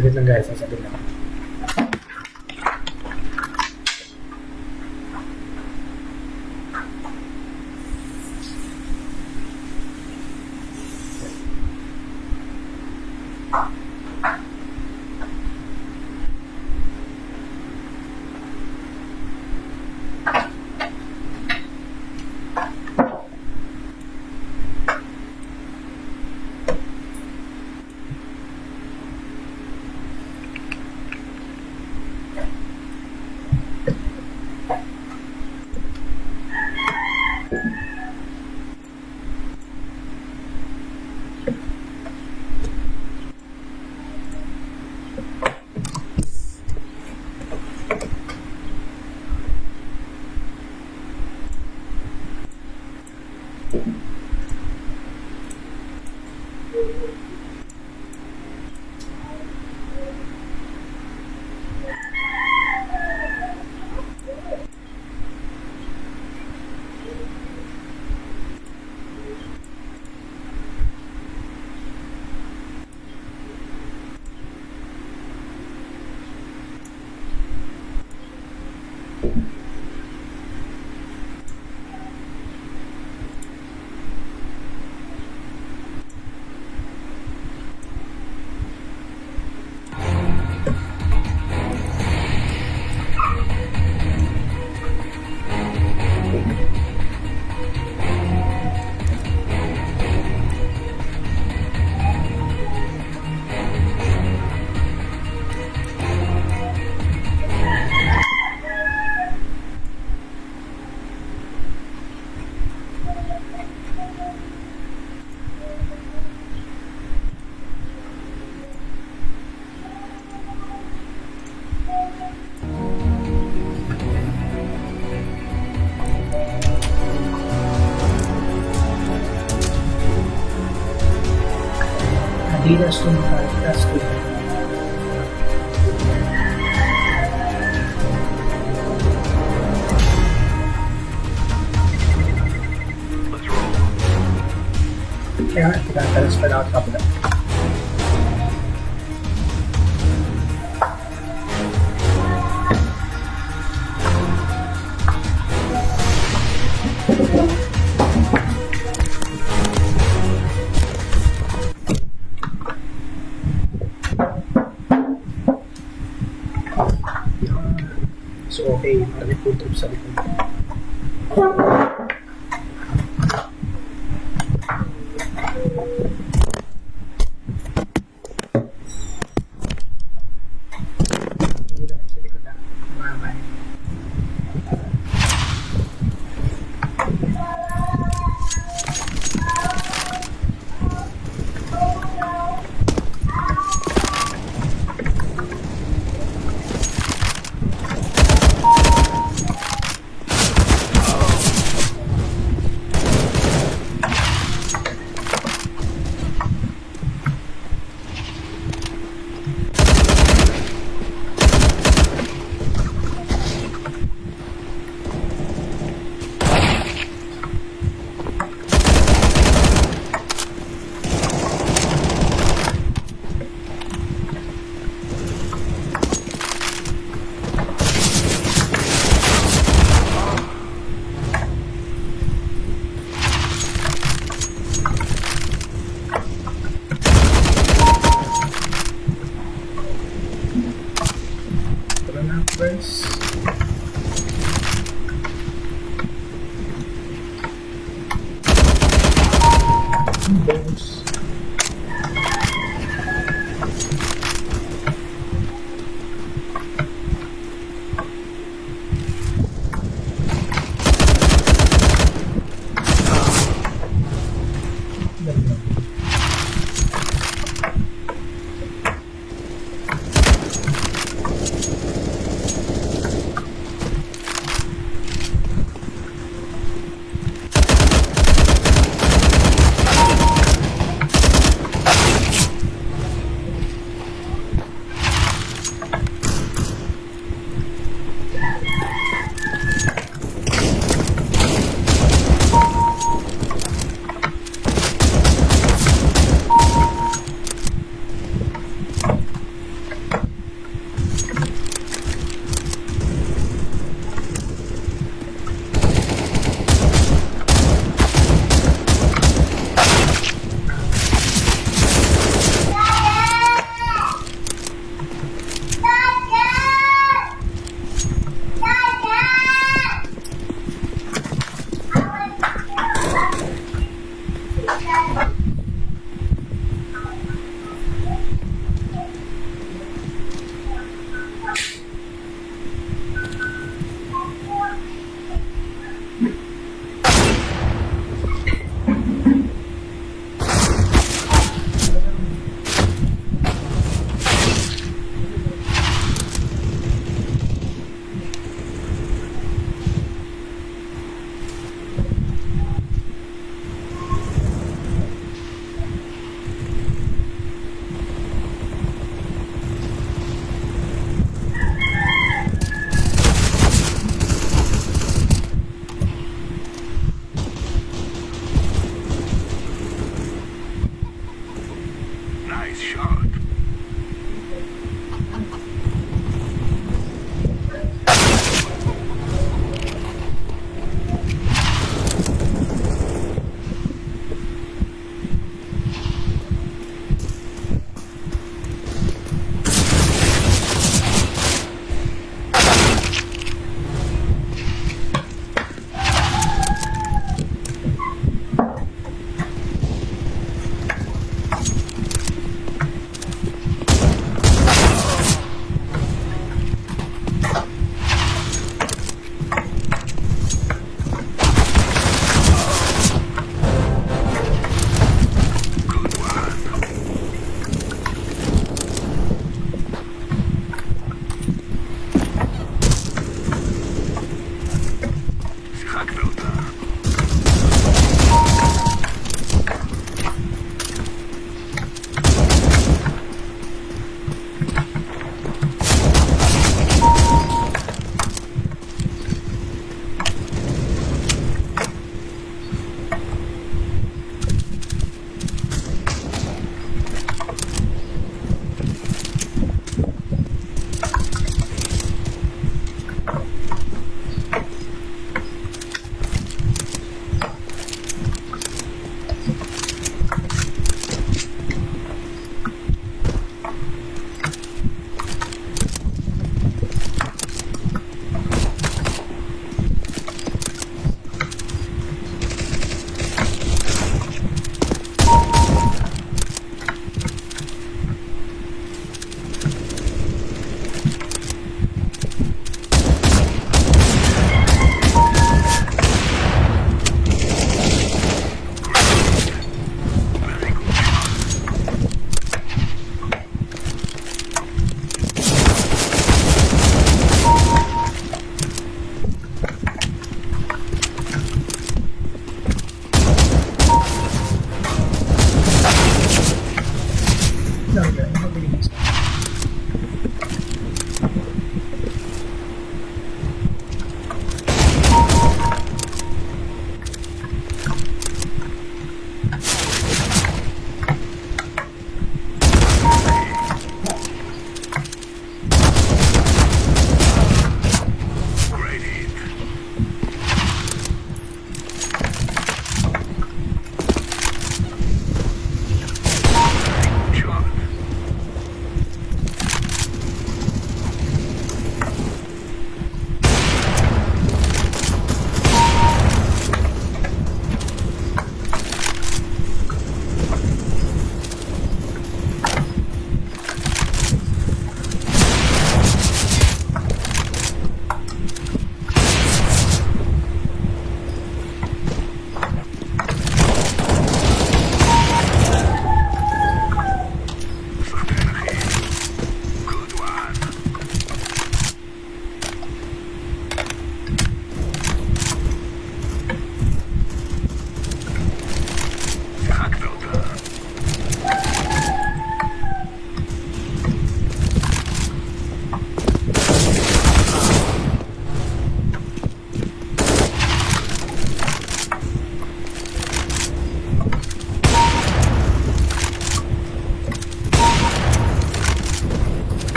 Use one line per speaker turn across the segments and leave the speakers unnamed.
Saglit lang guys, saglit lang. Adidas 25, that's good. Kaya tinatalas out kapila. So okay, marami po trip sa likod. Friends. Bones.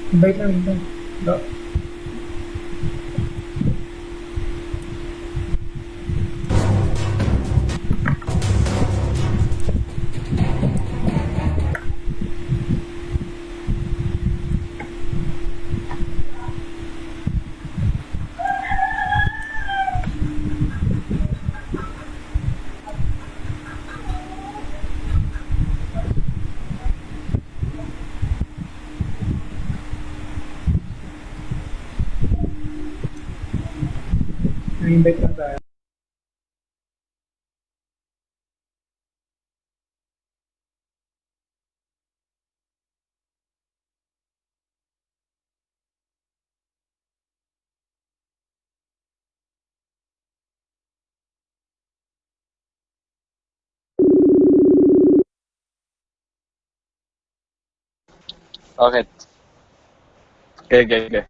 Invite lang, invite. Go. Invite lang tayo.
Okay. Okay, okay, okay.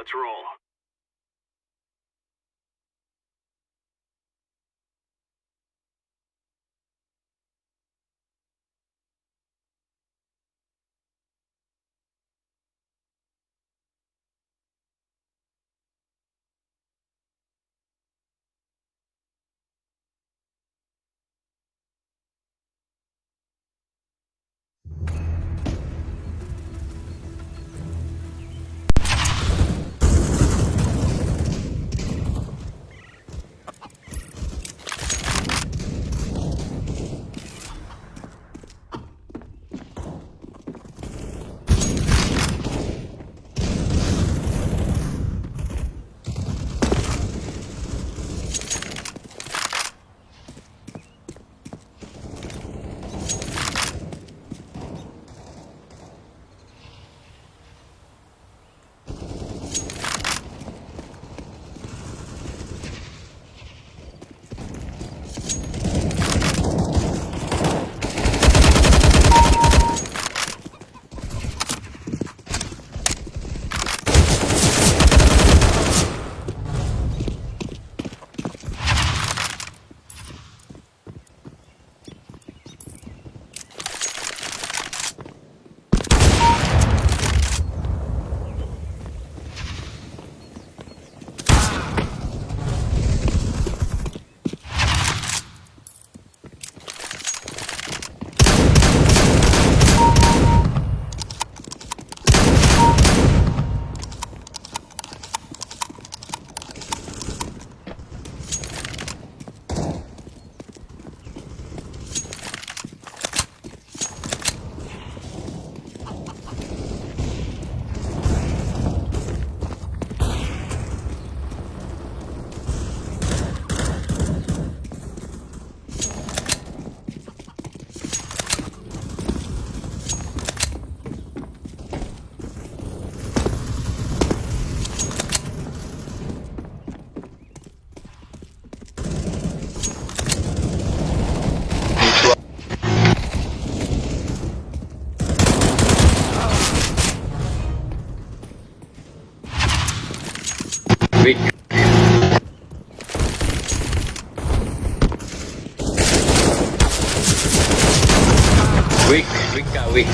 Let's roll.
Weak. Weak. Weak ka, weak.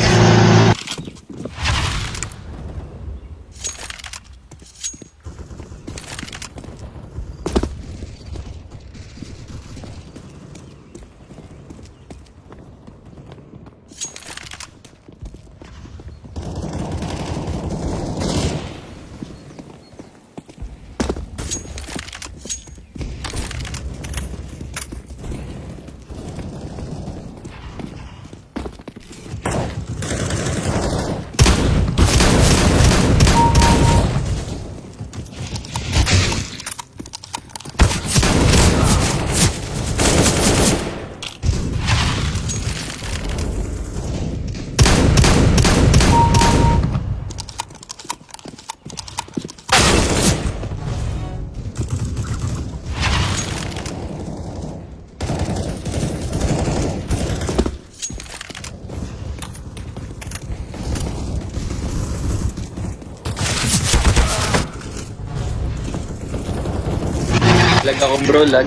Lag ako bro, lag.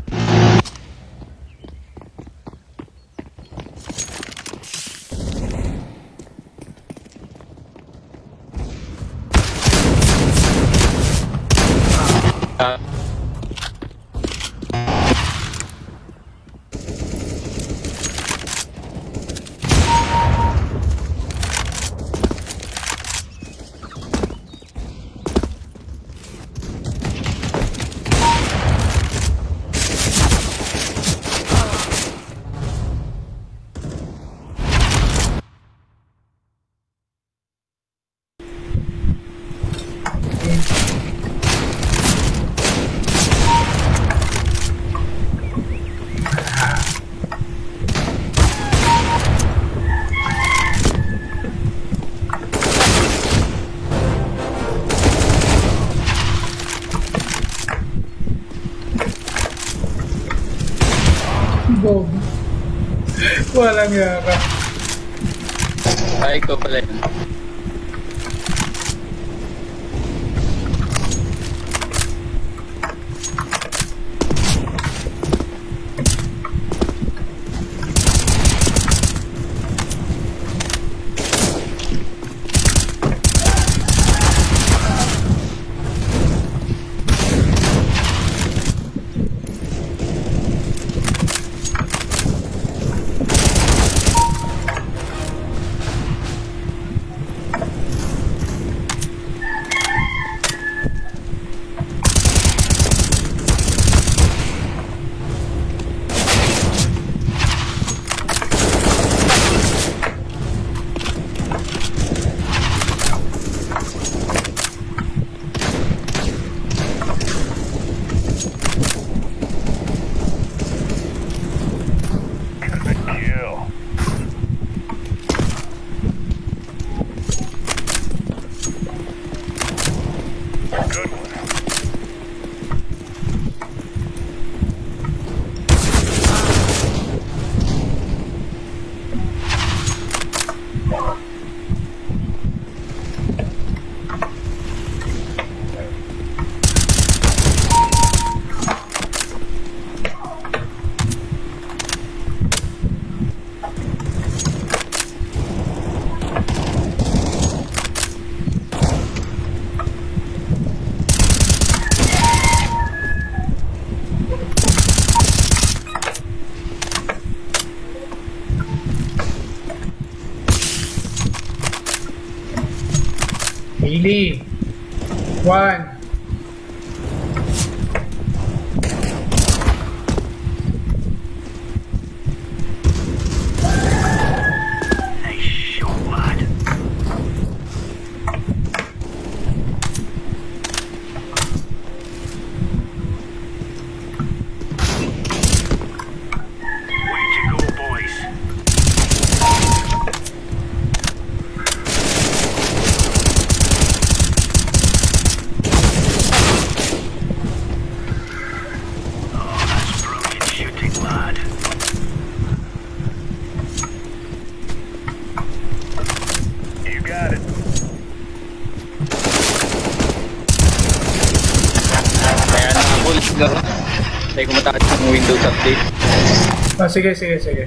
Ah.
Bob. Walang yara.
Ay, ko pala yun.
Haley. 1.
laro. Tayo kumataas ng Windows update.
Ah, sige, sige, sige.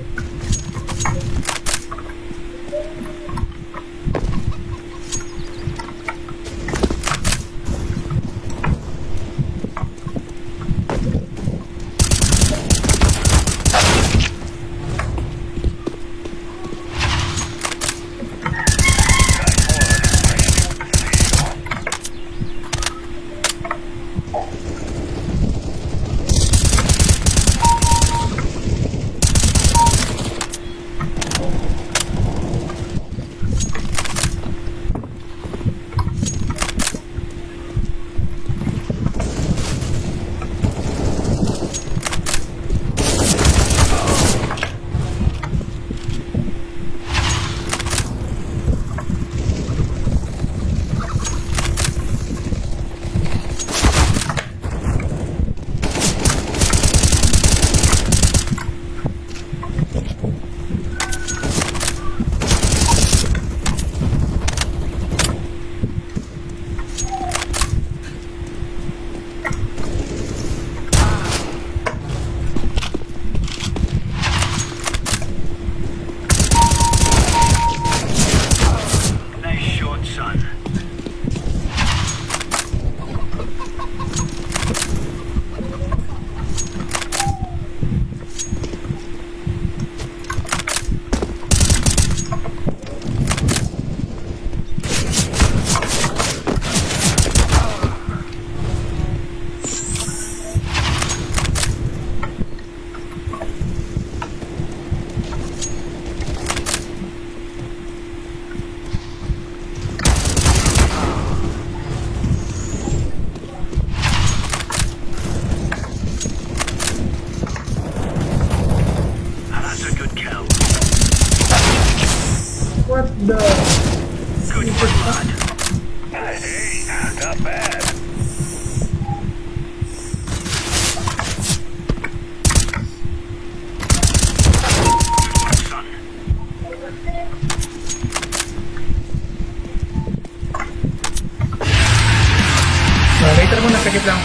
What the? Good one.
Hey, not bad.
Later mo, nasagip lang.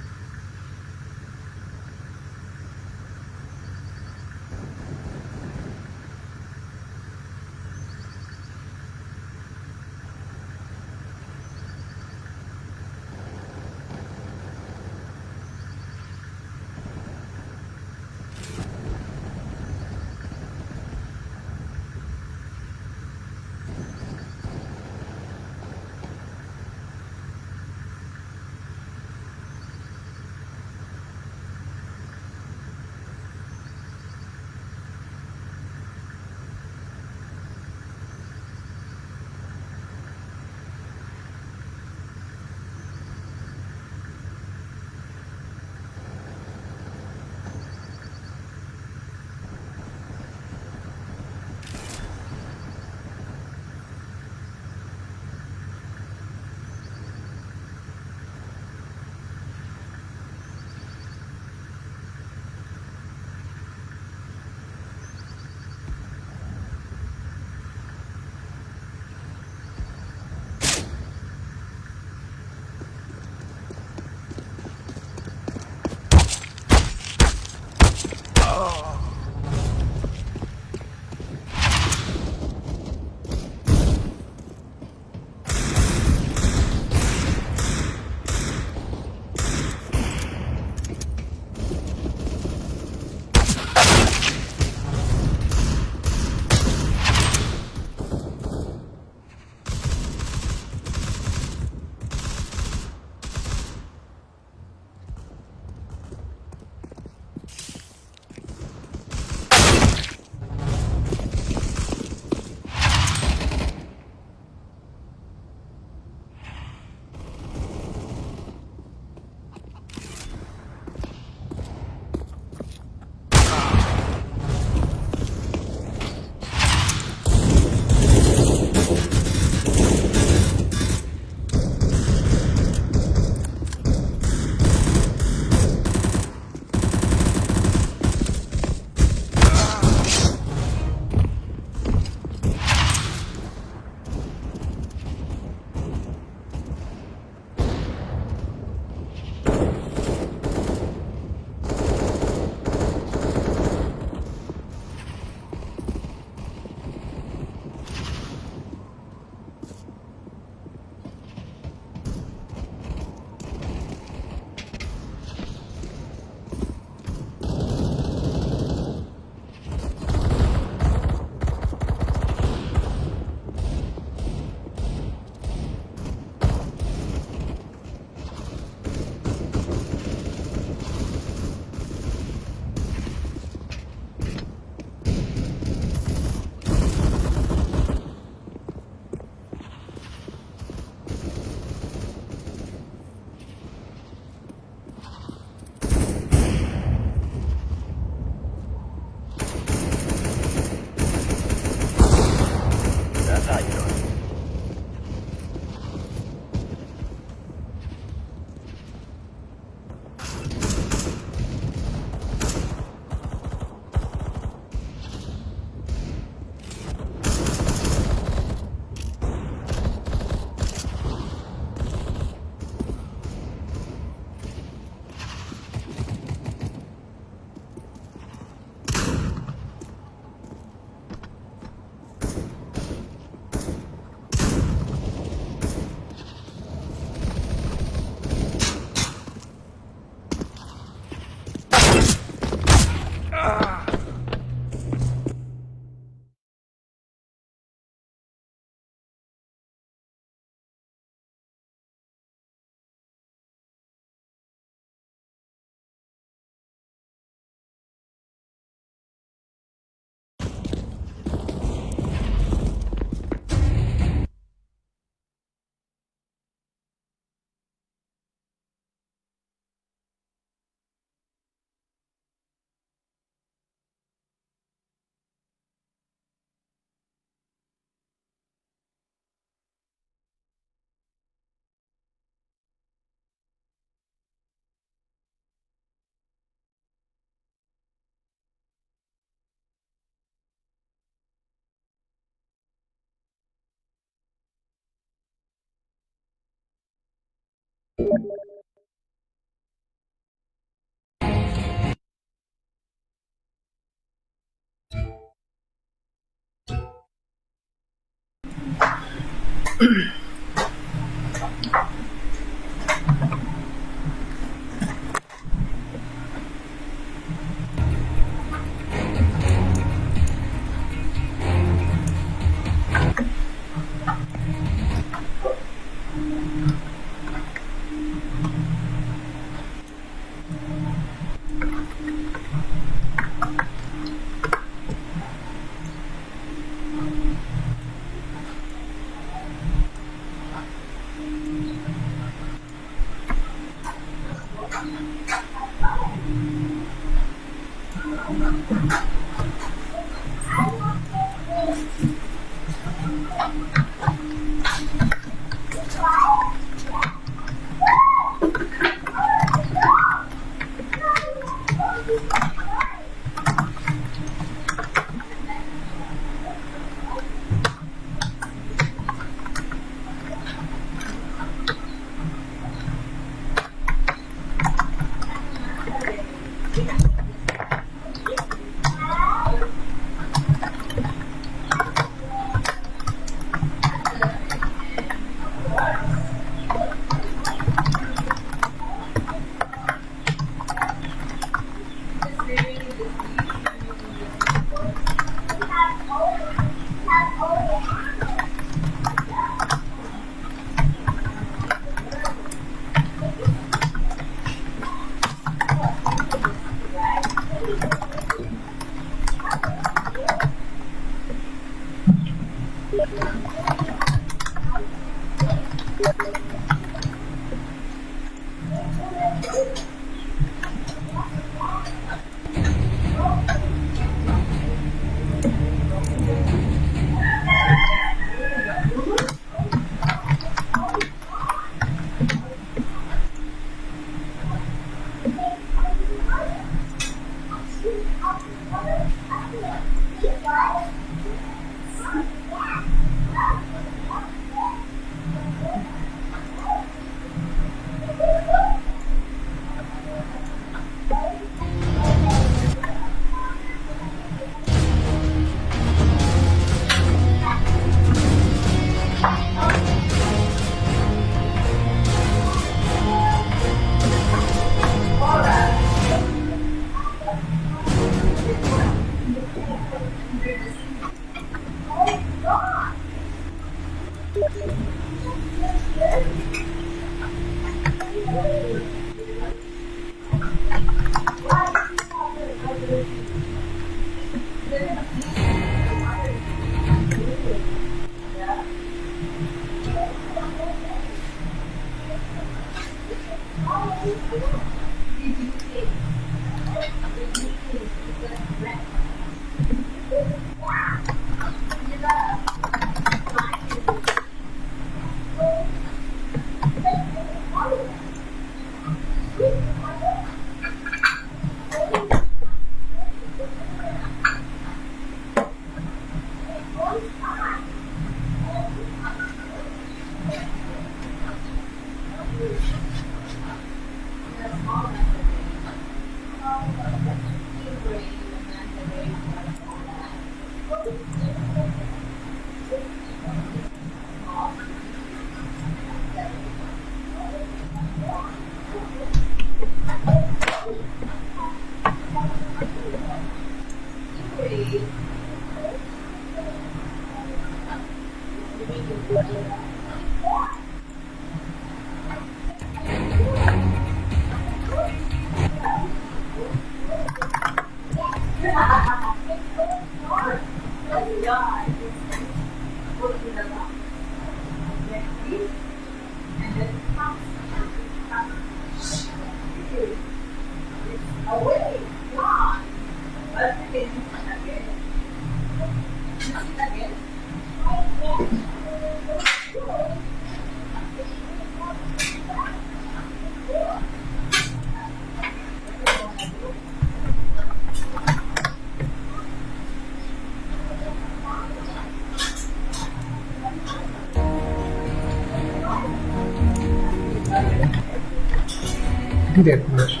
Deathmatch.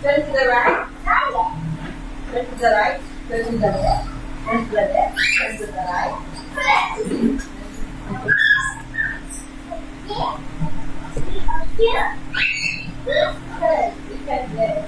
Turn to the right. Turn to the right. Turn to the left. Turn to the left. Turn to the right.
Let's roll.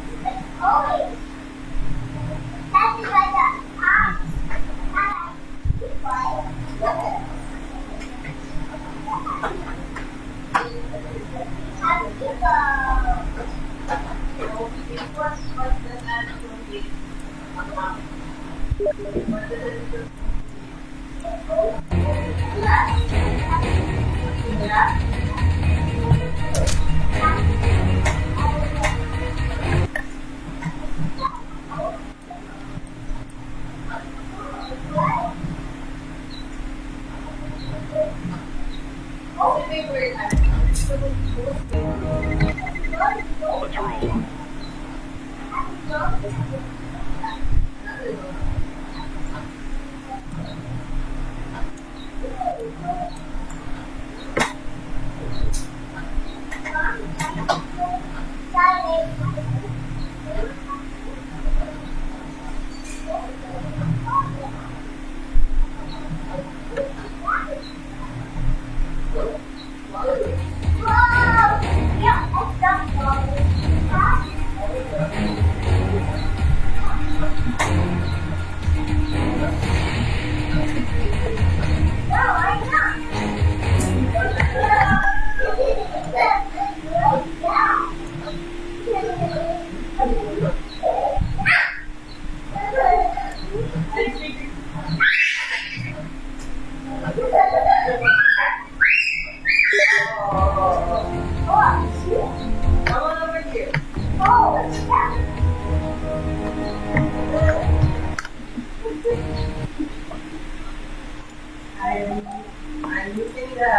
I'm using the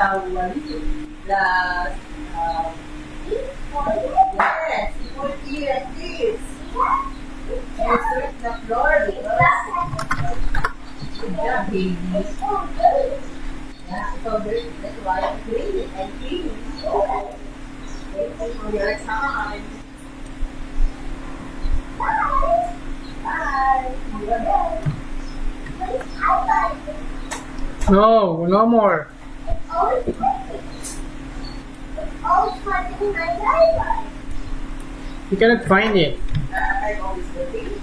yes, it would be like this. You search the floor because good job, baby. Yeah, so that's why I'm clean it and clean it. Thank you for your time. Bye. Bye. Bye.
No, no more. You cannot find it.
I'm always looking.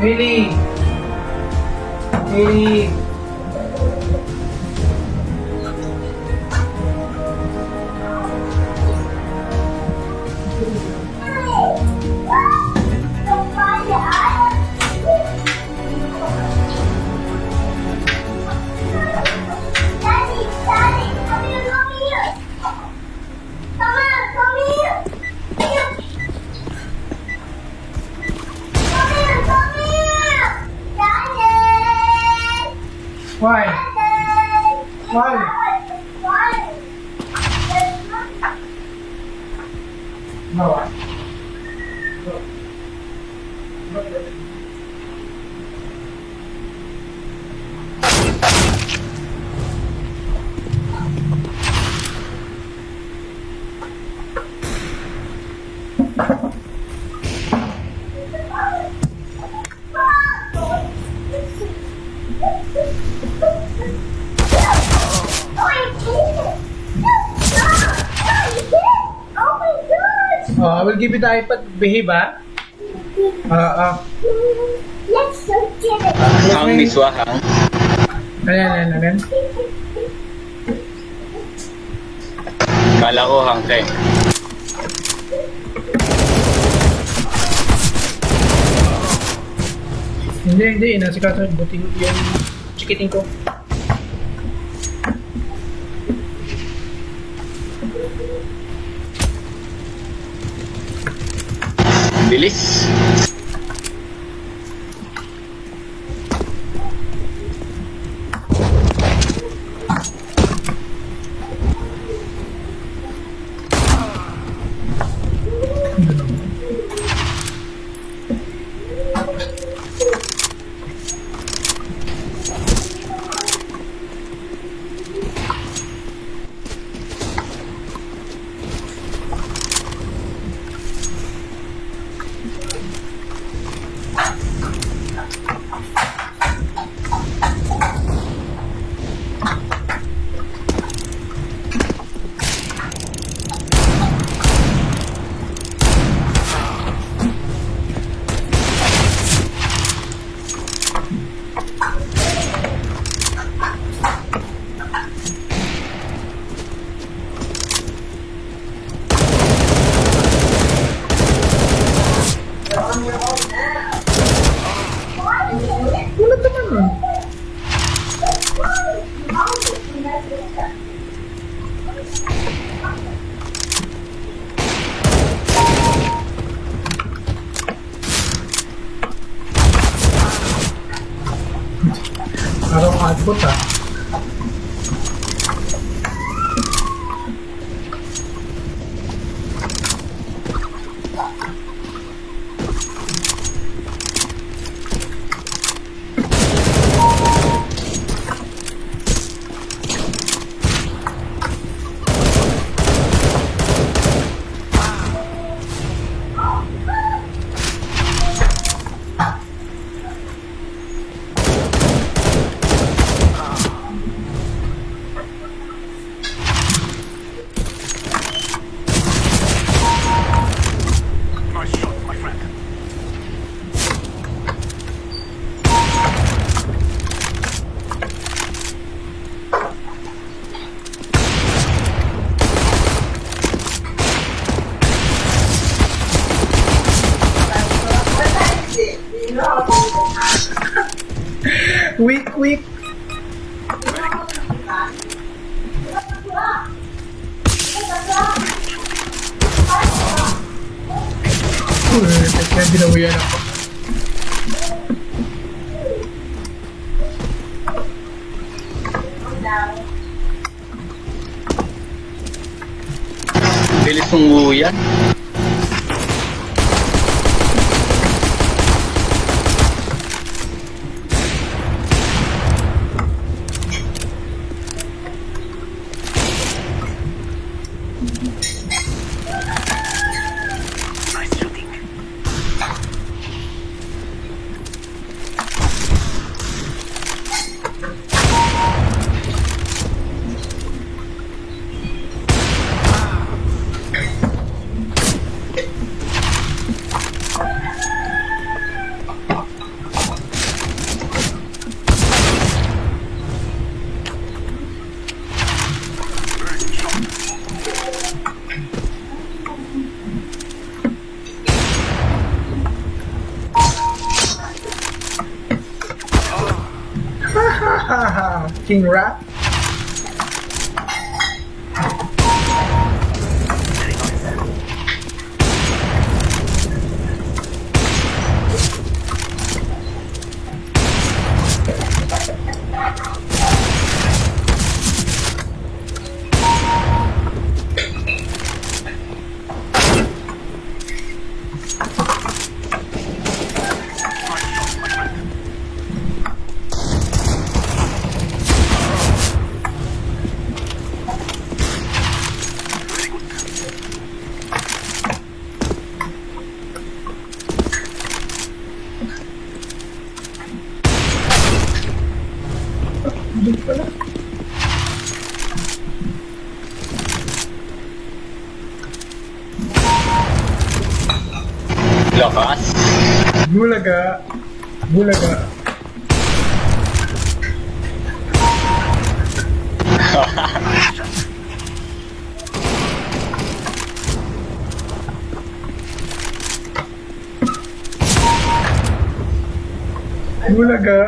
Really? Really? Why? Why? No. Oh, I will give you the iPad. Behave, ah.
Let's go get it.
Hang miswa, hang.
Ayan.
Kala ko hang kay.
Hindi. Nasikaso. Buti yung chikiting ko.
Bilis.
You're on your own now.
Wala naman. Parang adbot, ah.
What time is it? Do you know how to use it?
Weak.
Do you know how to use it?
Kaya ginawian ako.
Bilis ng yan.
King Rat.
Lakas.
Bulaga. Bulaga. Bulaga.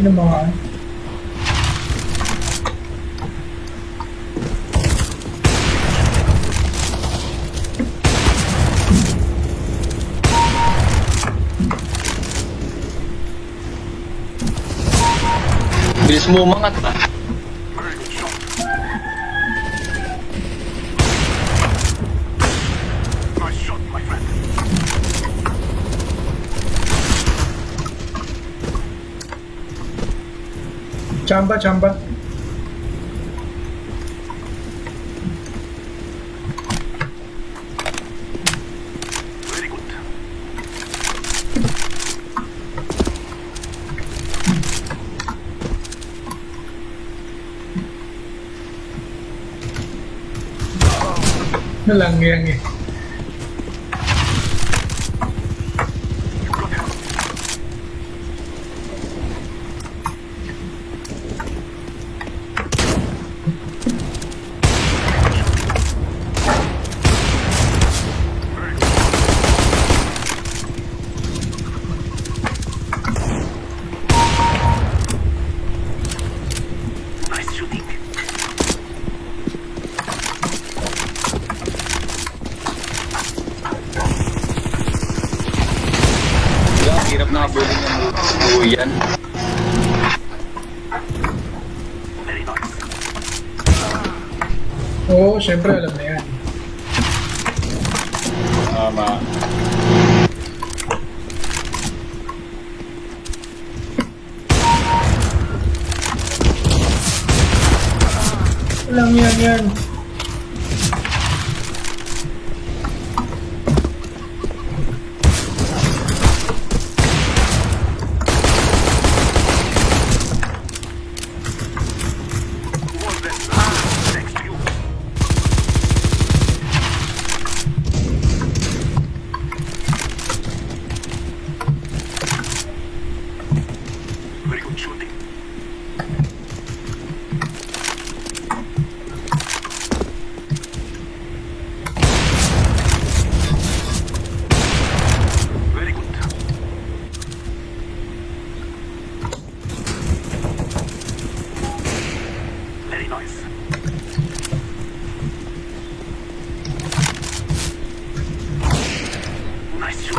Ano mga?
Bilis mo umangat ba?
Chamba, chamba. Nalangyang eh.
Hirap na bully ng buyan.
Oo, syempre alam na yan.
Tama.
Alam yan. Nice.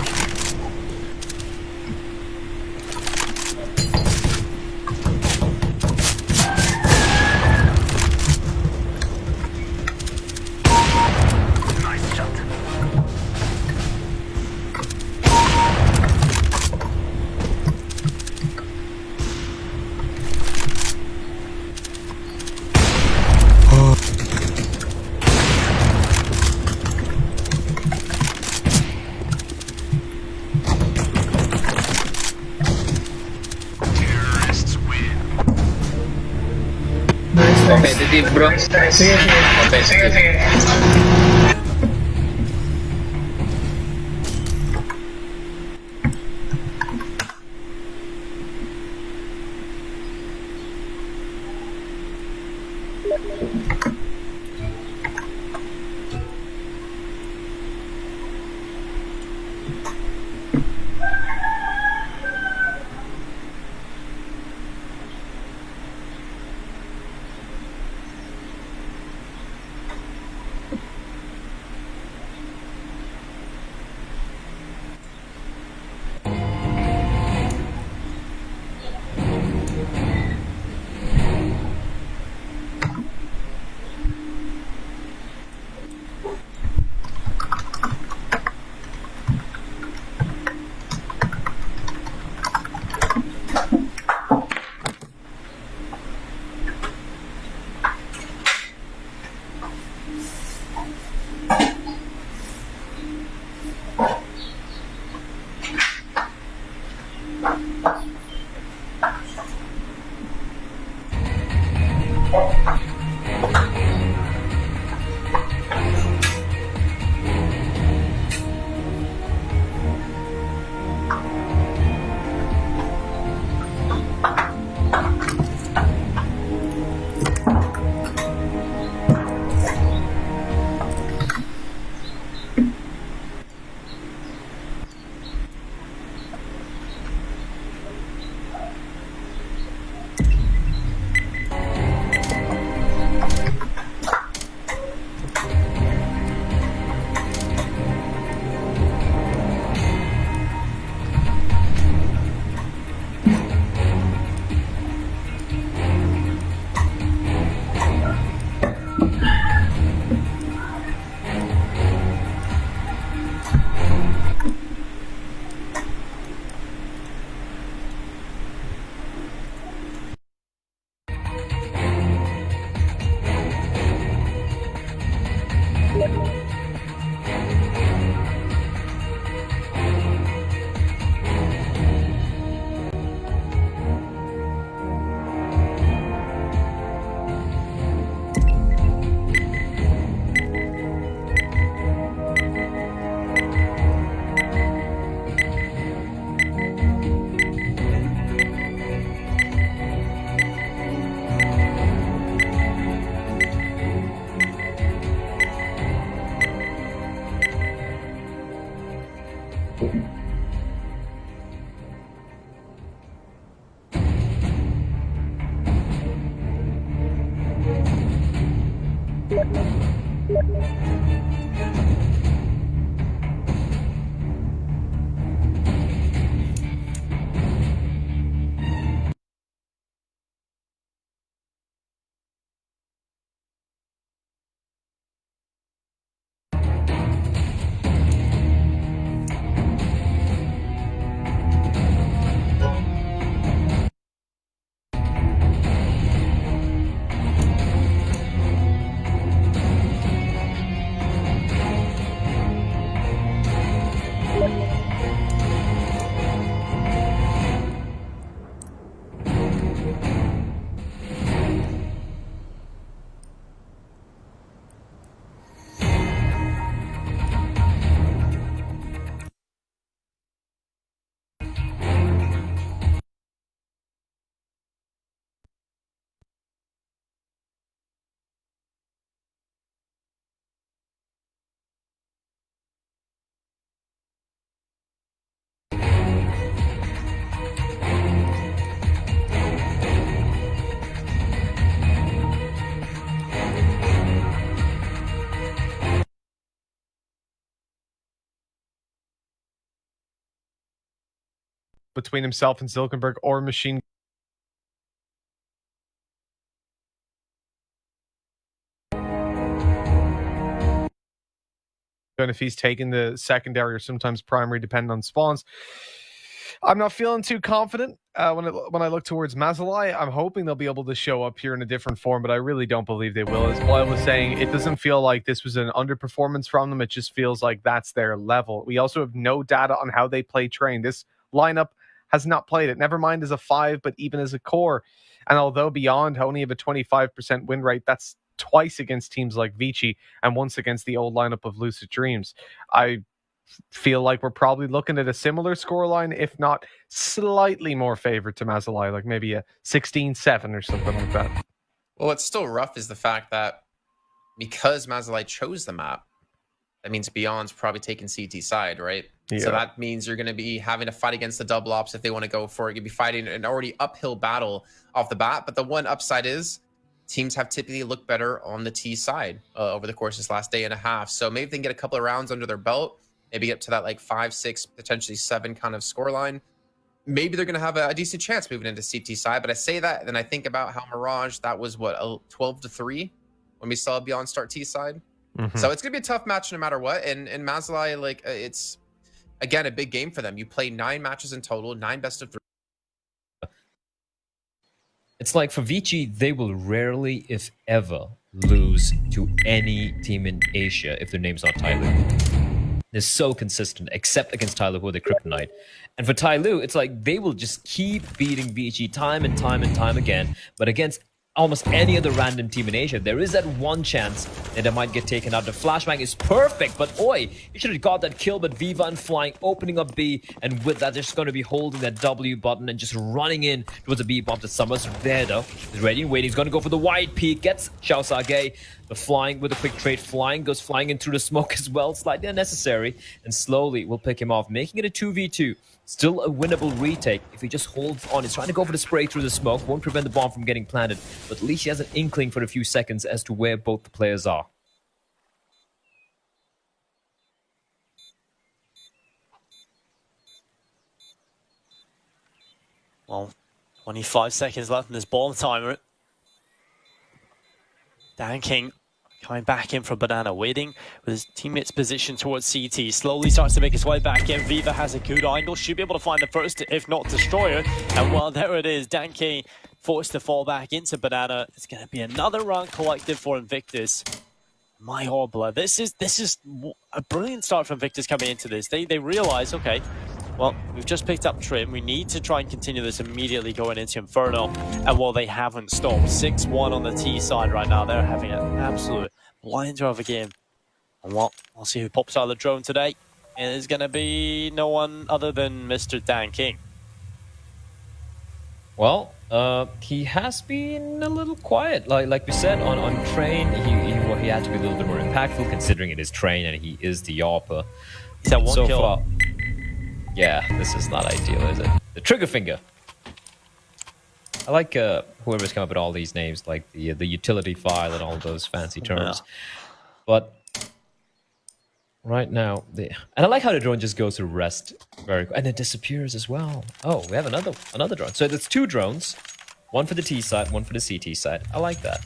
Competitive, bro.
Sige, sige.
Competitive.
between himself and Zilkenberg or Machine. And if he's taking the secondary or sometimes primary, depending on spawns, I'm not feeling too confident when I look towards Mazalai. I'm hoping they'll be able to show up here in a different form, but I really don't believe they will. As Boyle was saying, it doesn't feel like this was an underperformance from them. It just feels like that's their level. We also have no data on how they play train. This lineup has not played it. Never mind as a 5, but even as a core. And although Beyond only have a 25% win rate, that's twice against teams like Vici and once against the old lineup of Lucid Dreams. I feel like we're probably looking at a similar scoreline, if not slightly more favored to Mazalai, like maybe a 16-7 or something like that.
Well, what's still rough is the fact that because Mazalai chose the map, that means Beyond's probably taking CT side, right?
Yeah.
So that means you're going to be having to fight against the double ops if they want to go for it. You'll be fighting an already uphill battle off the bat. But the one upside is teams have typically looked better on the T side over the course of this last day and a half. So maybe they can get a couple of rounds under their belt, maybe get to that like 5, 6, potentially 7 kind of scoreline. Maybe they're going to have a decent chance moving into CT side. But I say that, then I think about how Mirage, that was what, 12-3 when we saw Beyond start T side.
Mm-hmm.
So it's going to be a tough match no matter what. And Mazalai, like, it's, again, a big game for them. You play 9 matches in total, 9 best of 3.
It's like for Vici, they will rarely, if ever, lose to any team in Asia if their name's not Tyloo. They're so consistent, except against Tyloo, who are the Kryptonite. And for Tyloo, it's like they will just keep beating Vici time and time and time again. But against almost any other random team in Asia, there is that one chance that they might get taken out. The flashbang is perfect, but oi, he should have got that kill, but Viva and Flying opening up B, and with that, they're just going to be holding that W button and just running in towards the B bomb. To Summers there, though. He's ready and waiting. He's going to go for the wide peak, gets Xiao Sage. The Flying with a quick trade. Flying goes flying in through the smoke as well, slightly unnecessary, and slowly will pick him off, making it a 2v2. Still a winnable retake if he just holds on. He's trying to go for the spray through the smoke. Won't prevent the bomb from getting planted. But at least he has an inkling for a few seconds as to where both the players are.
Well, 25 seconds left in this bomb timer. Dan King coming back in from Banana, waiting with his teammates positioned towards CT. Slowly starts to make his way back in. Viva has a good angle. Should be able to find the first, if not destroyer. And well, there it is. Dan King forced to fall back into Banana. It's going to be another round collective for Invictus. My Orbla, this is a brilliant start for Invictus coming into this. They realize, okay, well, we've just picked up Trim. We need to try and continue this immediately going into Inferno. And well, they haven't stopped. 6-1 on the T side right now. They're having an absolute blinder of a game. And well, we'll see who pops out of the drone today. It is going to be no one other than Mr. Dan King.
Well, he has been a little quiet. Like we said, on Train, he had to be a little bit more impactful, considering it is Train and he is the AWPer.
He's had one
so
kill.
Far, yeah, this is not ideal, is it? The trigger finger. I like whoever's come up with all these names, like the utility file and all those fancy terms. Yeah. But right now, and I like how the drone just goes to rest very quick, and it disappears as well. Oh, we have another drone. So there's two drones, one for the T side, one for the CT side. I like that.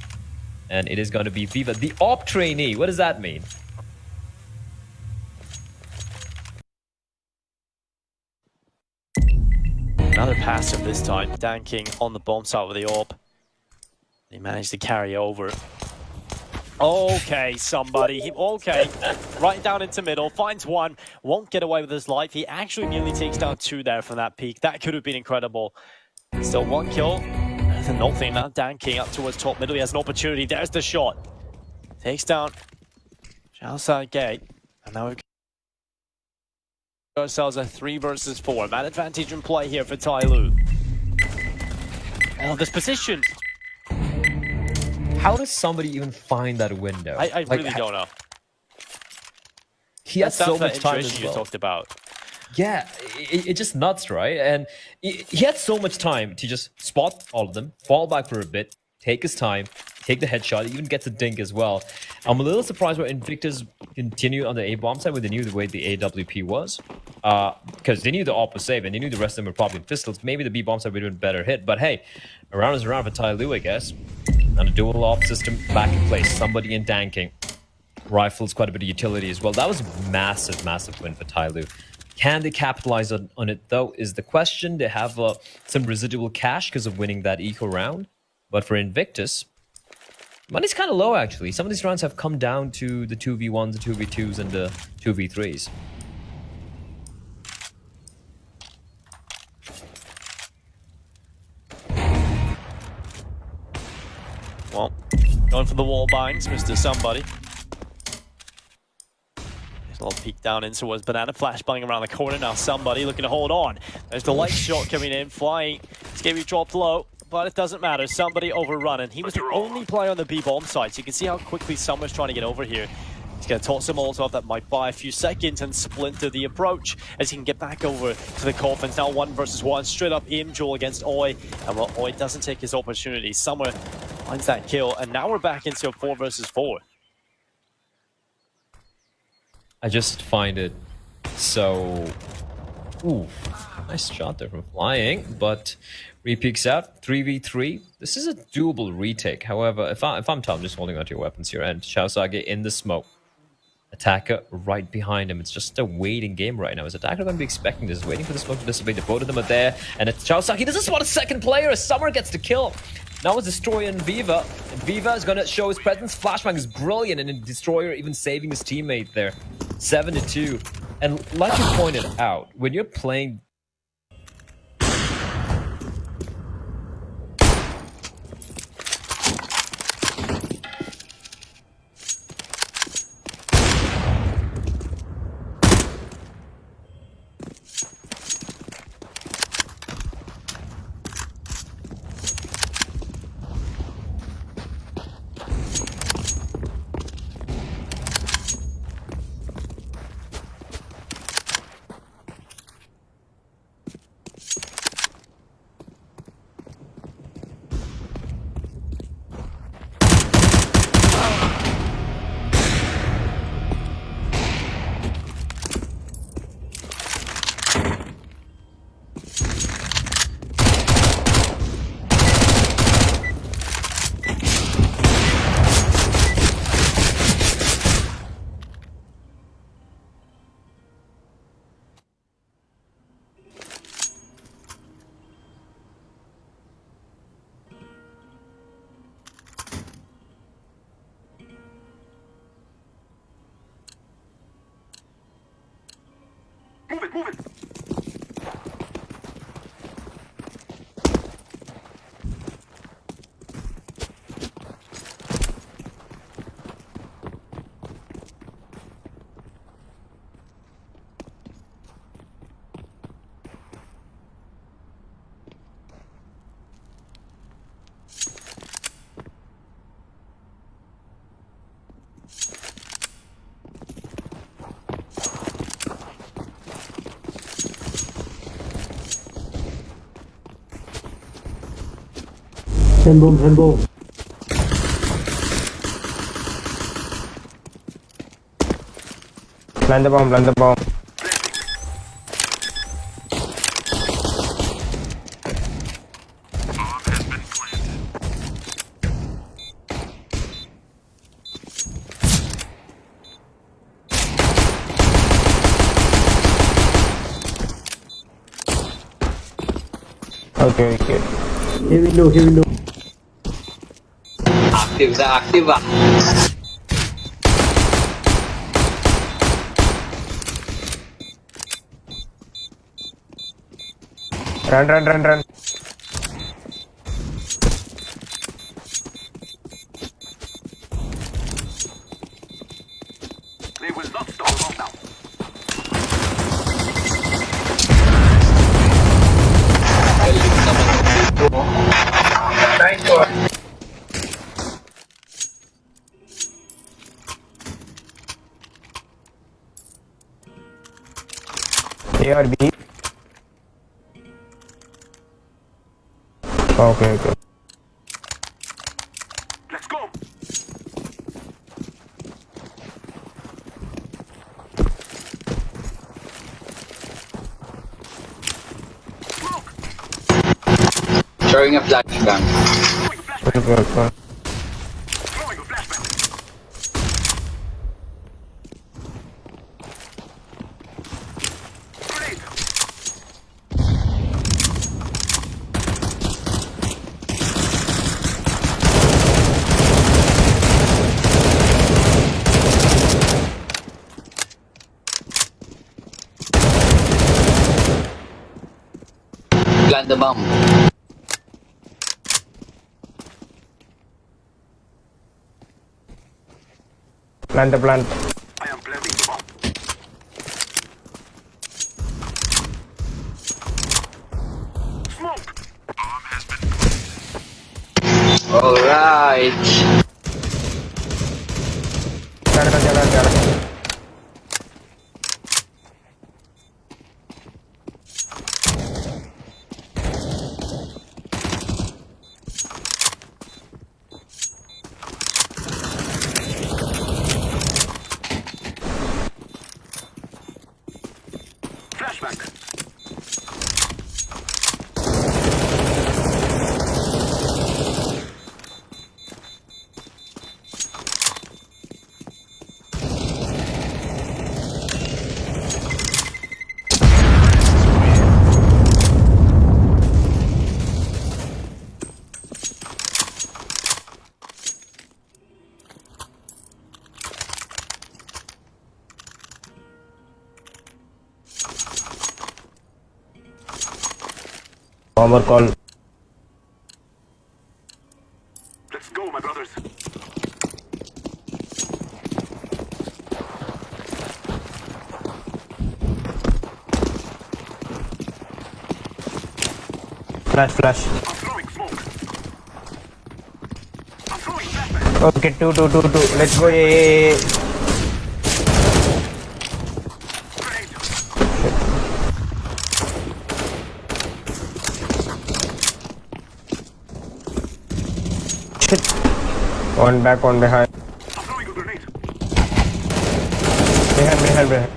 And it is going to be Viva, the AWP trainee. What does that mean?
Another passive this time. Dan King on the bomb site with the AWP. He managed to carry over. Okay, somebody. Okay. Right down into middle. Finds one. Won't get away with his life. He actually nearly takes down two there from that peak. That could have been incredible. Still one kill. There's nothing. Now Dan King up towards top middle. He has an opportunity. There's the shot. Takes down outside gate. And now we've got ourselves a 3 versus 4. Man advantage in play here for Tai Lu. Oh, this position.
How does somebody even find that window?
I really don't know.
He has so much time as well.
You talked about.
Yeah, it's just nuts, right? And he had so much time to just spot all of them, fall back for a bit, take his time, take the headshot, even gets a dink as well. I'm a little surprised why Invictus continued on the A-bomb side when they knew the way the AWP was. Because they knew the AWP was safe, and they knew the rest of them were probably pistols. Maybe the B-bomb side would have been better hit. But hey, a round is a round for Tai Lu, I guess. And a dual AWP system back in place. Somebody in Dan King. Rifles, quite a bit of utility as well. That was a massive, massive win for Tai Lu. Can they capitalize on it, though, is the question. They have some residual cash because of winning that eco round. But for Invictus, money's kind of low, actually. Some of these rounds have come down to the 2v1s, the 2v2s, and the 2v3s.
Well, going for the wall bangs, Mr. Somebody. There's a little peek down in towards Banana. Flashbang around the corner. Now Somebody looking to hold on. There's the light shot coming in. Flying. It's going to be dropped low, but it doesn't matter. Somebody overrun, and he was the only player on the B-bomb side. So you can see how quickly Summer's trying to get over here. He's going to toss a Molotov that might buy a few seconds and splinter the approach as he can get back over to the coffins. Now 1 versus 1. Straight up aim duel against Oi. And well, Oi doesn't take his opportunity. Summer finds that kill. And now we're back into a 4 versus 4.
I just find it so... Ooh, nice shot there from Flying, but re-peeks out, 3v3. This is a doable retake. However, if I'm Tom, just holding onto your weapons here, and Xiaosage in the smoke. Attacker right behind him. It's just a waiting game right now. Is Attacker going to be expecting this? Waiting for the smoke to dissipate. The both of them are there, and it's Xiaosage. He doesn't spot a second player as Summer gets the kill. Now it's Destroyer and Viva. And Viva is going to show his presence. Flashbang is brilliant, and Destroyer even saving his teammate there. 7-2. And like you pointed out, when you're playing...
Send bomb, send bomb.
Plant the bomb, plant the bomb. Okay, okay.
Heavy low, heavy low.
Active sa active ah.
Run, run, run, run.
Galing naman dito.
Nice one.
A or B? Okay, okay.
Throwing a flashbang.
Okay, okay.
Plant the bomb.
Plant the plant.
Alright.
Jalan, jalan, jalan. Bomber call. Flash, flash. Okay, two. Let's go. Yeah. Shit. One back, one behind. Behind. Behind.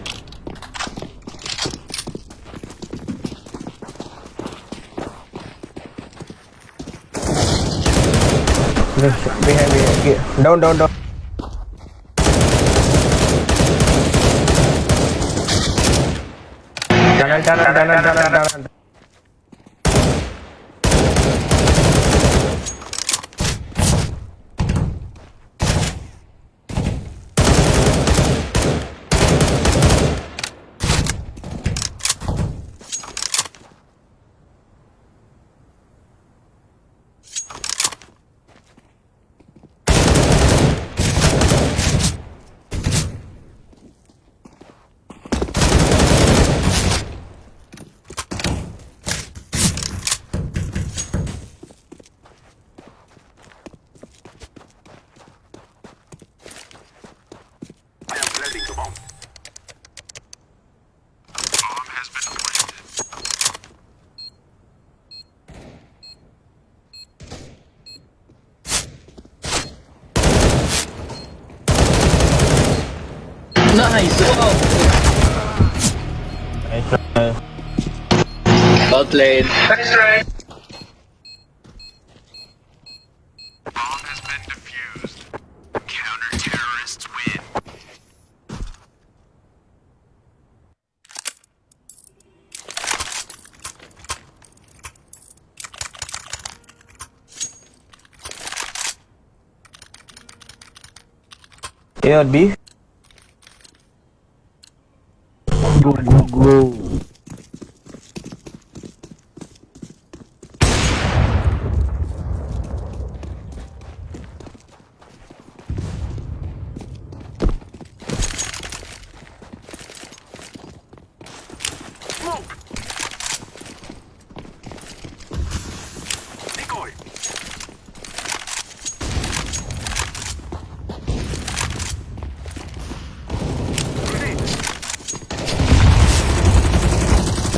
Down. Tunnel.
Nice! Wow!
Nice try.
Well played.
Nice try.
A or B? Go.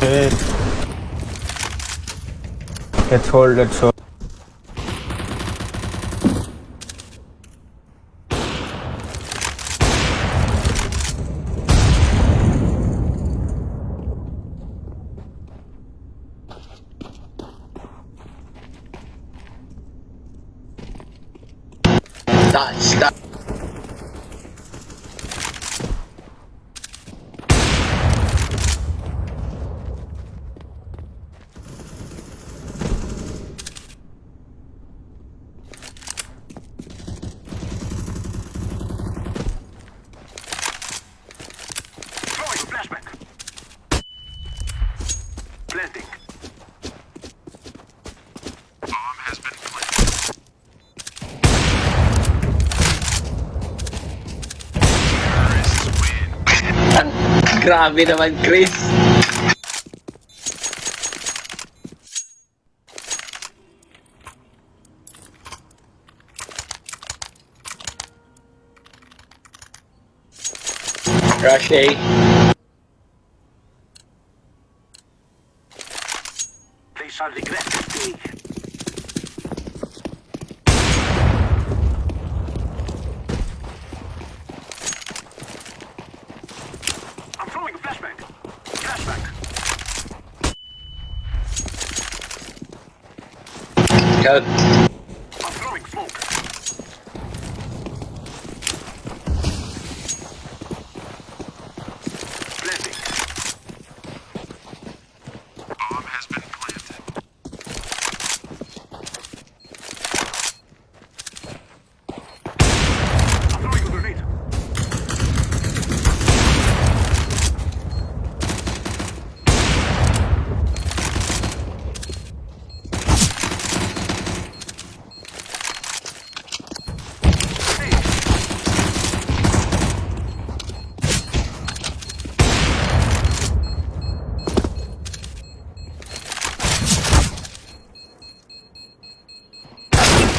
Hey. Let's hold.
Stop. Grabe naman, Chris. Rush A.
They shall regret this day. I'm throwing a flashbang.
Go.
I'm throwing smoke. Planting. Bomb has been planted. I'm throwing a grenade.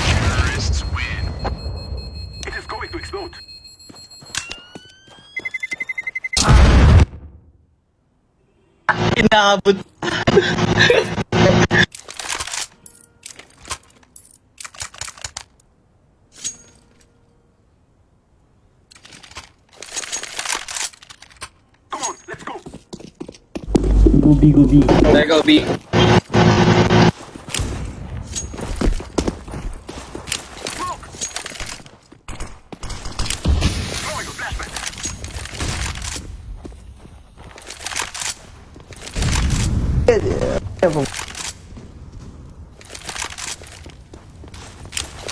Terrorists win. It is going to explode.
Inaabot.
Come on, let's go.
There go B.
Smoke. Throwing a flashbang.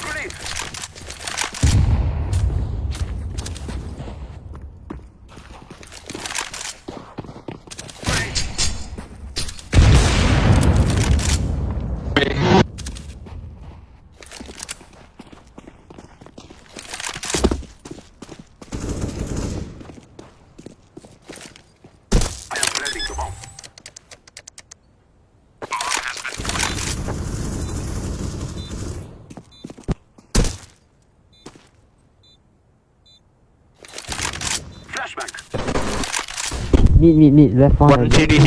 Grenade. I am planting the bomb. Bomb has been planted. Flashbang.
Need. Left one. CD.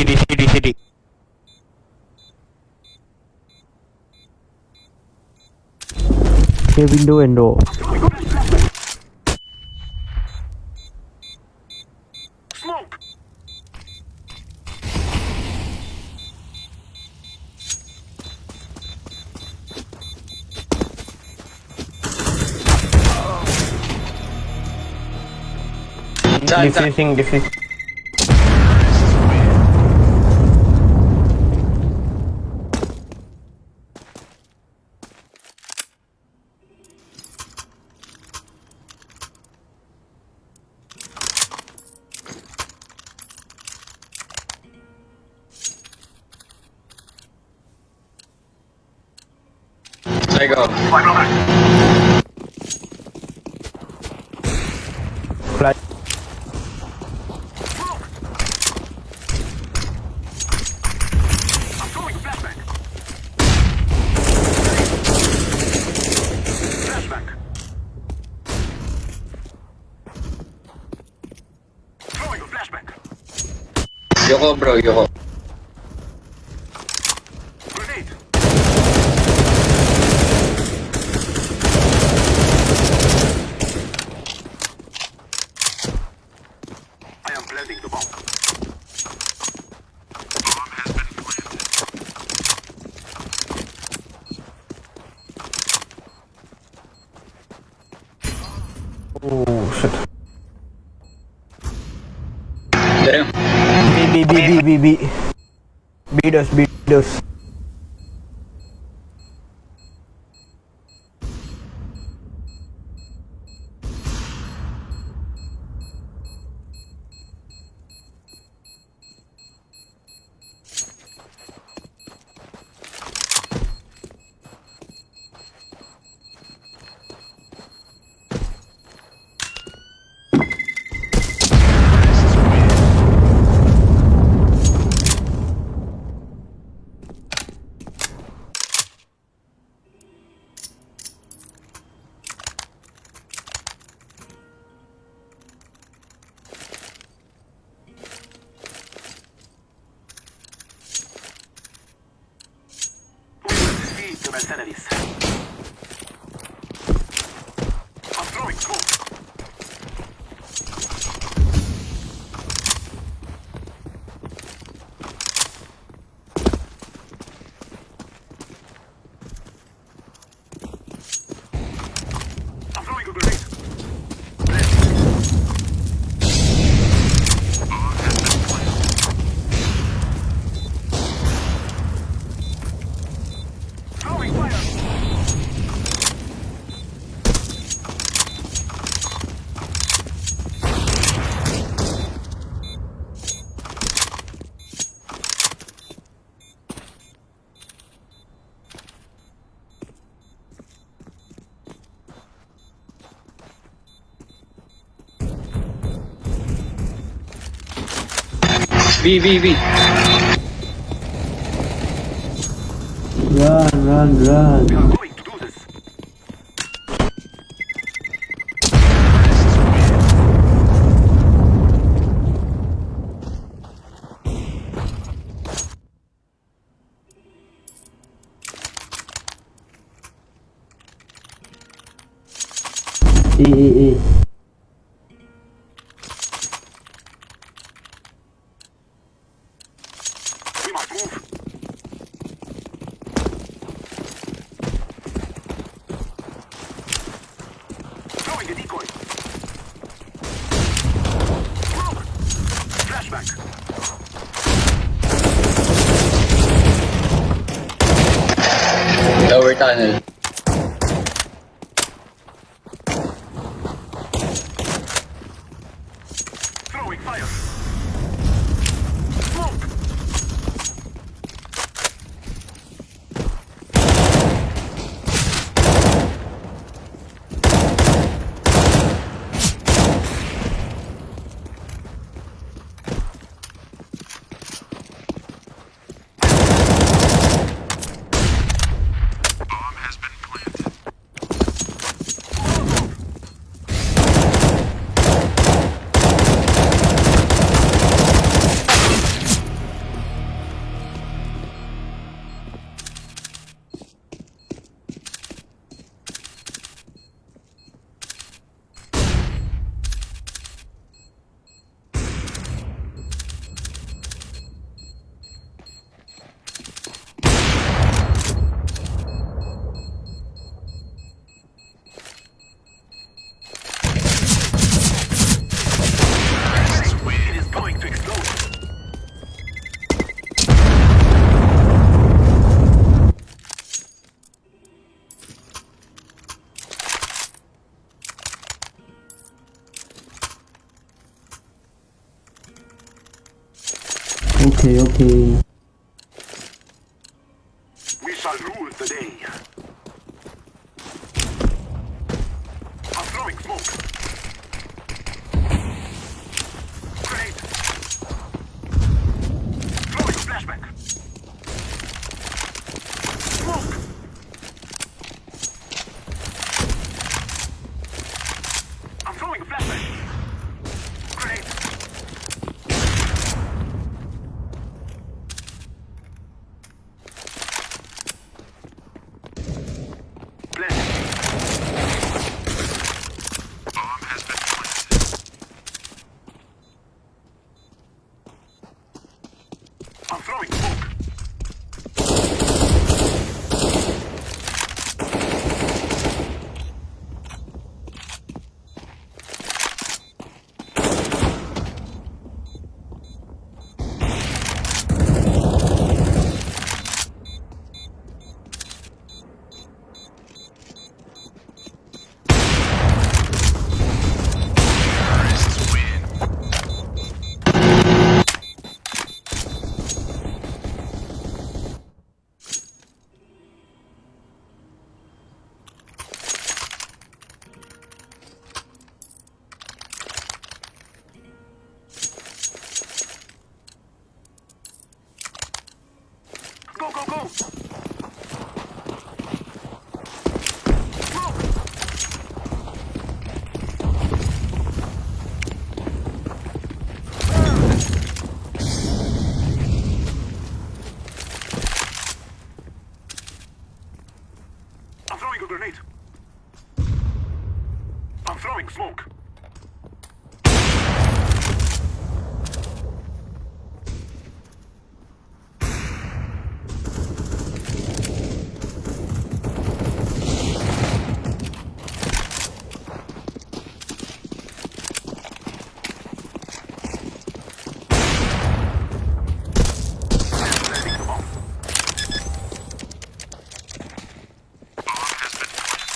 Here, window and door.
I'm throwing a flashbang.
Saan?
Defusing.
Let's go.
Flash.
I'm throwing a flashback. Flashback. Throwing a flashback.
Yoko bro, Yoko.
Grenade. I am planting the bomb. Bomb has been planted.
Oh shit.
Damn.
B. B dos.
Feed the mercenaries. I'm throwing smoke. I'm throwing a grenade. Bomb has been planted. Throwing fire.
B.
Run.
We are going to do this.
E.
We must move. Throwing a decoy. Smoke. Flashback.
Lower tunnel.
Throwing fire. Smoke. Bomb has
Okay, okay.
We shall rule the day. I'm throwing smoke. Grenade. Throwing a flashback. Smoke. I'm throwing a flashback. Grenade. Bomb has been planted. I'm throwing smoke. Terrorists win. Go, go, go! Smoke! I'm throwing a grenade. I'm throwing smoke. Planting the bomb. Bomb has been planted.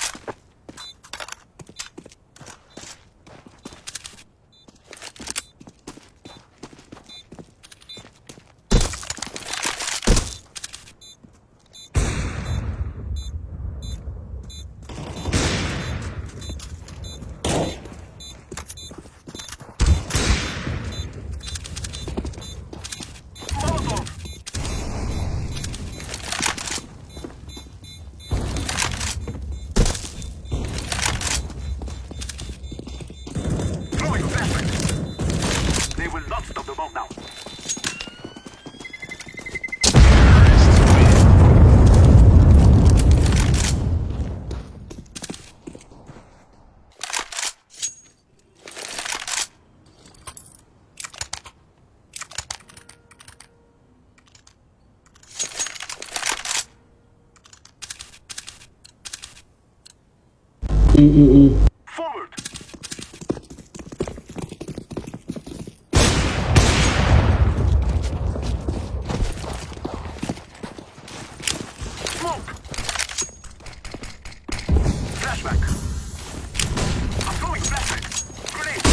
Molotov! Throwing a flashback. They will not stop the bomb now. Terrorists win. Forward! Smoke! Flashback! I'm throwing flashback! Grenade!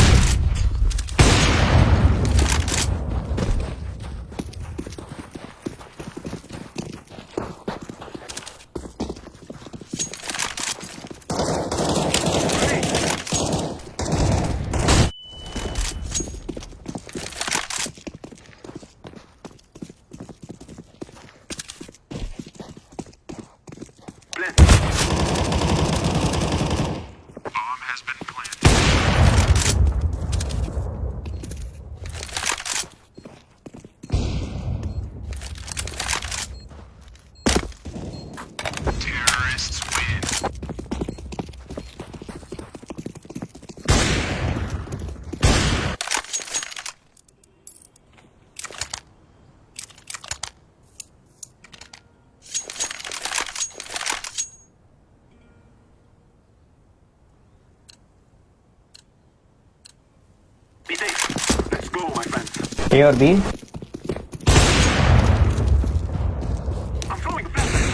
Blend. Bomb has been planted. Terrorists win. Be safe. Let's go, my friends.
A or B?
I'm throwing a flashback.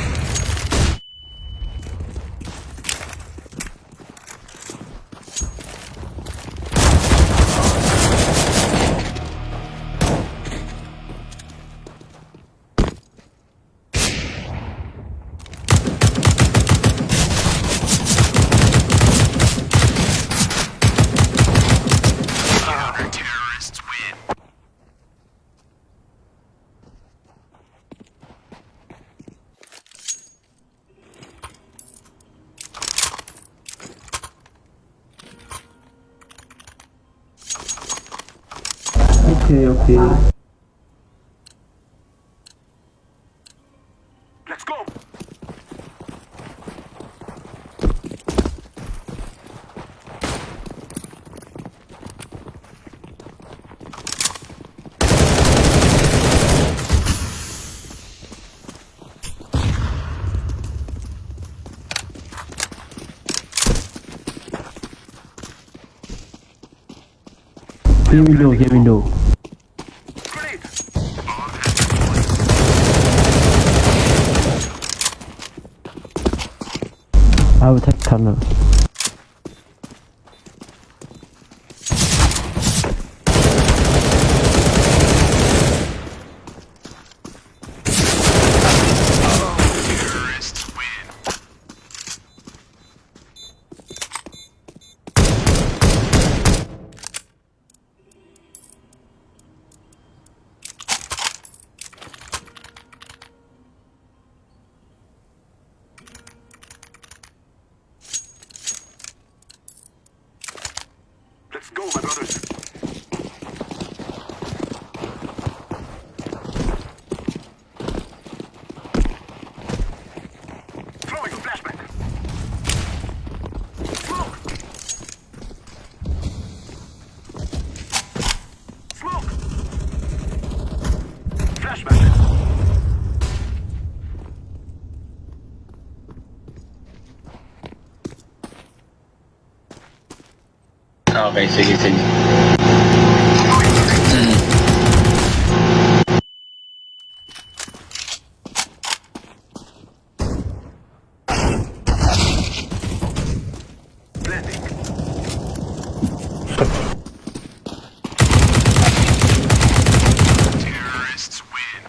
Okay, okay.
Let's go.
Get window.
Grenade.
I will take tunnel.
Let's go, my brothers. Throwing a flashback. Smoke. Smoke. Flashback.
Okay, sige, sige.
Blending. Terrorists win.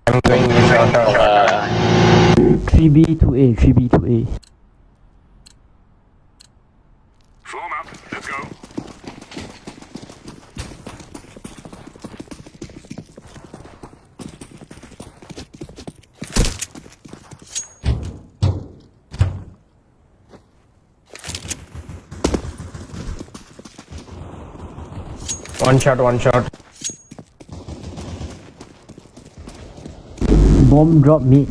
I'm going short.
3B to A, 3B to A.
Form up. Let's go.
One shot.
Bomb drop mid.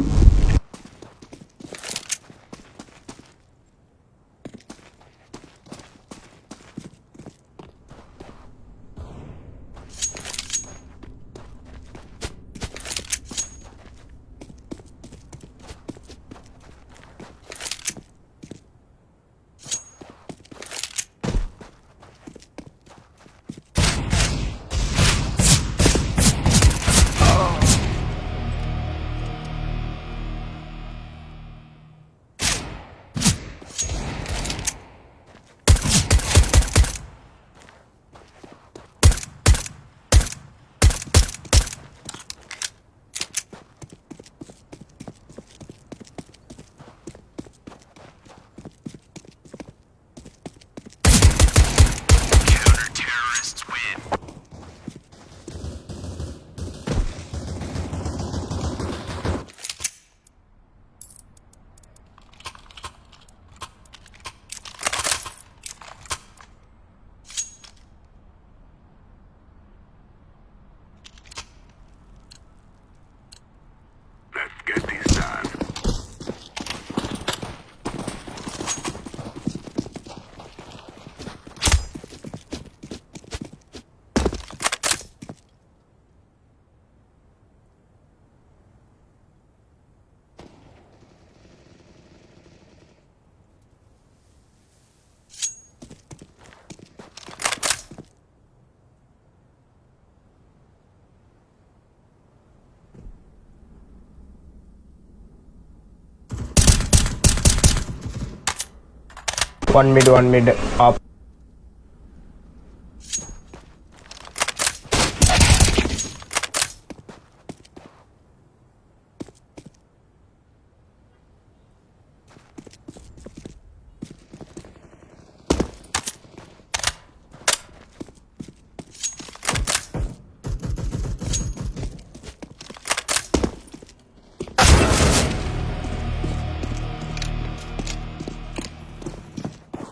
Terrorists win. Let's get this done.
One mid up.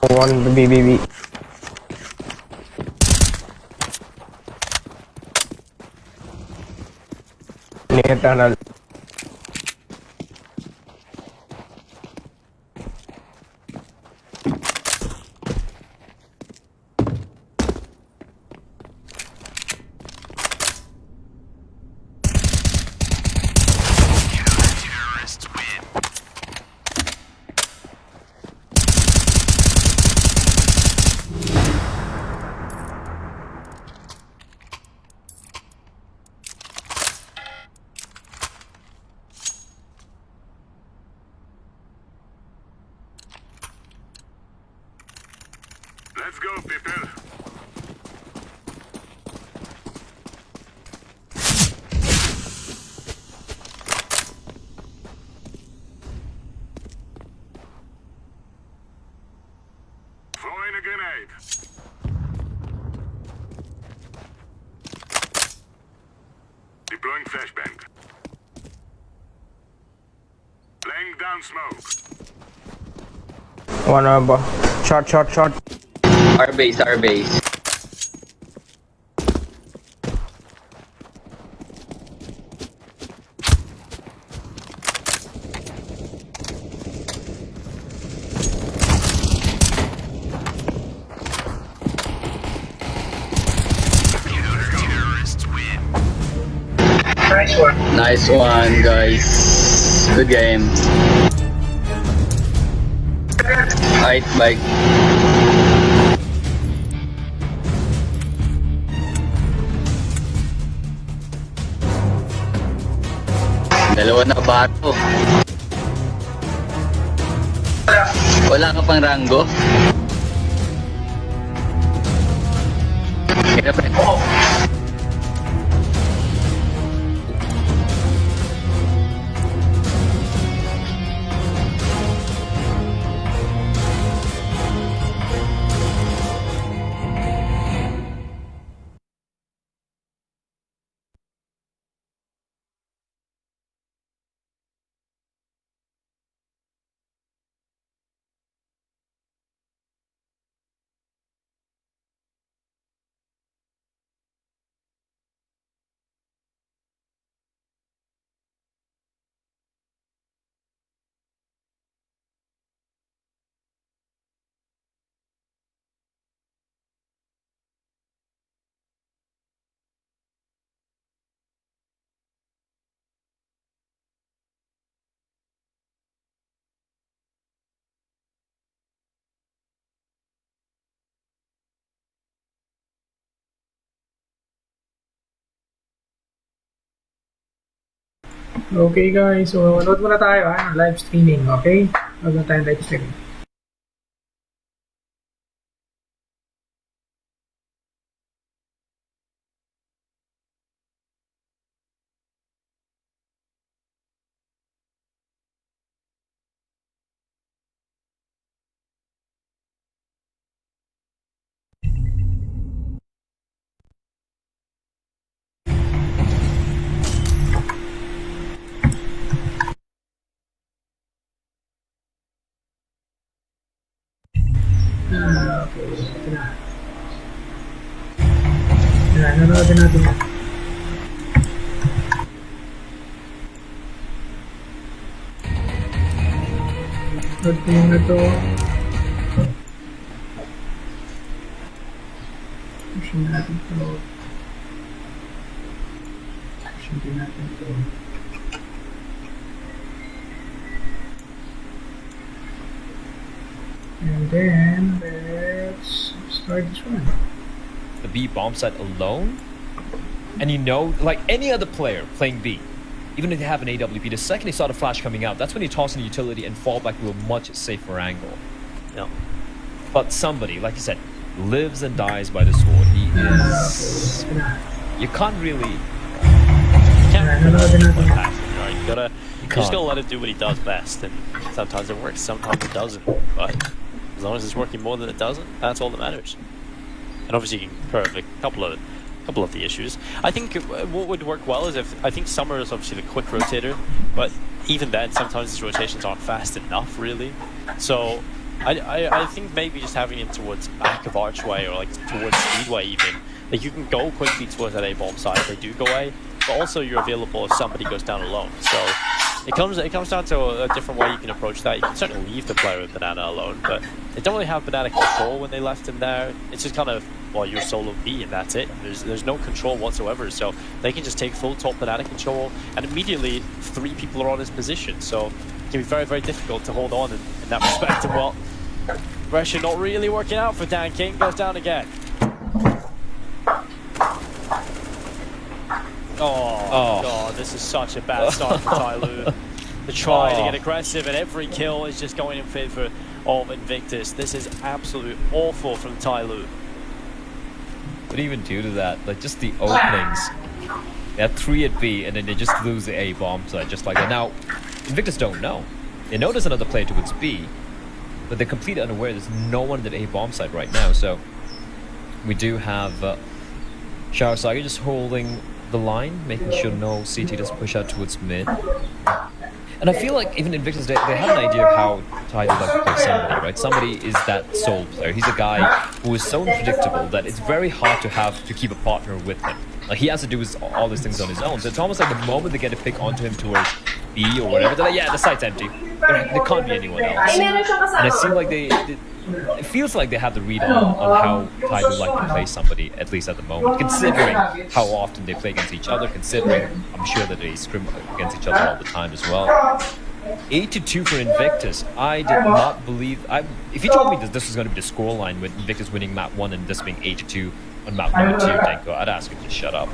One B. Near tunnel.
Let's go, people. Throwing a grenade. Deploying flashbang. Laying down smoke.
One short.
Our base, our base. Nice one, guys. Good game. Alright, bye. Dalawa na bato. Wala ka pang rango? Kaya pre.
Okay guys, so load muna tayo live streaming, okay? Load na tayo live streaming. Okay, ito na. Nanonood natin yan. Load ko yung na to. Pushing natin to. Pushing din natin to. And then, let's start this one.
The B bomb site alone? And you know, like any other player playing B, even if they have an AWP, the second they saw the flash coming out, that's when you toss in the utility and fall back to a much safer angle.
No.
But somebody, like you said, lives and dies by the sword. He is... You can't really...
You can't right? You just gotta let him do what he does best, and sometimes it works, sometimes it doesn't. But as long as it's working more than it doesn't, that's all that matters. And obviously you can perfect a couple of the issues. I think what would work well is if I think Summer is obviously the quick rotator, but even then sometimes his rotations aren't fast enough really. So I think maybe just having him towards back of Archway or like towards Speedway even. Like you can go quickly towards that A-bomb side if they do go A, but also you're available if somebody goes down alone. So it comes down to a different way you can approach that. You can certainly leave the player with Banana alone, but they don't really have Banana control when they left him there. It's just kind of, well, you're solo B and that's it. There's no control whatsoever, so they can just take full top Banana control, and immediately 3 people are on his position. So it can be very, very difficult to hold on in that respect. And well, pressure not really working out for Dan King. Goes down again. Oh, God, this is such a bad start for Tyloo. They're trying to get aggressive, and every kill is just going in favor of Invictus. This is absolute awful from Tyloo.
What do you even do to that? Like, just the openings. They have 3 at B, and then they just lose the A bomb side, just like that. Now, Invictus don't know. They know there's another player towards B, but they're completely unaware there's no one at A bomb side right now. So, we do have Shirasagi just holding the line, making sure no CT doesn't push out towards mid. And I feel like even Invictus, they have an idea of how Ty would like to play somebody, right? Somebody is that soul player. He's a guy who is so unpredictable that it's very hard to keep a partner with him. Like, he has to do all these things on his own. So it's almost like the moment they get a pick onto him towards B or whatever, they're like, yeah, the site's empty. There can't be anyone else. And it seems like it feels like they have the read on how Ty would like to play somebody, at least at the moment, considering how often they play against each other, considering I'm sure that they scrim against each other all the time as well. 8-2 for Invictus. I did not believe... if you told me that this was going to be the scoreline with Invictus winning map 1 and this being 8-2 on map number 2, Denko, I'd ask you to shut up.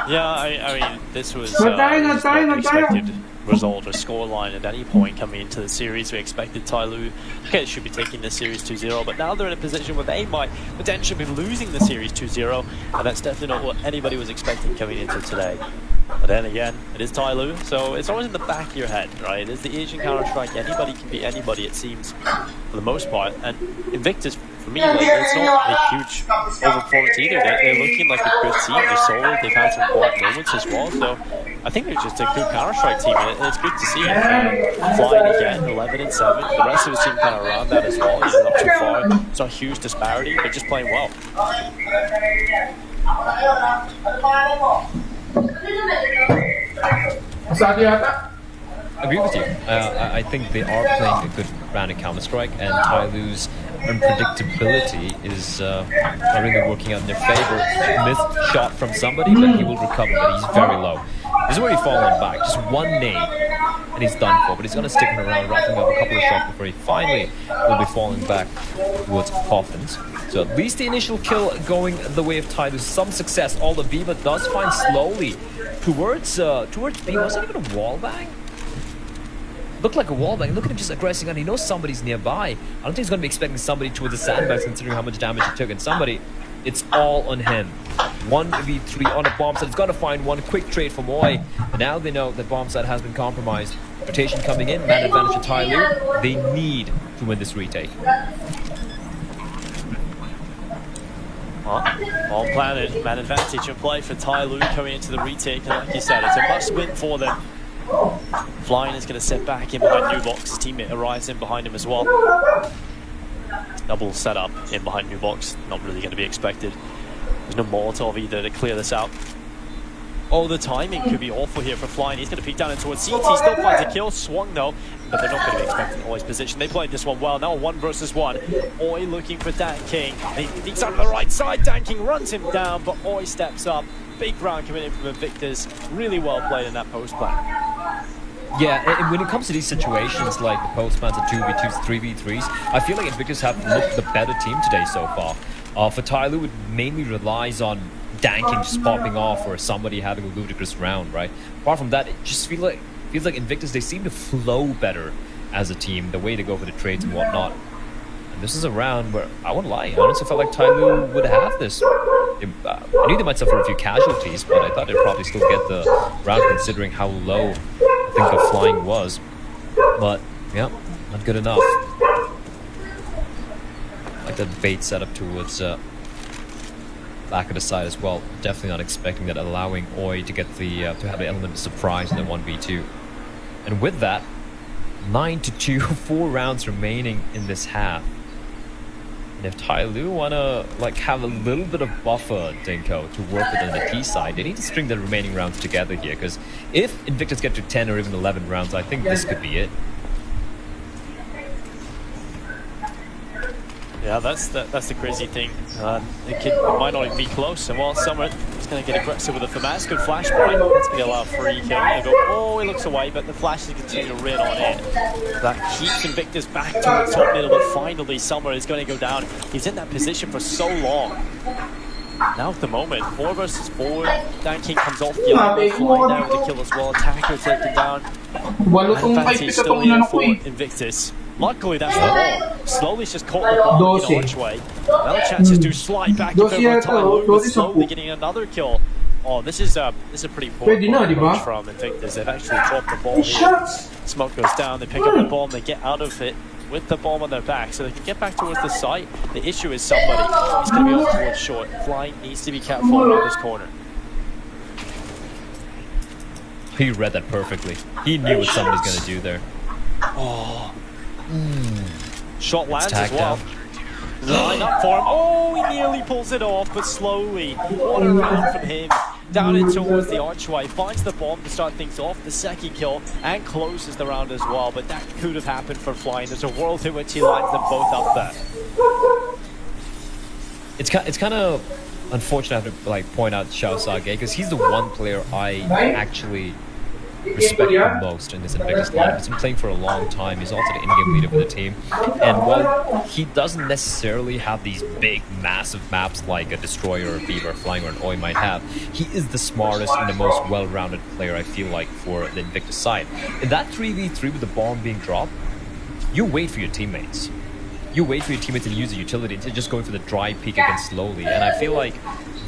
Yeah, I mean, this was an expected result or scoreline at any point coming into the series. We expected Tyloo, okay, should be taking this series 2-0, but now they're in a position where they might potentially be losing the series 2-0, and that's definitely not what anybody was expecting coming into today. But then again, it is Tyloo, so it's always in the back of your head, right? It's the Asian Counter-Strike. Anybody can be anybody, it seems, for the most part. And Invictus, for me, like, it's not a huge overperformance either. They're looking like a good team. They're solid. They've had some quiet moments as well. So I think they're just a good Counter-Strike team, and it's good to see. Flying again, 11-7. The rest of the team kind of around that as well. You know, not too far. It's not a huge disparity. They're just playing well.
Agree with you. I think they are playing a good round of Counter-Strike, and Tyloo's unpredictability is not really working out in their favor. Missed shot from somebody, but he will recover, but he's very low. He's already fallen back. Just one nade, and he's done for, but he's going to stick around, wrapping up a couple of shots before he finally will be falling back towards Coffins. So at least the initial kill going the way of Tyloo. Some success. All the B, but does find slowly towards B. Was it even a wall bang? Looked like a wall bang. Look at him just aggressing on. He knows somebody's nearby. I don't think he's going to be expecting somebody towards the sandbags, considering how much damage he took. And somebody, it's all on him. 1v3 on a bomb site. It's got to find one quick trade for Moy. And now they know that bomb site has been compromised. Rotation coming in. Man advantage to Tyloo. They need to win this retake.
On planet, man advantage in play for Tyloo coming into the retake, and like you said, it's a must-win for them. Flying is going to set back in behind Nubox. His teammate arrives in behind him as well. Double setup in behind Nubox, not really going to be expected. There's no Molotov either to clear this out. Oh, the timing could be awful here for Flying. He's going to peek down in towards CT, still finds a kill, swung though, but they're not going to be expecting Oi's position. They played this one well, now 1 versus 1. Oi looking for Dan King. He peeks out to the right side, Dan King runs him down, but Oi steps up. Big round coming in from Invictus. Really well played in that post plan.
Yeah, and when it comes to these situations like the post plans of 2v2s, 3v3s, I feel like Invictus have looked the better team today so far. For Tyloo, it mainly relies on danking just popping off or somebody having a ludicrous round, right? Apart from that, it just feels like Invictus, they seem to flow better as a team, the way they go for the trades and whatnot. And this is a round where, I won't lie, I honestly felt like Tyloo would have this. I knew they might suffer a few casualties, but I thought they'd probably still get the round considering how low I think the flying was. But, yeah, not good enough. Like that bait setup towards back of the side as well. Definitely not expecting that, allowing Oi to get the to have the element of surprise in the 1v2. And with that, 9-2, 4 rounds remaining in this half. And if Tyloo wanna like have a little bit of buffer, Dinko, to work with on the T side, they need to string the remaining rounds together here. Because if Invictus get to 10 or even 11 rounds, I think this could be it.
Yeah, that's the crazy thing. It might not even be close. And while Summer is going to get aggressive with a FAMAS, good flashpoint. That's going to allow a free kill. They go, oh, he looks away, but the flash is continue to rain on in. That keeps Invictus back towards top middle, but finally Summer is going to go down. He's in that position for so long. Now at the moment, 4 versus 4. Dan King comes off the island, flying down with the kill as well. Attacker taken down. Advantage still here for Invictus. Luckily, that's the ball. Slowly's just caught the ball in the archway. Now chances to slide back in favor of Tyloo, slowly getting another kill. Oh, this is a pretty poor approach from Invictus. They've actually dropped the ball here. Smoke goes down, they pick up the bomb, they get out of it with the bomb on their back, so they can get back towards the site. The issue is somebody. He's going to be off towards short. Flying needs to be careful around this corner.
He read that perfectly. He knew what somebody's going to do there.
Oh. Shot lands as well. Line up for him. Oh, he nearly pulls it off, but slowly. What a round from him. Down in towards the archway. Finds the bomb to start things off. The second kill and closes the round as well. But that could have happened for Flying. There's a world in which he lines them both up there.
It's kind of unfortunate I have to like point out Xiao Sage because he's the one player I actually respect the most in this Invictus lineup. He's been playing for a long time. He's also the in-game leader for the team. And while he doesn't necessarily have these big, massive maps like a Destroyer or Viva or Flying or an Oi might have, he is the smartest and the most well-rounded player, I feel like, for the Invictus side. In that 3v3 with the bomb being dropped, you wait for your teammates. You wait for your teammates to use the utility instead of just going for the dry peek against slowly. And I feel like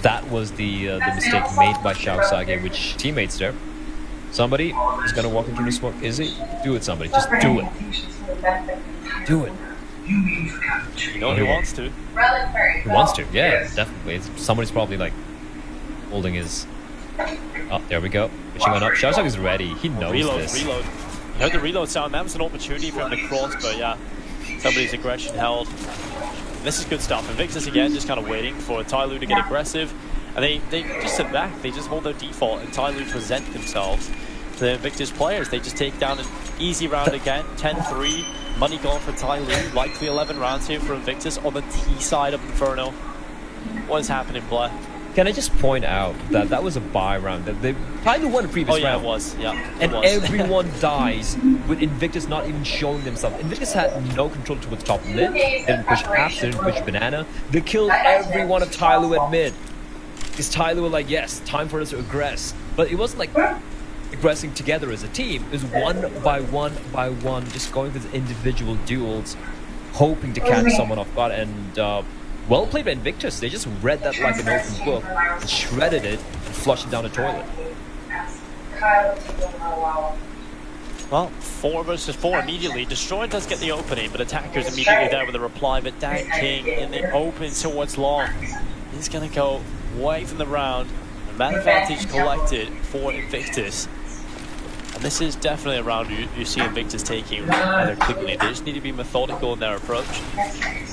that was the mistake made by Xiao Sage, which teammates there. Somebody is going to walk into the smoke. Is he? Do it, somebody. Just do it. Do it.
You know he wants to.
He wants to, yeah, definitely. Somebody's probably like holding his... Oh, there we go. Pushing on up. Xiao Sage is ready. He knows this.
Reload. You heard the reload sound. That was an opportunity for him to cross, but yeah, somebody's aggression held. This is good stuff. Invictus again, just kind of waiting for Tyloo to get aggressive. And they just sit back, they just hold their default, and Tyloo present themselves to the Invictus players. They just take down an easy round again, 10-3, money gone for Tyloo, likely 11 rounds here for Invictus on the T side of Inferno. What is happening, Blair?
Can I just point out that that was a buy round? That they Tyloo won the previous round.
Oh yeah, it was, yeah.
And everyone dies with Invictus not even showing themselves. Invictus had no control towards top mid, they didn't push apps, they didn't push banana. They killed every one of Tyloo at mid. Because Tyloo were like, yes, time for us to aggress. But it wasn't like aggressing together as a team. It was one by one, just going for the individual duels, hoping to catch someone off guard. And well played by Invictus. They just read that like an open book, and shredded it, and flushed it down the toilet.
Well, 4 versus 4 immediately. Destroyer does get the opening, but Attacker's immediately there with a reply. But Dan King in the open towards long. He's going to go away from the round. The man advantage collected for Invictus. And this is definitely a round you see Invictus taking rather quickly. They just need to be methodical in their approach.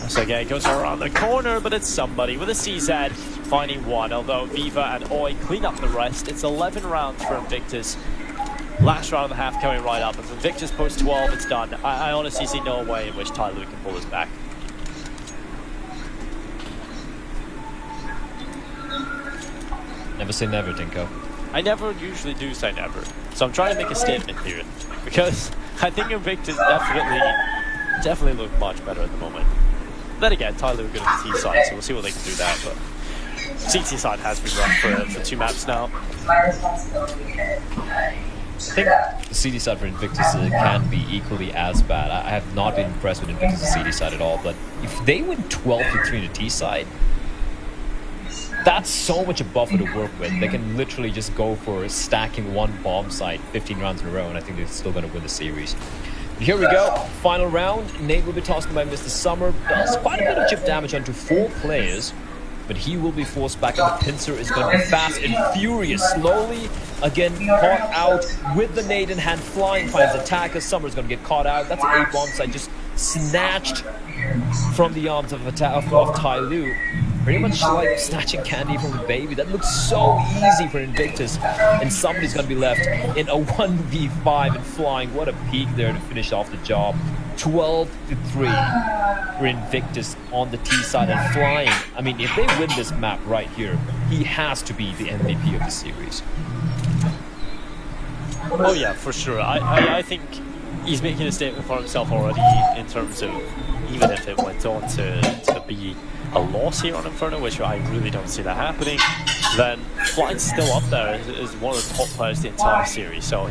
So again, it goes around the corner, but it's somebody with a CZ finding one. Although Viva and Oi clean up the rest. It's 11 rounds for Invictus. Last round of the half coming right up. If Invictus posts 12, it's done. I honestly see no way in which Tyloo can pull this back.
Never say never, Dinko.
I never usually do say never, so I'm trying to make a statement here, because I think Invictus definitely look much better at the moment. Then again, Tyloo good at the T side, so we'll see what they can do there, but CT side has been run for 2 maps now.
I think the CD side for Invictus can be equally as bad. I have not been impressed with Invictus' CD side at all, but if they win 12-3 in the T side, that's so much a buffer to work with. They can literally just go for stacking one bomb site 15 rounds in a row, and I think they're still going to win the series. But here we go, final round. Nate will be tossed by Mr. Summer. Does quite a bit of chip damage onto 4 players. but he will be forced back, and the pincer is going to be fast and furious. Slowly, again, caught out with the nade in hand, flying, finds attacker. Summer's going to get caught out. That's an A-bomb site just snatched from the arms of Tai Lu. Pretty much like snatching candy from a baby. That looks so easy for Invictus, and somebody's going to be left in a 1v5 and flying. What a peak there to finish off the job. 12-3 for Invictus on the T side and flying. I mean, if they win this map right here, he has to be the MVP of the series.
Oh yeah, for sure. I think he's making a statement for himself already in terms of, even if it went on to be a loss here on Inferno, which I really don't see that happening, then Flying's still up there as one of the top players the entire series. So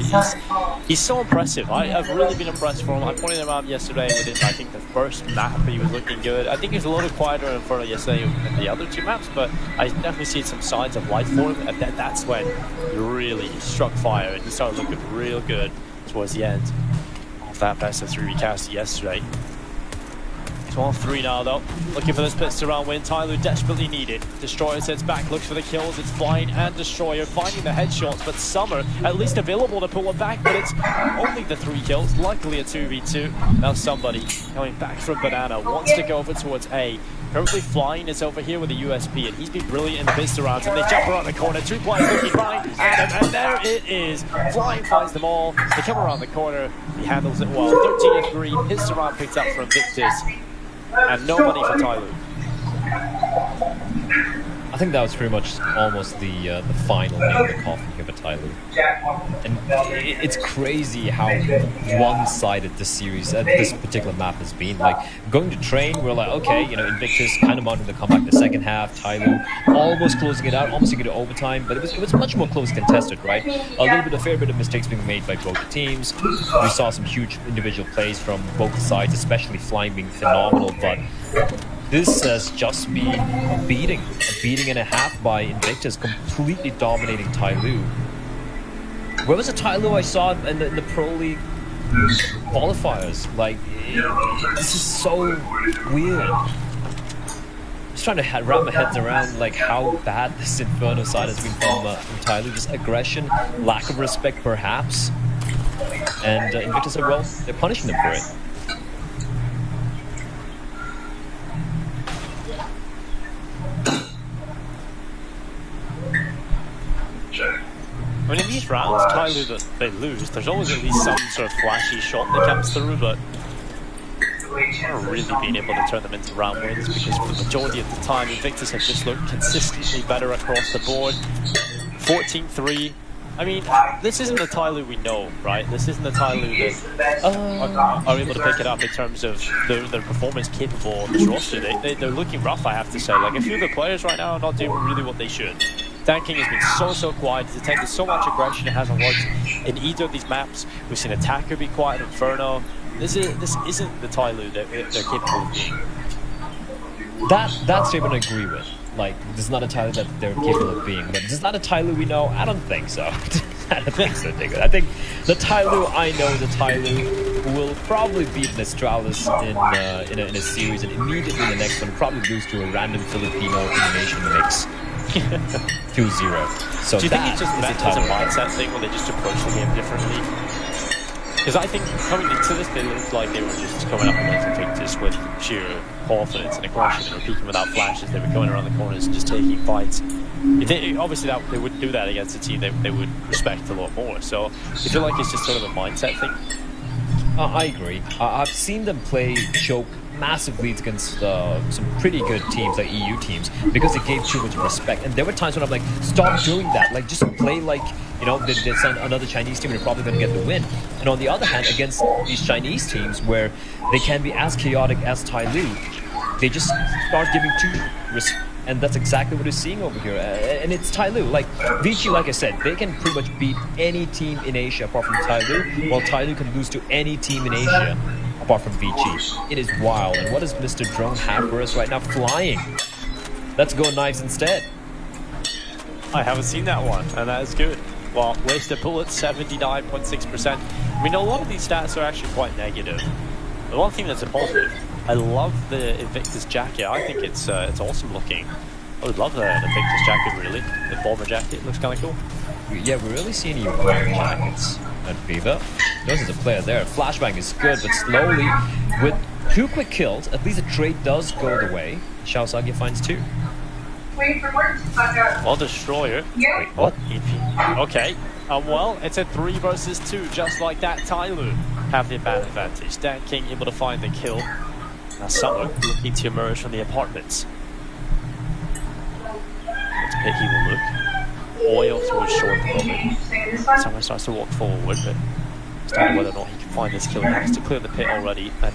he's so impressive. I've really been impressed for him. I pointed him out yesterday within, I think, the first map. He was looking good. I think he was a little quieter in Inferno yesterday than the other two maps, but I definitely see some signs of life for him, and that's when he really struck fire and he started looking real good towards the end of that best of 3 recast yesterday. 12-3 now though, looking for this pits around win. Tyler desperately need it. Destroyer sits back, looks for the kills. It's Flying and Destroyer finding the headshots, but Summer at least available to pull it back, but it's only the 3 kills, luckily a 2v2. Now somebody coming back from Banana wants to go over towards A. Currently Flying is over here with a USP, and he's been brilliant in the pits rounds, and they jump around the corner. 2 players looking behind Adam, and there it is. Flying finds them all. They come around the corner. He handles it well. 13-3, pits round picked up from Victus. And no money for Tyler.
I think that was pretty much almost the final nail in the coffin here for Tyler. And it's crazy how one-sided this series, this particular map has been. Like, going to train, we're like, okay, you know, Invictus kind of wanted to come back the second half. Tyler almost closing it out, almost to get to overtime, but it was much more close contested, right? A fair bit of mistakes being made by both teams. We saw some huge individual plays from both sides, especially Flying being phenomenal, but this has just been a beating and a half by Invictus, completely dominating Tai Lu. Where was the Tai Lu I saw in the Pro League qualifiers? Like, this is so weird. Just trying to wrap my head around like how bad this Inferno side has been from Tai Lu. Just aggression, lack of respect perhaps. And Invictus are, well, they're punishing them for it.
I mean, in these rounds, Tyler, that they lose, there's always at least some sort of flashy shot that comes through, but not really being able to turn them into round wins, because for the majority of the time, Invictus have just looked consistently better across the board. 14-3. I mean, this isn't the Tyler we know, right? This isn't the Tyler that are able to pick it up in terms of their performance capable on this roster. They're looking rough, I have to say. Like, a few of the players right now are not doing really what they should. Tanking has been so quiet. He's attempted so much aggression, it hasn't worked in either of these maps. We've seen Attacker be quiet in Inferno. This isn't the Tyler that they're capable of being.
That statement I agree with. Like, this is not a Tyler that they're capable of being. But this is not a Tyler we know. I don't think so. I don't think so, Digger. I think the Tyler I know, the Tyler will probably beat Nestralis in a series, and immediately in the next one probably lose to a random Filipino Indonesian mix. 2-0. So
do you think it's just a mindset thing where they just approach the game differently? Because I think coming into this, they looked like they were just coming up against Invictus with sheer confidence and aggression. They were peeking without flashes. They were going around the corners and just taking fights. Obviously, they wouldn't do that against a team they would respect a lot more. So you feel like it's just sort of a mindset thing?
I agree. I've seen them choke massive leads against some pretty good teams, like EU teams, because they gave too much respect. And there were times when I'm like, stop doing that. Like, just play like, you know, there's another Chinese team and you're probably going to get the win. And on the other hand, against these Chinese teams where they can be as chaotic as Tai Lu, they just start giving too respect. And that's exactly what we're seeing over here. And it's Tai Lu. Like, Vici, like I said, they can pretty much beat any team in Asia apart from Tai Lu, while Tai Lu can lose to any team in Asia apart from Vici. It is wild. And what does Mr. Drone have for us right now? Flying. Let's go Knives instead.
I haven't seen that one, and that is good. Well, wasted bullets, 79.6%. I mean, a lot of these stats are actually quite negative. The one thing that's a positive, I love the Invictus jacket. I think it's awesome looking. I would love the Victor's jacket, really. The bomber jacket looks kind of cool.
Yeah, we're really seeing you wear jackets at Viva. Those is a player there. Flashbang is good, but slowly, with 2 quick kills, at least the trade does go the way. Shaosage finds 2.
Well, Destroyer.
Wait, what?
Okay. Well, it's a 3 versus 2, just like that. Tyloo have the advantage. Dan King able to find the kill. Now Summer looking to emerge from the apartments. Which pit he will look. Oil towards short probably. Summer starts to walk forward, but it's not whether or not he can find this kill. He has to clear the pit already, and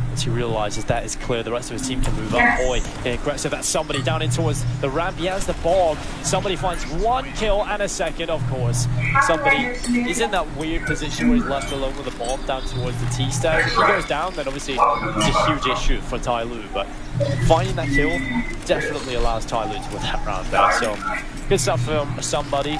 once he realizes that is clear, the rest of his team can move up. Oi, aggressive. That's somebody down in towards the ramp. He has the bomb. Somebody finds 1 kill and a second, of course. Somebody is in that weird position where he's left alone with the bomb down towards the T-stack. If he goes down, then obviously it's a huge issue for Tyloo, but finding that kill definitely allows Tyloo to win that round there. So good stuff from somebody.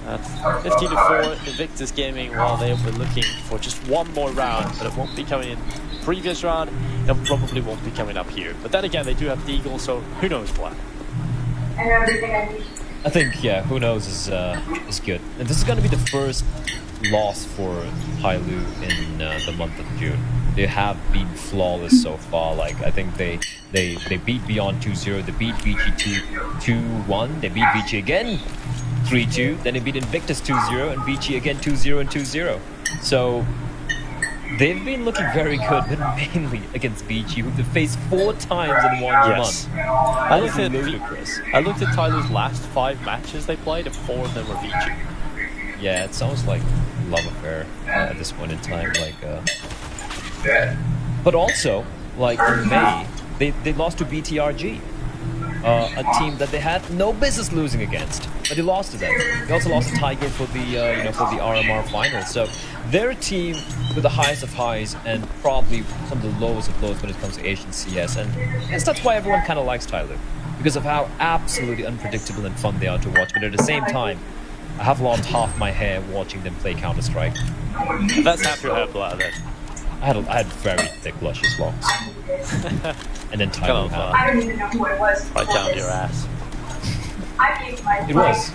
15-4, Invictus Gaming, while they were looking for just 1 more round, but it won't be coming in previous round. It probably won't be coming up here. But then again, they do have Deagle, so who knows what.
I think, yeah, who knows is good. And this is going to be the first loss for Tyloo in the month of June. They have been flawless so far. Like, I think they beat Beyond 2-0, they beat BG 2-1, they beat BG again 3-2, then they beat Invictus 2-0 and BG again 2-0 and 2-0. So they've been looking very good, but mainly against BG, who they've faced 4 times in 1 month.
I looked at Tyloo's last 5 matches they played, and 4 of them were BG.
Yeah, it sounds like a love affair at this point in time. Like, but also, like in May, they lost to BTRG, a team that they had no business losing against, but they lost to them. They also lost to Tiger for the for the RMR final. So they're a team with the highest of highs and probably some of the lowest of lows when it comes to Asian CS, and I guess that's why everyone kind of likes Tyloo, because of how absolutely unpredictable and fun they are to watch. But at the same time, I have lost half my hair watching them play Counter-Strike.
That's half your hair, blood then.
I had very thick, luscious locks. And then Tyloo had.
I don't even know who it was.
Right down to your ass.
It was.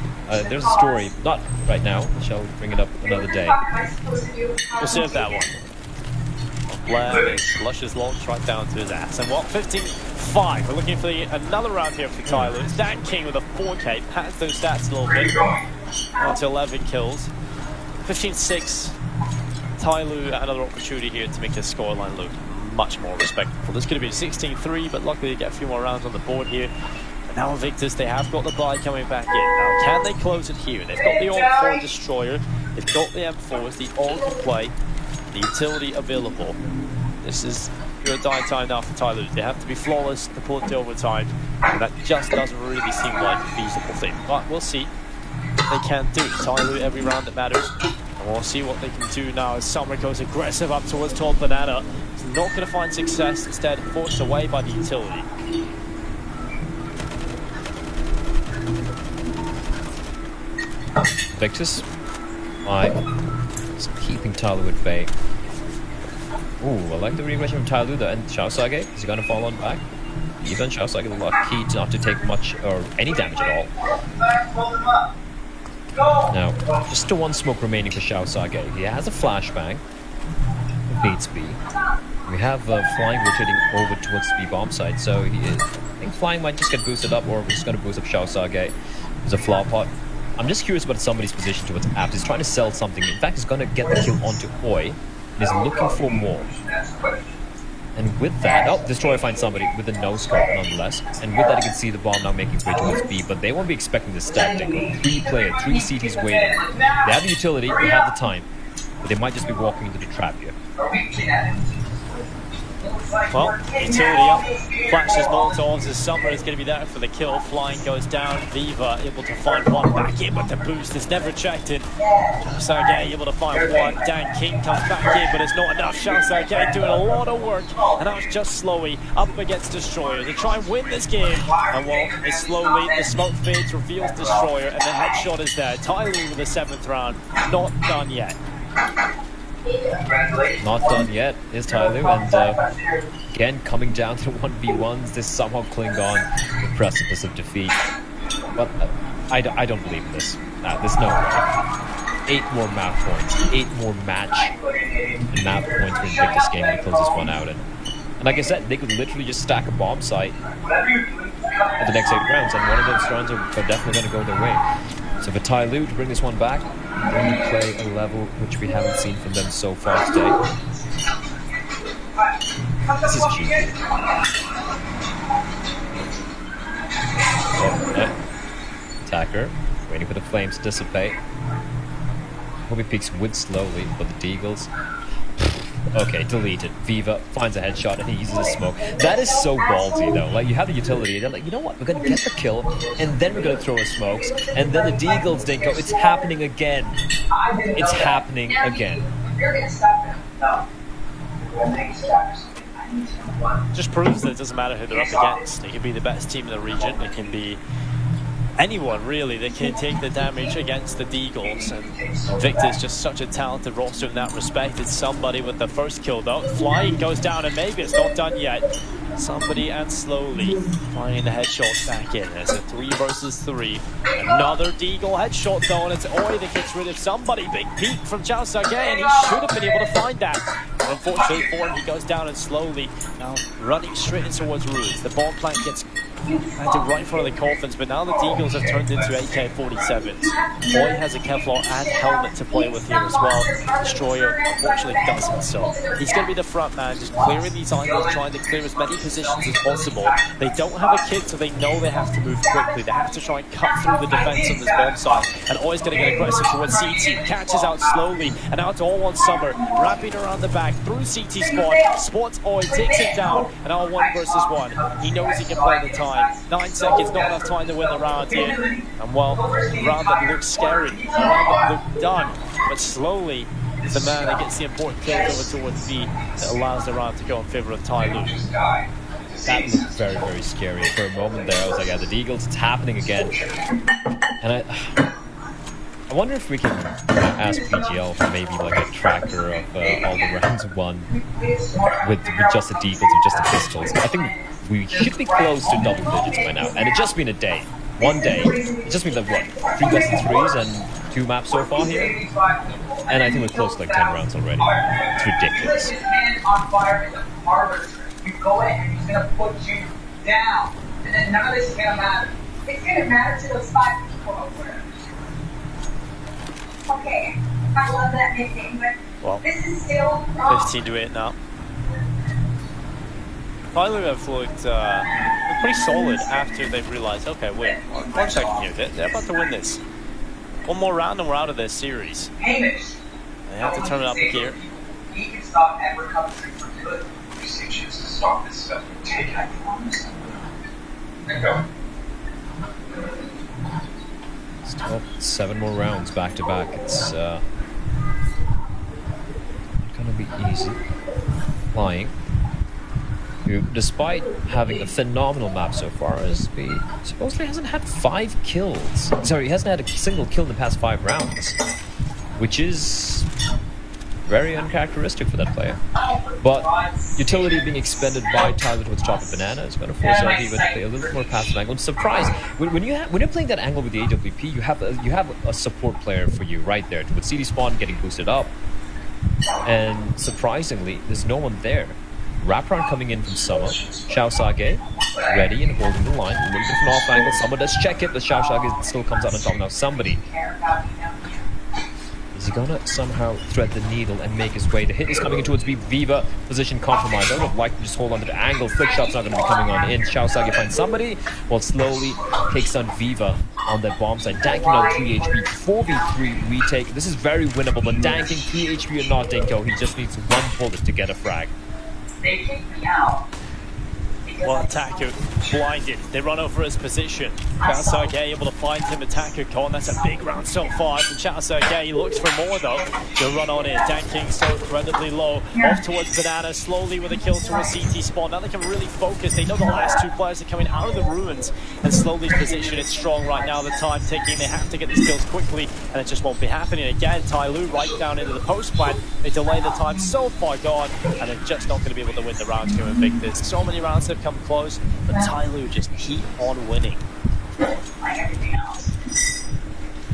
There's a story. Not right now. I shall bring it up another day.
We'll save that one. Blair is luscious locks right down to his ass. And what? 15-5. We're looking for another round here for Tyloo. It's Dan King with a 4K. Pads those stats a little bit. On to 11 kills. 15-6. Tyloo, another opportunity here to make this scoreline look much more respectable. This could have been 16-3, but luckily they get a few more rounds on the board here. And now Invictus, they have got the buy coming back in. Now, can they close it here? They've got the AUG-4 Destroyer, they've got the M4s, the AUG can play, the utility available. This is good die time now for Tyloo. They have to be flawless to pull it to overtime, and that just doesn't really seem like a feasible thing. But we'll see. They can do it. Tyloo every round that matters. And we'll see what they can do now as Summer goes aggressive up towards Tall Banana. He's not going to find success, instead forced away by the utility.
Victus, just keeping Tyloo at bay. Ooh, I like the regression from Tyloo though. And Shaosage, is he going to fall on back? Even Shaosage lucky not to take much or any damage at all. Now, just the 1 smoke remaining for Shaosage. He has a flashbang. Beats B. We have Flying rotating over towards the bomb site, so I think Flying might just get boosted up, or we're just going to boost up Shaosage. There's a flower pot. I'm just curious about somebody's position towards Apt. He's trying to sell something. In fact, he's going to get the kill onto Oi, and he's looking for more. And with that, Destroyer finds somebody with a no-scope nonetheless. And with that, you can see the bomb now making its way towards B, but they won't be expecting this tactic. 3 player, 3 CTs waiting. They have the utility, they have the time, but they might just be walking into the trap here.
Well, utility up, flashes Molotovs as Summer is going to be there for the kill. Flying goes down, Viva able to find 1 back in, but the boost is never checked in. Shaosage able to find 1, Dan King comes back in, but it's not enough. Shaosage doing a lot of work, and now it's just slowly up against Destroyer to try and win this game. And well, it's slowly, the smoke fades, reveals Destroyer, and the headshot is there. Tyloo with the 7th round, not done yet.
not done yet is Tyloo, and again coming down to 1v1s. They somehow cling on the precipice of defeat. But I don't believe in this. There's no way. 8 more map points, 8 more match and map points for Invictus game to close this one out. And like I said, they could literally just stack a bomb site at the next 8 rounds, and one of those rounds are definitely going to go their way. So for Tyloo to bring this one back, they need to play a level which we haven't seen from them so far today. This is cheeky. Attacker, waiting for the flames to dissipate. Hope he peeks wood slowly, but the Deagles. Okay, deleted. Viva finds a headshot and he uses a smoke. That is so ballsy though. Like, you have the utility, they're like, you know what, we're gonna get the kill, and then we're gonna throw a smokes, and then the Deagles didn't go. It's happening again. It's happening again.
Just proves that it doesn't matter who they're up against. They can be the best team in the region. It can be anyone really that can take the damage against the Deagles, and Victor's just such a talented roster in that respect. It's somebody with the first kill though. Fly goes down, and maybe it's not done yet. Somebody and slowly finding the headshots back in. It's a 3 versus 3. Another Deagle headshot though, and it's Oi that gets rid of somebody. Big peek from Chao Sage, and he should have been able to find that. But unfortunately for him, he goes down and slowly now running straight in towards Ruins. The bomb plant gets planted right in front of the coffins, but now the Deagles have turned into AK-47s. Oi has a Kevlar and helmet to play with here as well. Destroyer unfortunately doesn't, so he's going to be the front man, just clearing these angles, trying to clear as many positions as possible. They don't have a kid, so they know they have to move quickly. They have to try and cut through the defense on this bomb site, and Oi's going to get aggressive towards CT, catches out slowly, and out to all on Summer, wrapping around the back through CT spawn, spots Oi, takes him down, and now 1 versus 1. He knows he can play the time. 9 seconds, not enough time to win the round here. And well, a round that looks scary, a round that looked done, but slowly is the man that gets the important kills over towards B that allows the round to go in favor of Tyloo.
That looked very, very scary. For a moment there, I was like, yeah, the Deagles, it's happening again. And I wonder if we can ask PGL for maybe like a tracker of all the rounds won with just the Deagles or just the pistols. I think we should be close to double digits by now, and it's just been a day. 1 day. It's just been like, what, 3 best of 3s and 2 maps so far here? And I think we're close to like 10 rounds already. It's ridiculous.
You go in and he's gonna put you down, and then none of this is gonna matter. It's gonna matter to those 5 people over there. Okay, I love that nickname, but
well,
this is still wrong.
15 to 8 now. Tyloo have looked pretty solid after they've realized, okay, wait, 1 second here, they're about to win this. 1 more round and we're out of this series.
Hamish.
They have to turn it up a gear.
He can stop ever coming through for good. You say choose to stop this stuff. Take it, I promise. Let go.
Still 7 more rounds back to back. It's gonna be easy. Flying, who, despite having a phenomenal map so far, he supposedly hasn't had 5 kills. Sorry, he hasn't had a single kill in the past 5 rounds, which is very uncharacteristic for that player. But utility being expended by Tyloo towards top of banana is going to force Viva to play a little bit more passive angle. I'm surprised when you're playing that angle with the AWP, you have a support player for you right there with CD spawn getting boosted up, and surprisingly, there's no one there. Wraparound coming in from Summer. Chao Sage ready and holding the line. A little bit of an off angle. Summer does check it, but Chao Sage still comes out on top. Now somebody. Is he gonna somehow thread the needle and make his way? The hit is coming in towards B. Viva, position compromised. I would have liked to just hold on to the angle. Flick shot's not gonna be coming on in. Chao Sage finds somebody, while slowly takes on Viva on that bomb side. Danking out 3 HP, 4v3 retake. This is very winnable, but Danking 3 HP or not Dinko, he just needs 1 bullet to get a frag.
They kicked me out because
Well, Attacker blinded. They run over his position. Chao Sergei able to find him. Attacker gone. That's a big round so far from Chao Sergei. He looks for more though. He'll run on in. Dan King so incredibly low. Off towards Banana. Slowly with a kill towards CT spawn. Now they can really focus. They know the last two players are coming out of the ruins. And slowly position it strong right now. The time ticking. They have to get these kills quickly. And it just won't be happening again. Tyloo right down into the post plant. They delay the time so far gone. And they're just not going to be able to win the round here in Invictus. So many rounds have come close, but Tyloo just keep on winning.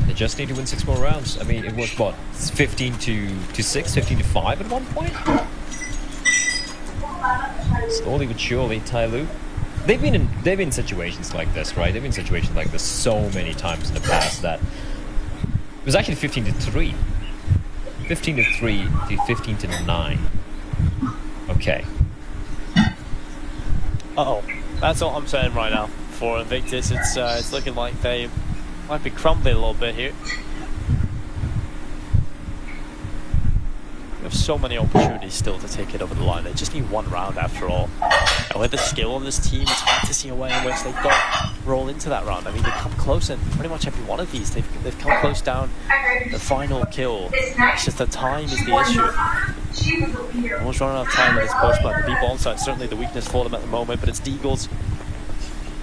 They just need to win 6 more rounds. I mean, it was what, 15 to 6, 15 to 5 at one point. Slowly but surely, Tyloo. They've been in situations like this, right? They've been in situations like this so many times in the past that it was actually 15 to 3, 15 to 3 to 15 to 9. Okay.
Uh-oh. That's all I'm saying right now for Invictus. It's looking like they might be crumbling a little bit here. We have so many opportunities still to take it over the line. They just need one round after all. And with the skill on this team, it's hard to see a way in which they don't roll into that round. I mean, they come close in pretty much every one of these. They've come close down the final kill. It's just the time is the issue. Almost running out of time in this post plant. The B-bomb side certainly the weakness for them at the moment, but it's Deagles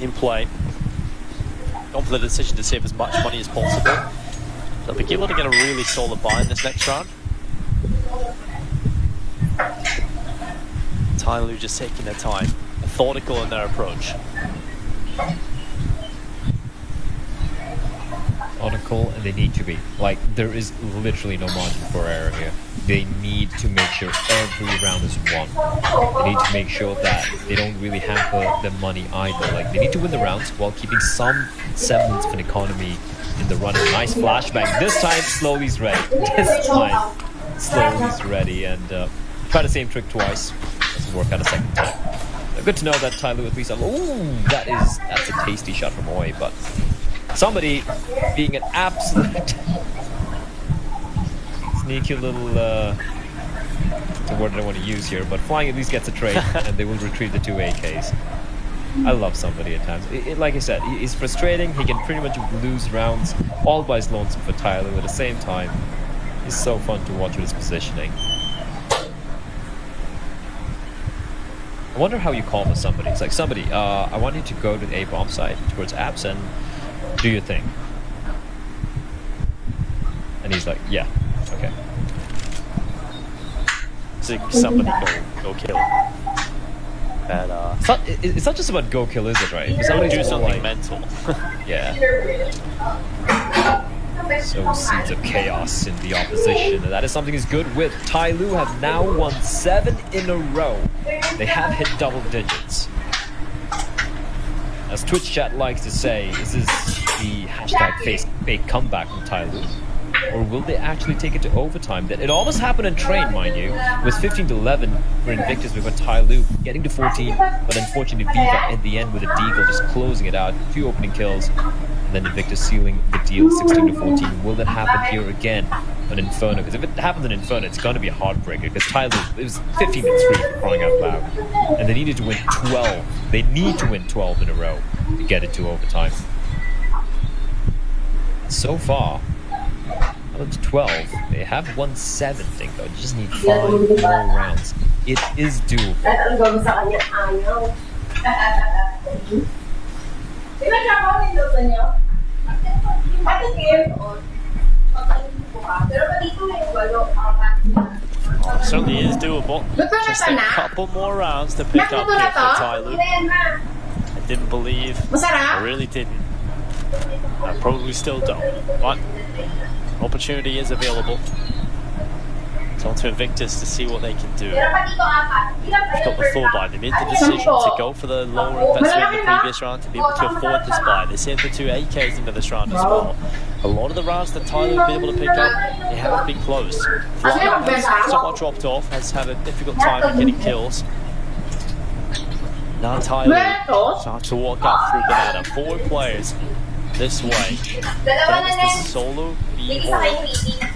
in play. Gone for the decision to save as much money as possible. They'll be able to get a really solid buy in this next round. Tyloo just taking their time, methodical in their approach.
Methodical, and they need to be. Like, there is literally no margin for error here. They need to make sure every round is won. They need to make sure that they don't really have the money either. Like, they need to win the rounds while keeping some semblance of an economy in the running. Nice flashbang. This time, Slowly's ready. This time, Slowly's ready. And try the same trick twice. Doesn't work out a second time. Good to know that Tyloo at least... Ooh, that's a tasty shot from Oi, but... Somebody being an absolute... sneaky little, it's a word I don't want to use here, but Flying at least gets a trade, and they will retrieve the 2 AKs. I love somebody at times. Like I said, it's frustrating. He can pretty much lose rounds all by his lonesome for Tyloo. At the same time, it's so fun to watch with his positioning. I wonder how you call for somebody. It's like, somebody, I want you to go to the A-bomb side towards apps and do your thing. And he's like, yeah. Okay.
Somebody go kill. And
it's not just about go kill, is it, right? If somebody
do something
like,
mental.
Yeah. So seeds of chaos in the opposition, and that is something he's good with. Tyloo have now won 7 in a row. They have hit double digits. As Twitch chat likes to say, is this the hashtag fake comeback from Tyloo? Or will they actually take it to overtime? It almost happened in Train, mind you. It was 15 to 11 for Invictus. We've got Tyloo getting to 14, but unfortunately Viva at the end with a Deagle just closing it out. 2 opening kills, and then Invictus sealing the deal 16 to 14. Will that happen here again on Inferno? Because if it happens in Inferno, it's going to be a heartbreaker. Because Tyloo, it was 15 to 3 for crying out loud, and they needed to win 12. They need to win 12 in a row to get it to overtime. So far, out of 12, they have won 7, Dingo. You just need 5 more rounds. It is doable.
Certainly is doable. Just a couple more rounds to pick up here for Tyloo. I didn't believe. I really didn't. I probably still don't. But opportunity is available. It's on to Invictus to see what they can do. They've got the full buy. They made the decision to go for the lower investment in the previous round to be able to afford this buy. They saved the 2 AKs into this round as well. A lot of the rounds that Tyloo have been able to pick up, they have been close. Flying has somewhat dropped off, has had a difficult time in getting kills. Now Tyloo starts to walk up through Banana. 4 players this way. That is the solo B-Horde.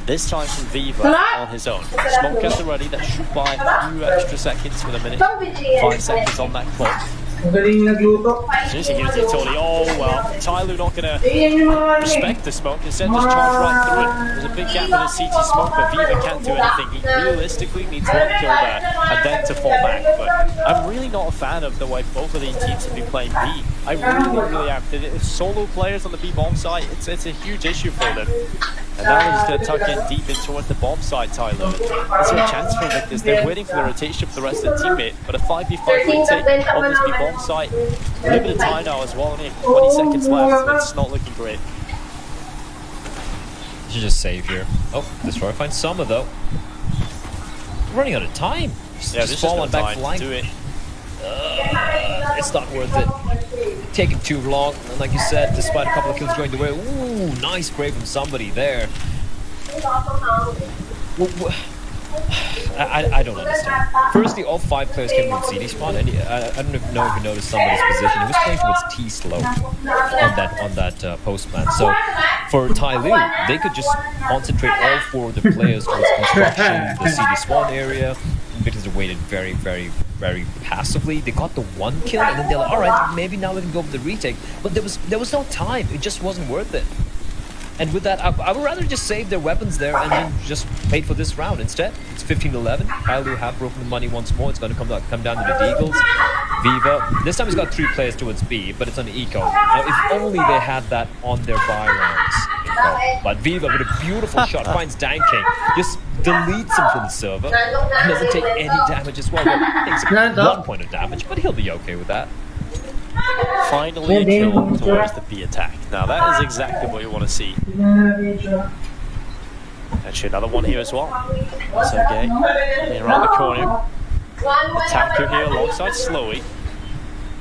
This time from Viva on his own. Smoke at the ready. That should buy a few extra seconds with a minute. 5 seconds on that clock.
Magaling nagluto.
As soon as he hears it, totally, oh well, Tyloo not gonna
Ayan yung mga
respect the smoke, instead just charge right through it. There's a big gap in the CT smoke, but Viva can't do anything. He realistically needs one kill there and then to fall back. But I'm really not a fan of the way both of these teams have been playing B. I really am. The solo players on the B bomb site, it's a huge issue for them. And now they're just going to tuck in deep in towards the bomb side, Tyloo. Is there a chance for Invictus? They're waiting for the rotation for the rest of the teammate, but a 5v5 retake on this B bomb site. Limited time now as well, only 20 seconds left. It's not looking great.
You should just save here. Oh, Destroyer finds Summer though. Running out of time.
Yeah,
just fall on back flank.
Do it.
It's not worth it. Taking too long, and like you said, despite a couple of kills going the way. Ooh, nice spray from somebody there. I don't understand. Firstly, all 5 players came from CD spawn, and I don't know if you noticed somebody's position. He was playing towards T slope on that post plan. So for Tyloo, they could just concentrate all 4 of the players towards construction, the CD spawn area. Because they waited very, very, very passively. They got the 1 kill, and then they're like, all right, maybe now we can go for the retake. But there was no time. It just wasn't worth it. And with that, I would rather just save their weapons there and then just wait for this round. Instead, it's 15-11. Tyloo have broken the money once more. It's going to come down to the Deagles. Viva. This time he's got 3 players towards B, but it's on eco. Now, if only they had that on their buy rounds. But Viva, with a beautiful shot, finds Danking. Just deletes him from the server. He doesn't take any damage as well. Takes 1 point of damage, but he'll be okay with that.
Finally a kill towards the B attack. Now that is exactly what you want to see. Actually another one here as well. Sergey coming around the corner. Attacker here alongside Slowy.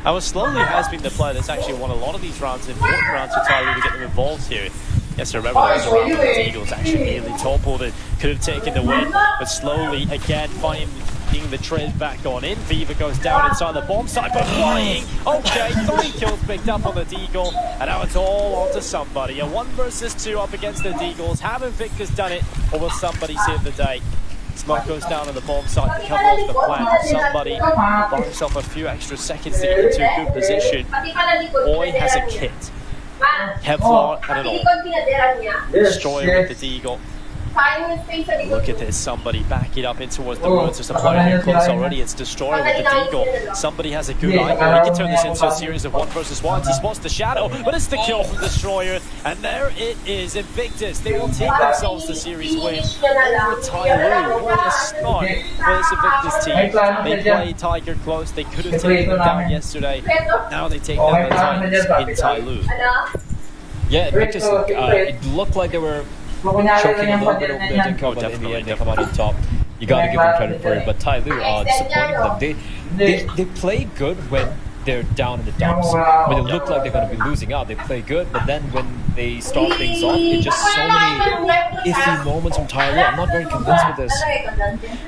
Our Slowly has been the player that's actually won a lot of these rounds, important rounds for Tyloo to get them involved here. Yes, remember there was a round where the Eagles actually nearly toppled it, could have taken the win, but Slowly again finding the trade back on in. Viva goes down inside the bomb site, but flying. Okay, 3 kills picked up on the Deagle, and now it's all onto somebody. A 1 versus 2 up against the Deagles. Have Invictus done it, or will somebody save the day? Smoke goes down on the bomb site to cover off the plant. Somebody will buy himself a few extra seconds to get into a good position. Boy has a kit. Kevlar and an all. Destroyer with the Deagle. Look at this, somebody back it up in towards the roads. There's a player here close already. It's Destroyer with the Deagle. Somebody has a good angle. He can turn this into a series of 1 versus 1s. He spots the shadow, but it's the kill from Destroyer. And there it is, Invictus. They will take themselves the series win over Tyloo. What a start for this Invictus team. They played Tiger close. They could have taken them down yesterday. Now they take down the Titans in Tyloo.
Yeah, Invictus, it looked like they were choking a little bit over there to come out in the end, they come out on top. You gotta give them credit for it, but Tyloo are disappointing them. They play good when they're down in the dumps. When they look like they're going to be losing out, they play good, but then when they start things off, it's just so many iffy moments from Tyloo. I'm not very convinced with this.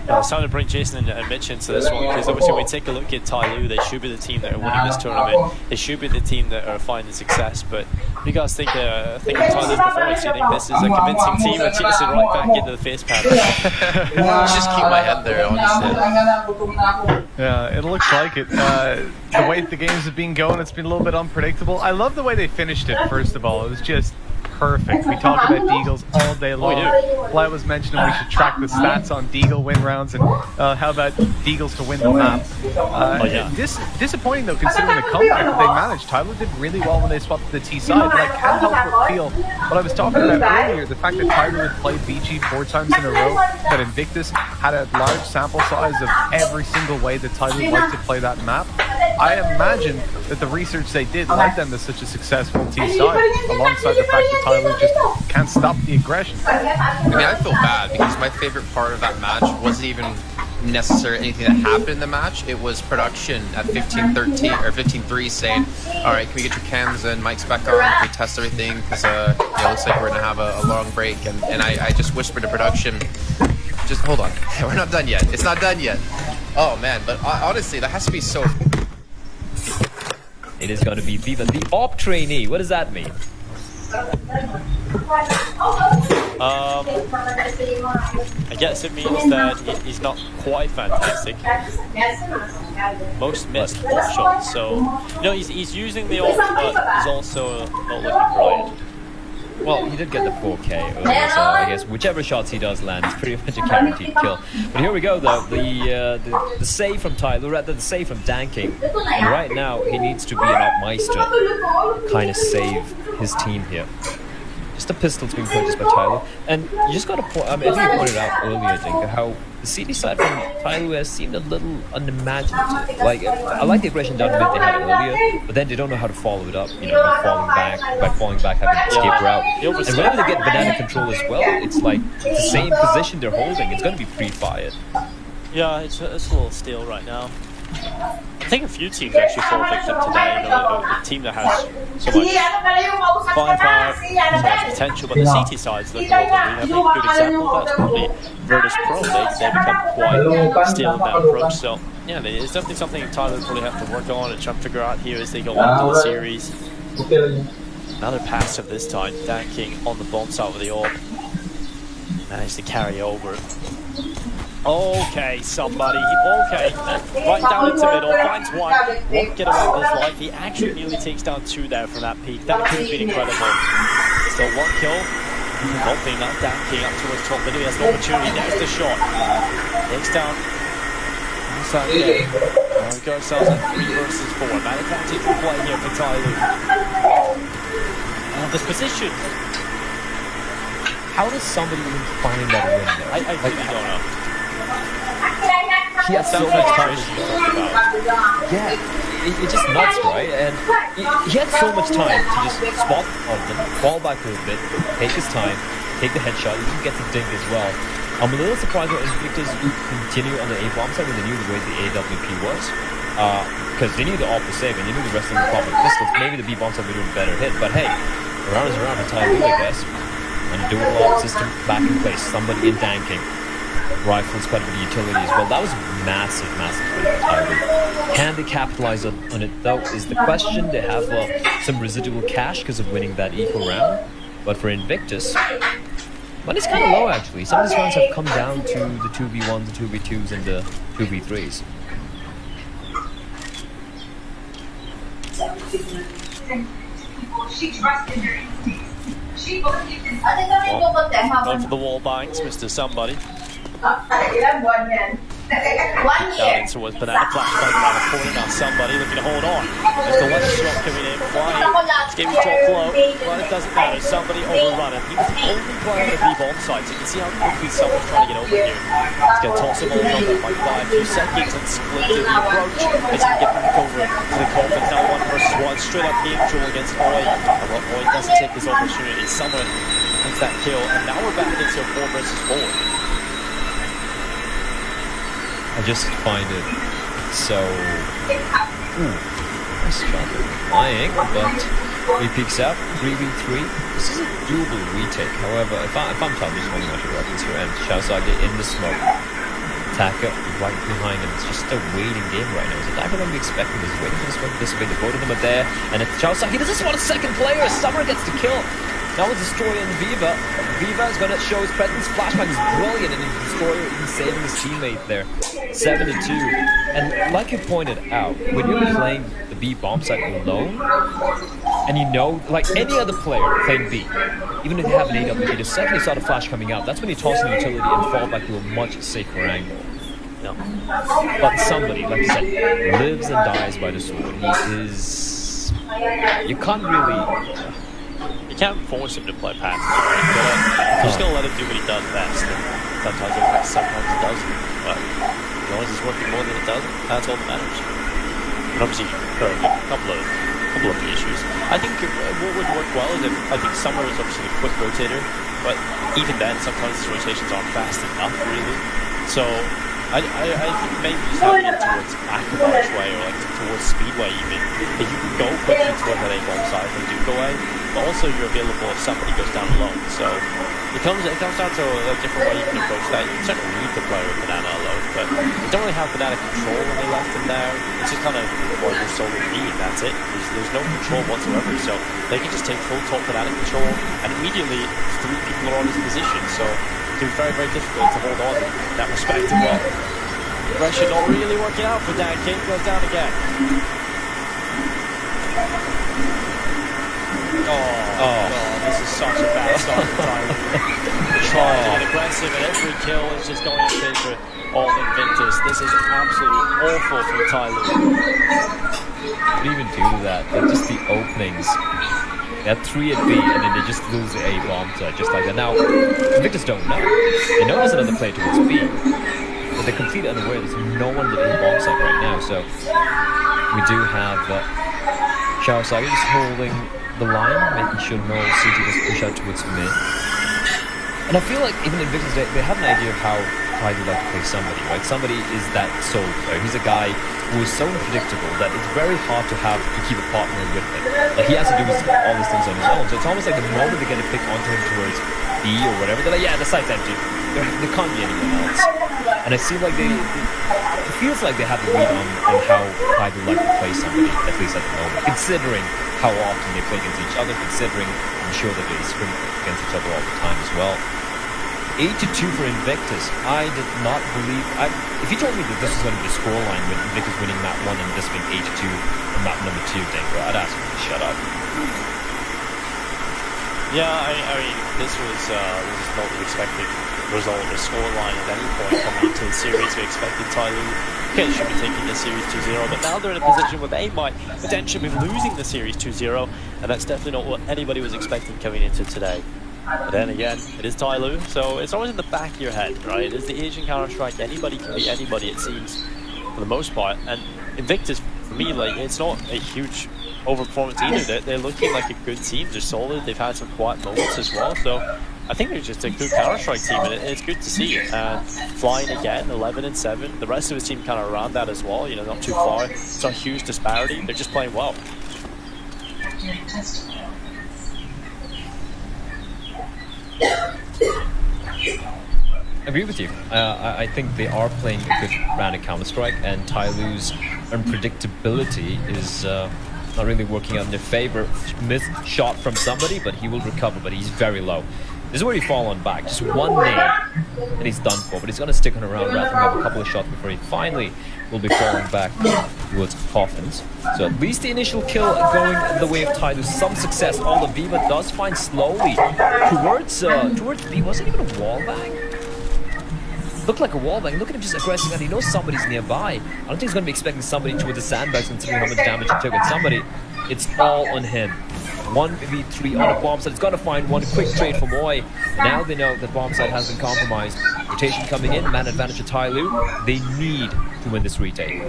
It's time to bring Jason and Mitch into this one, because obviously when we take a look at Tyloo, they should be the team that are winning this tournament. They should be the team that are finding success, but you guys think of Tyloo's performance, you think this is a convincing team, or Jason right back into the face pad?
Just keep my head there, honestly.
Yeah, it looks like it. The way the games have been going, it's been a little bit unpredictable. I love the way they finished it, first of all. It was just perfect. We talk about Deagles all day long. Flight was mentioning we should track the stats on Deagle win rounds, and how about Deagles to win the map? Disappointing though, considering the comeback that they managed. Tyloo did really well when they swapped to the T side, but I can't help but feel what I was talking about earlier, the fact that Tyloo had played BG 4 times in a row, that Invictus had a large sample size of every single way that Tyloo liked to play that map. I imagine that the research they did led them to such a successful T side, alongside the fact that Tyloo just can't stop the aggression.
I mean, I feel bad because my favorite part of that match wasn't even necessarily anything that happened in the match. It was production at 15-13 or 15-3 saying, all right, can we get your cams and mics back on? Can we test everything? Because it looks like we're going to have a long break. And I just whispered to production, just hold on. We're not done yet. It's not done yet. Oh, man. But honestly, that has to be so...
It is going to be Viva, the op trainee. What does that mean?
I guess it means that he's not quite fantastic. Most missed all shots, so he's using the ult, but he's also not looking brilliant.
Well, he did get the 4K earlier, so I guess whichever shots he does land is pretty much a guaranteed kill. But here we go, though. The save from Tyler, rather the save from Danking. And right now, he needs to be an Opmeister, kind of save his team here. Just a pistol's being purchased by Tyler. And you just got to point, I think you pointed out earlier, Dinka, how the CD side from Tyler has seemed a little unimaginative. Like, I like the aggression down mid they had earlier, but then they don't know how to follow it up, by falling back, having an escape route. And whenever they get banana control as well, it's like the same position they're holding. It's going to be pre-fired.
Yeah, it's a little stale right now. I think a few teams actually fall victim to that. A team that has so much firepower, so much potential, but the CT side's looking what we have a good example of that's probably Virtus Pro. They become quite stale in that approach. So yeah, it's definitely something Tyler probably have to work on and try to figure out here as they go on to the series. Another passive this time, Danking on the bomb side with the orb. Managed to carry over. Okay, somebody. Okay, right down into middle, finds one, won't get away with his life. He actually nearly takes down two there from that peak. That could have been incredible. Still one kill. Hoping that Danking up towards top middle. He has an opportunity. There's the shot. Takes down. Inside there. There we go. Ourselves at 3 versus 4. Man advantage will play here for Tyler. This position.
How does somebody even find that window?
I really don't know.
He had so much time. Yeah, it's just nuts, right? And he had so much time to just spot on them, fall back a little bit, take his time, take the headshot, even get the dink as well. I'm a little surprised that Invictus continue on the A-bomb side when they knew the way the AWP was. Because they knew the AWP was safe and they knew the rest of them were probably pistols. Maybe the B-bomb side would do a better hit, but hey, around is around for Tyler, I guess. And a dual AWP system back in place, somebody in Danking. Rifles, quite a bit of utility as well. That was massive win for Tyler. Can they capitalize on it though is the question. They have some residual cash because of winning that equal round. But for Invictus, money's kind of low actually. Some of these rounds have come down to the 2v1s, the 2v2s, and the 2v3s.
She trusted her instincts. She believed in
Going for the wall banks, Mr. Somebody.
ilang buwan yan? 1 year.
Down towards banana flashbang around the corner. Now Somebody looking to hold on. There's the left shot coming in, flying. It's going to be top low, but it doesn't matter. Somebody overrun him. He was the only player on the B-bomb side, so you can see how quickly someone's trying to get over here. He's going to toss him over that might buy a few seconds and split the approach as he can get back over to the coffin. Now 1 versus 1, straight up neutral against Oi. Oi doesn't take this opportunity. Someone takes that kill, and now we're back into a 4 versus 4.
I just find it so... Ooh, nice shot flying, but he peeks out, 3v3. This is a doable retake, however, if I'm Tom, just holding on to weapons here, and Shaosage in the smoke. Attacker right behind him. It's just a waiting game right now. Is Attacker going to be expecting this? Waiting for the smoke to dissipate. The both of them are there, and it's Shaosage. He doesn't want a second player. Summer gets the kill. Now with Destroyer and Viva. Viva is going to show his presence. Flashbang is brilliant, and Destroyer even saving his teammate there. 7-2. And like you pointed out, when you're playing the B bomb site alone, and you know, like any other player playing B, even if you have an AWP, the second you saw the flash coming out, that's when you toss in utility and fall back to a much safer angle. No. But somebody, like you said, lives and dies by the sword. He is... You can't really...
You can't force him to play past. You're just going to let him do what he does best. And sometimes it works, sometimes it doesn't. But as long as it's working more than it doesn't, that's all that matters. And obviously, a couple of the issues. I think what would work well is if, I think Summer is obviously a quick rotator, but even then, sometimes his rotations aren't fast enough, really. So, I think maybe just having it towards Aquabar's way, or like towards Speedway even, that you can go quickly towards that A-bomb side from Duke away, but also you're available if somebody goes down alone. So it comes down to a different way you can approach that. You can certainly leave the player with Banana alone, but you don't really have Banana control when they left him there. It's just kind of, well, you're solo me, and that's it. There's no control whatsoever, so they can just take full top Banana control, and immediately 3 people are on his position, so it can be very, very difficult to hold on in that respect. Well, pressure not really working out for Dan King, goes down again. This is such a bad start for Tyler. Trying to get aggressive, and every kill is just going in favor of Invictus. This is absolutely awful from Tyler.
What do you even do to that? Like, just the openings. They had 3 at B, and then they just lose the A bomb to just like that. Now, Invictus don't know. They know there's another player towards B, but they're completely unaware there's no one at A bomb site right now. So we do have Shawasagi just holding the line, making sure no CT doesn't push out towards mid. And I feel like even Invictus, they have an idea of how they like to play somebody, right? Somebody is that solo player. He's a guy who is so unpredictable that it's very hard to have to keep a partner with him. Like, he has to do all these things on his own. So it's almost like the moment they get a pick onto him towards B or whatever, they're like, yeah, the site's empty. There can't be anyone else. And I seem like it feels like they have the lead on how they like to play somebody, at least at the moment, considering how often they play against each other, considering I'm sure that they scrim against each other all the time as well. 8-2 for Invictus. I did not believe... if you told me that this was going to be the scoreline with Invictus winning map 1 and this being 8-2 for map number 2, Denver, I'd ask you to shut up.
Yeah, I mean, this was not the expected result of the scoreline at any point coming into the series. We expected Tyloo should be taking the series 2-0, but now they're in a position where they might potentially be losing the series 2-0, and that's definitely not what anybody was expecting coming into today. But then again, it is Tyloo, so it's always in the back of your head, right? It's the Asian Counter-Strike. Anybody can be anybody, it seems, for the most part. And Invictus, for me, like, it's not a huge overperformance either. They're looking like a good team. They're solid. They've had some quiet moments as well. So I think they're just a good Counter-Strike team, and it's good to see. Flying again, 11-7. The rest of the team kind of around that as well. You know, not too far. It's not a huge disparity. They're just playing well.
Agree with you. I think they are playing a good round of Counter-Strike, and Tyloo's unpredictability is not really working out in their favor. Missed shot from somebody, but he will recover, but he's very low. This is where he fall on back. Just one nade, and he's done for, but he's going to stick on around, wrapping up a couple of shots before he finally will be falling back towards Coffins. So at least the initial kill going the way of Tyloo. Some success. All the Viva does find slowly towards B. Wasn't even a wallbang. Looked like a wallbang. Look at him just aggressive, and he knows somebody's nearby. I don't think he's going to be expecting somebody towards the sandbags, considering how much damage he took. And somebody, it's all on him. 1v3 on a bomb site. It's got to find one quick trade for Moy. Now they know that bomb site has been compromised. Rotation coming in. Man advantage to Tyloo. They need to win this retake.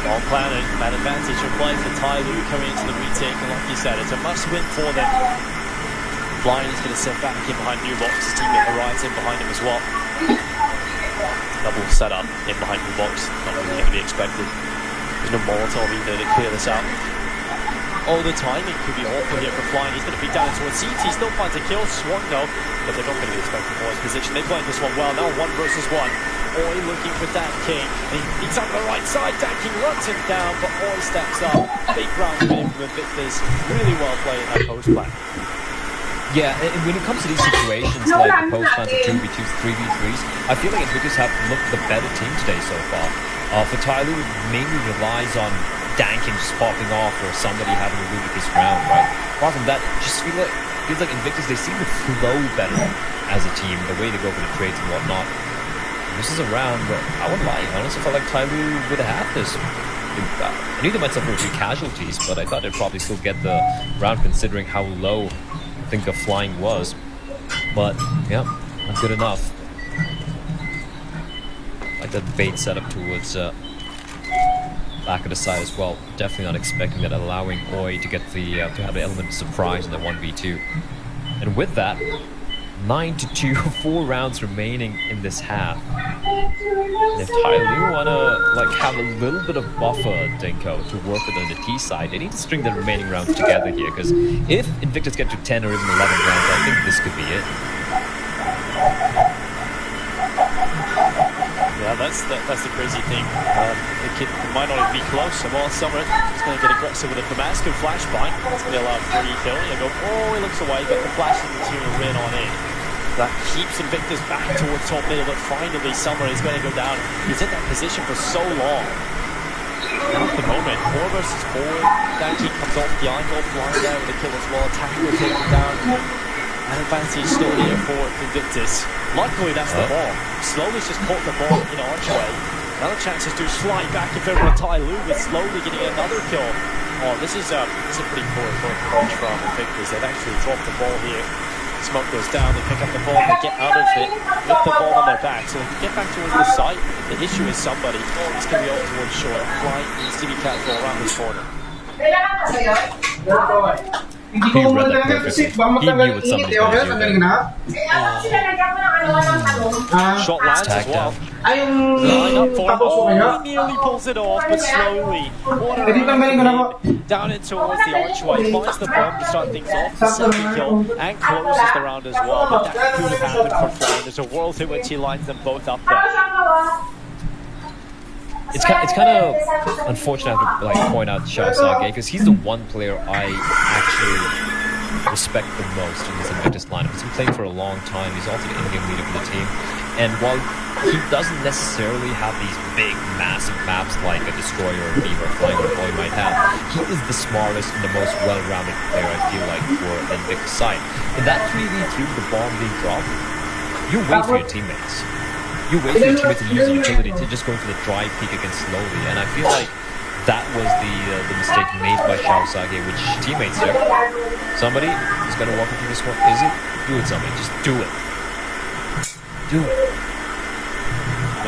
All planet, man advantage in play for Tyloo coming into the retake. And like you said, it's a must-win for them. Flying is going to sit back in behind New Box. His teammate arrives in behind him as well. Double setup in behind New Box. Not really going to be expected. There's no Molotov either to clear this out. Oh, the timing could be awful here for Flying. He's going to be down towards CT. Still finds a kill. Swung though, but they're not going to be expecting more his position. They played this one well. Now 1 versus 1. Oi looking for Dan King. He's on the right side. Dan King runs him down, but Oi steps up. Big round win from Invictus. Really well played in that post plan.
Yeah, and when it comes to these situations like the post plans of 2v2s, 3v3s, I feel like Invictus have looked the better team today so far. For Tyloo, it mainly relies on danking just popping off or somebody having a ludicrous round, right? Apart from that, it just feels like Invictus, they seem to flow better as a team, the way they go for the trades and whatnot. This is a round where, I wouldn't lie, I honestly felt like Tyloo would have had this. I knew they might suffer a few casualties, but I thought they'd probably still get the round considering how low I think the flying was. But, yeah, not good enough. Like that bait setup towards back of the side as well. Definitely not expecting that, allowing Oi to get the to have the element of surprise in the 1v2. And with that, 9-2, 4 rounds remaining in this half. And if Tyloo wanna like have a little bit of buffer, Dinko, to work with on the T side, they need to string the remaining rounds together here. Because if Invictus get to 10 or even 11 rounds, I think this could be it.
Yeah, that's the crazy thing. The kid might not even be close. So while Summer is going to get aggressive with a Damascus flashbang, it's going to allow 3 kill. You go, oh, he looks away, but the flash is going to win on in. That keeps Invictus back towards top middle, but finally Summer is going to go down. He's in that position for so long. And at the moment, 4 versus 4. Danky comes off the angle, flying there with a kill as well. Attacker will take him down. And advantage still here for Invictus. Luckily, that's the ball. Slowly's just caught the ball in archway. Another chance is to slide back in favor of Tyloo, with Slowly getting another kill. Oh, this is a pretty poor approach from Invictus. They've actually dropped the ball here. Smoke goes down, they pick up the ball, they get out of it with the ball on their back. So they can get back towards the site. The issue is somebody. It's going to be all towards short. Flight needs to be careful around this corner.
He read that perfectly. He knew what somebody's going to do there.
Shot lands as well. Line up for him. Oh, he nearly pulls it off, but slowly. Down in towards the archway. Finds the bomb to start things off. The second kill and closes the round as well. But that could have happened for Flying. There's a world in which he lines them both up there.
It's kind of unfortunate to like point out Shao because he's the one player I actually respect the most in this Invictus lineup. He's been playing for a long time. He's also the in-game leader for the team. And while he doesn't necessarily have these big, massive maps like a Destroyer or Beaver or Flying or he might have, he is the smartest and the most well-rounded player, I feel like, for the Invictus side. In that 3v3 with the bomb being dropped, you wait for your teammates. You wait for your teammates to use the utility to just go for the drive peek against Slowly, and I feel like that was the mistake made by Shao which teammates do. Somebody is going to walk into this one. Is it? Do it, somebody. Just do it. Do it.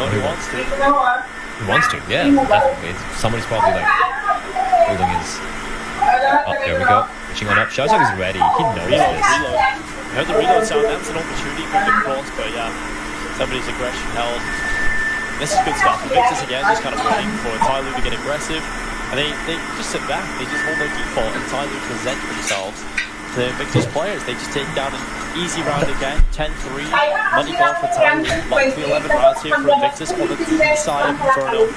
No, he wants to.
He wants to, yeah, definitely. Somebody's probably like holding his... Oh, there we go. Pushing on up. Shao is ready. He knows this.
Reload. I heard the reload sound. That's an opportunity for the cross, but yeah. Somebody's aggression held. This is good stuff. Invictus again, just kind of waiting for Tyloo to get aggressive. And they just sit back. They just hold their default and Tyloo present themselves to the Invictus players. They just take down an easy round again. 10-3. Money ball for Tyloo. Likely 11 rounds here for Invictus on the T side of Inferno.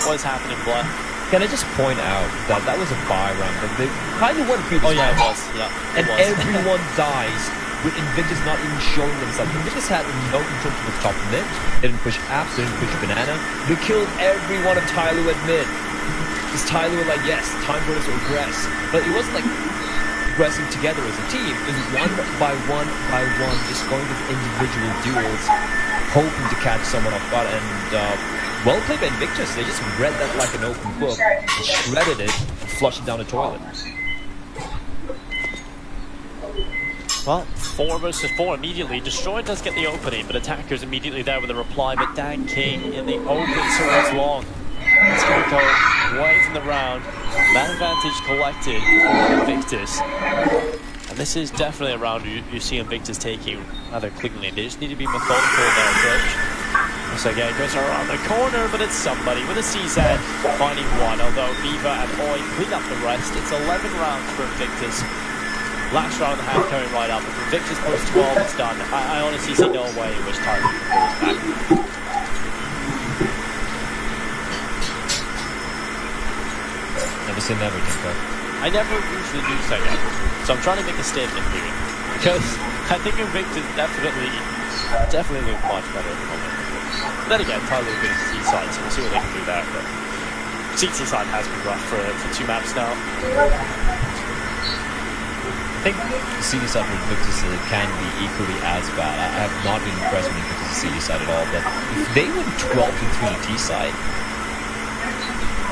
What is happening, Blair?
Can I just point out that that was a buy round? But they kind of won previous
yeah,
round.
It was. Yeah,
and everyone dies with Invictus not even showing themselves. Invictus had no control to the top mid. They didn't push Apps, they didn't push Banana. They killed every one of Tyloo at mid. Because Tyloo were like, yes, time for us to aggress. But it wasn't like aggressing together as a team. It was one by one, just going with individual duels, hoping to catch someone off guard. And well played by Invictus. They just read that like an open book, shredded it, and flushed it down the toilet.
Well, 4 versus 4 immediately. Destroyer does get the opening, but Attacker's immediately there with a reply. But Dan King in the open towards long. It's going to go away from the round. Man advantage collected for Invictus. And this is definitely a round you see Invictus taking rather cleanly. They just need to be methodical in their approach. So again, goes around the corner, but it's somebody with a CZ finding one. Although Viva and Oi clean up the rest. It's 11 rounds for Invictus. Last round of the half coming right up. If Invictus post 12, it's done. I honestly see no way in which time he goes back.
Never say never, Dinko.
I never usually do say never. So I'm trying to make a statement here. Because I think Invictus definitely look much better at the moment. But then again, Tyloo goes to C-side, so we'll see what they can do there. But CT side has been rough for 2 maps now.
I think the CD side for Invictus can be equally as bad. I have not been impressed with Invictus' CD side at all, but if they win 12-3 on T side,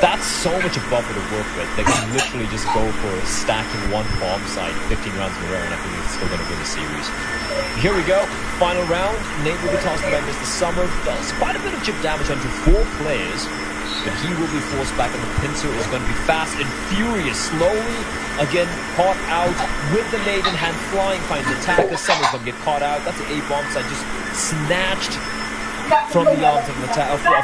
that's so much a buffer to work with. They can literally just go for stacking one bomb site 15 rounds in a row, and I think it's still going to win the series. Here we go, final round. Nate will be tossed by Mr. Summer. Does quite a bit of chip damage onto 4 players. but he will be forced back, and the pincer is going to be fast and furious. Slowly, again, caught out with the nade in hand, flying, finds the attacker. Someone's going to get caught out. That's an A-bomb side just snatched from the arms of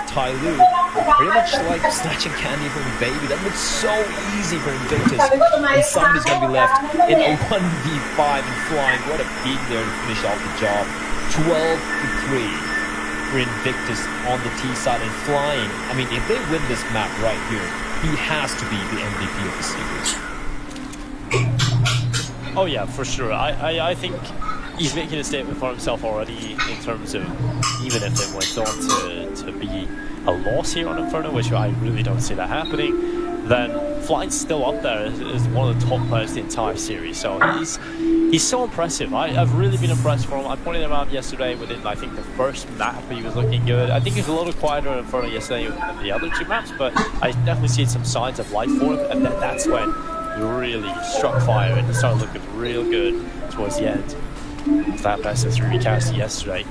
Tai Lu. Pretty much like snatching candy from a baby. That looks so easy for Invictus. And somebody's going to be left in a 1v5 and flying. What a beat there to finish off the job. 12-3 for Invictus on the T side and flying. I mean, if they win this map right here, he has to be the MVP of the series.
Oh yeah, for sure. I think he's making a statement for himself already in terms of even if it went on to be a loss here on Inferno, which I really don't see that happening, then Flying's still up there as one of the top players the entire series. So he's so impressive. I've really been impressed for him. I pointed him out yesterday within, I think, the first map. He was looking good. I think he was a little quieter in Inferno yesterday than the other two maps, but I definitely see some signs of life for him, and that's when he really struck fire and he started looking real good towards the end. That best of 3 recast yesterday.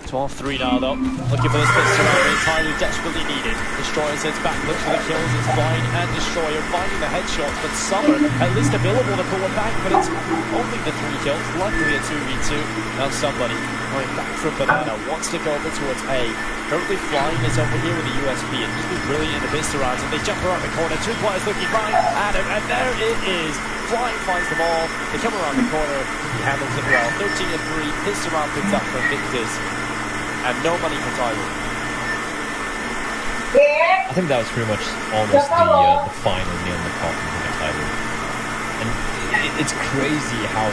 12-3 now though. Looking for this bit surrounding entirely desperately needed. Destroyer sits back, looks for the kills. It's Flying and Destroyer finding the headshots, but Summer at least available to pull it back, but it's only the 3 kills. Luckily a 2v2. Now somebody going back from Banana wants to go over towards A. Currently Flying is over here with the USP, and he's been brilliant in the Vista rounds, and they jump around the corner. 2 players looking behind Adam, and there it is. Flying finds them all. They come around the corner. He handles it well. 13-3. Vista round picks up for Victors. And no money for Tyler.
I think that was pretty much almost the final nail in the coffin for Tyler. And it's crazy how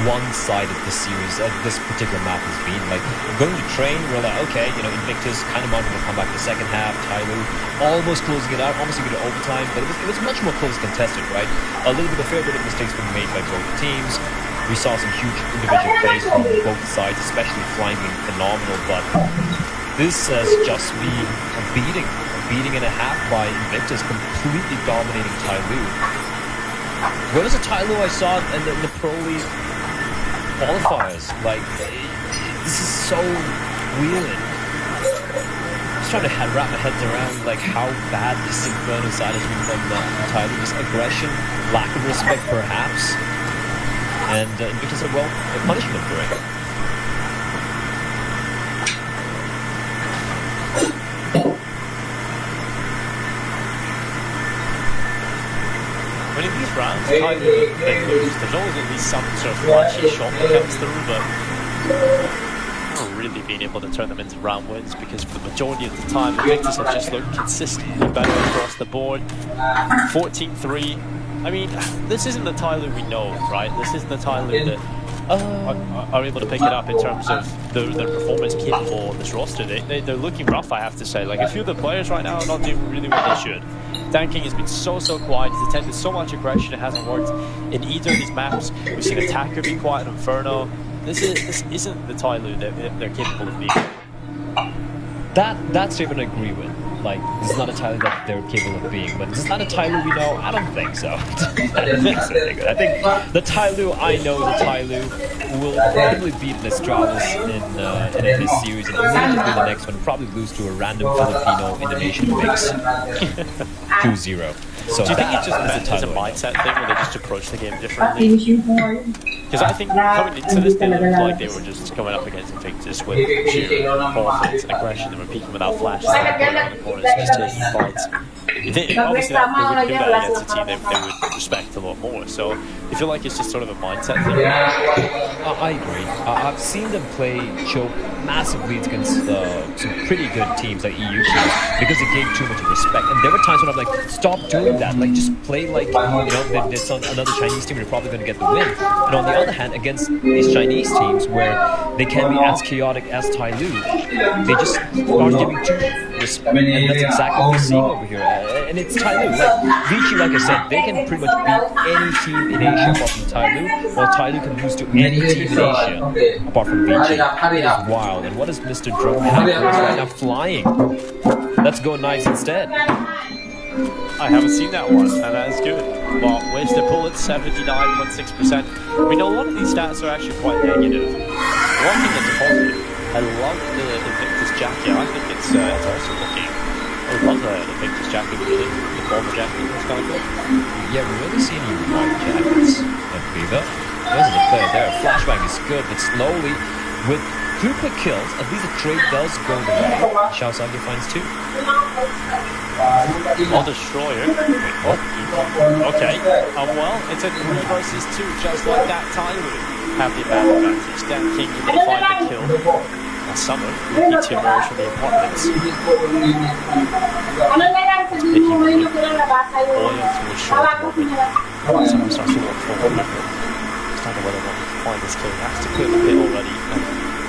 one-sided the series, this particular map has been. Like, going to train, we're like, okay, you know, Invictus kind of wanted to come back the second half. Tyler almost closing it out, almost going to overtime, but it was much more close contested, right? A fair bit of mistakes being made by both teams. We saw some huge individual plays from both sides, especially Flying being phenomenal, but this has just been a beating and a half by Invictus, completely dominating Tai Lu. What is a Tai Lu I saw in the Pro League qualifiers? Like, this is so weird. I'm just trying to wrap my head around like how bad this Inferno side has been from Tai Lu. Just aggression, lack of respect perhaps. And Invictus said, well, they're punishing them for it.
When in these rounds, Tyler, they lose. There's always at least some sort of flashy shot that comes through, but not really being able to turn them into round wins, because for the majority of the time, Invictus have just looked consistently better across the board. 14-3. I mean, this isn't the Tyler we know, right? This isn't the Tyler that are able to pick it up in terms of their performance capable on this roster. They're looking rough, I have to say. Like, a few of the players right now are not doing really what they should. Tanking has been so quiet. He's attempted so much aggression, it hasn't worked in either of these maps. We've seen Attacker be quiet in Inferno. This isn't the Tyler that they're capable of being.
That statement I agree with. Like, this is not a Tyler that they're capable of being, but this is not a Tyler we know. I don't think so. I don't think so. I think the Tyler I know, the Tyler will probably beat Lestralis in this series, and immediately the next one probably lose to a random Filipino-Indonesian mix. 2-0. So
do you think it's just a mindset thing where they just approach the game differently? Because I think coming into this, they looked like they were just coming up against Invictus with sheer confidence and aggression. They were peeking without flashes, going around the corners, just taking fights. Obviously, they wouldn't do that against a team they would respect a lot more. So you feel like it's just sort of a mindset thing?
I agree. I've seen them play choke massive leads against some pretty good teams like EU teams because they gave too much respect. And there were times when I'm like, stop doing that. Like, just play like, you know, there's another Chinese team and you're probably going to get the win. And on the other hand, against these Chinese teams where they can be as chaotic as Tai Lu, they just aren't giving too respect. And that's exactly what we're seeing over here. And it's Tai Lu. Like, Vici, like I said, they can pretty much beat any team in Asia apart from Tai Lu, while Tai Lu can lose to any team in Asia apart from Vici. It is wild. And what does Mr. Drone have for us right now? Flying. Let's go nice instead.
I haven't seen that one, and that is good. Well, wasted bullet, 79.6%. We know a lot of these stats are actually quite negative. One thing that's positive, I love the Invictus jacket. I think it's also looking I love the Victor's jacket, really. The bomber jacket, it's kind of cool.
Yeah, we really see any white jackets at Viva. There's a player there. Flashbang is good, but slowly, with 2 quick kills, at least the trade does go the way. Shaosage finds 2.
On Destroyer. Wait, what? Okay. Well, it's a 3 versus 2, just like that. Tyler have the advantage. Dan King able to find the kill. Summer looking to emerge from the apartments. Taking oil to a short moment. Summer starts to walk forward. Just don't know whether or not he can find this kill. He has to clear the pit already.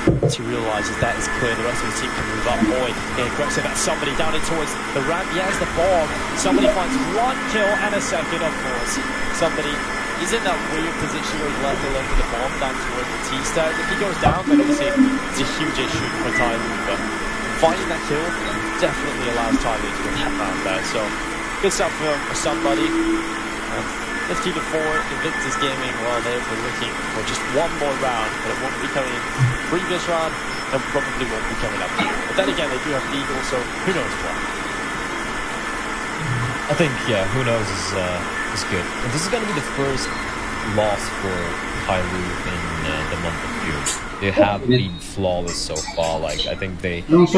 And once he realizes that is clear, the rest of his team can move up. Boyd getting aggressive at somebody down in towards the ramp. He has the bomb. Somebody finds 1 kill and a second, of course. Somebody is in that weird position where he's left alone with the bomb down towards the T-stack. If he goes down, then obviously it's a huge issue for Tyler. But finding that kill definitely allows Tyler to get that round there. So good stuff for somebody. 15-4 Invictus Gaming, while they were looking for just 1 more round, but it won't be coming in previous round and probably won't be coming up here. But then again, they do have Eagle, so who knows what.
I think, yeah, who knows is good. And this is going to be the first loss for Kailu in the month of June. They have been flawless so far. Like, I think they beat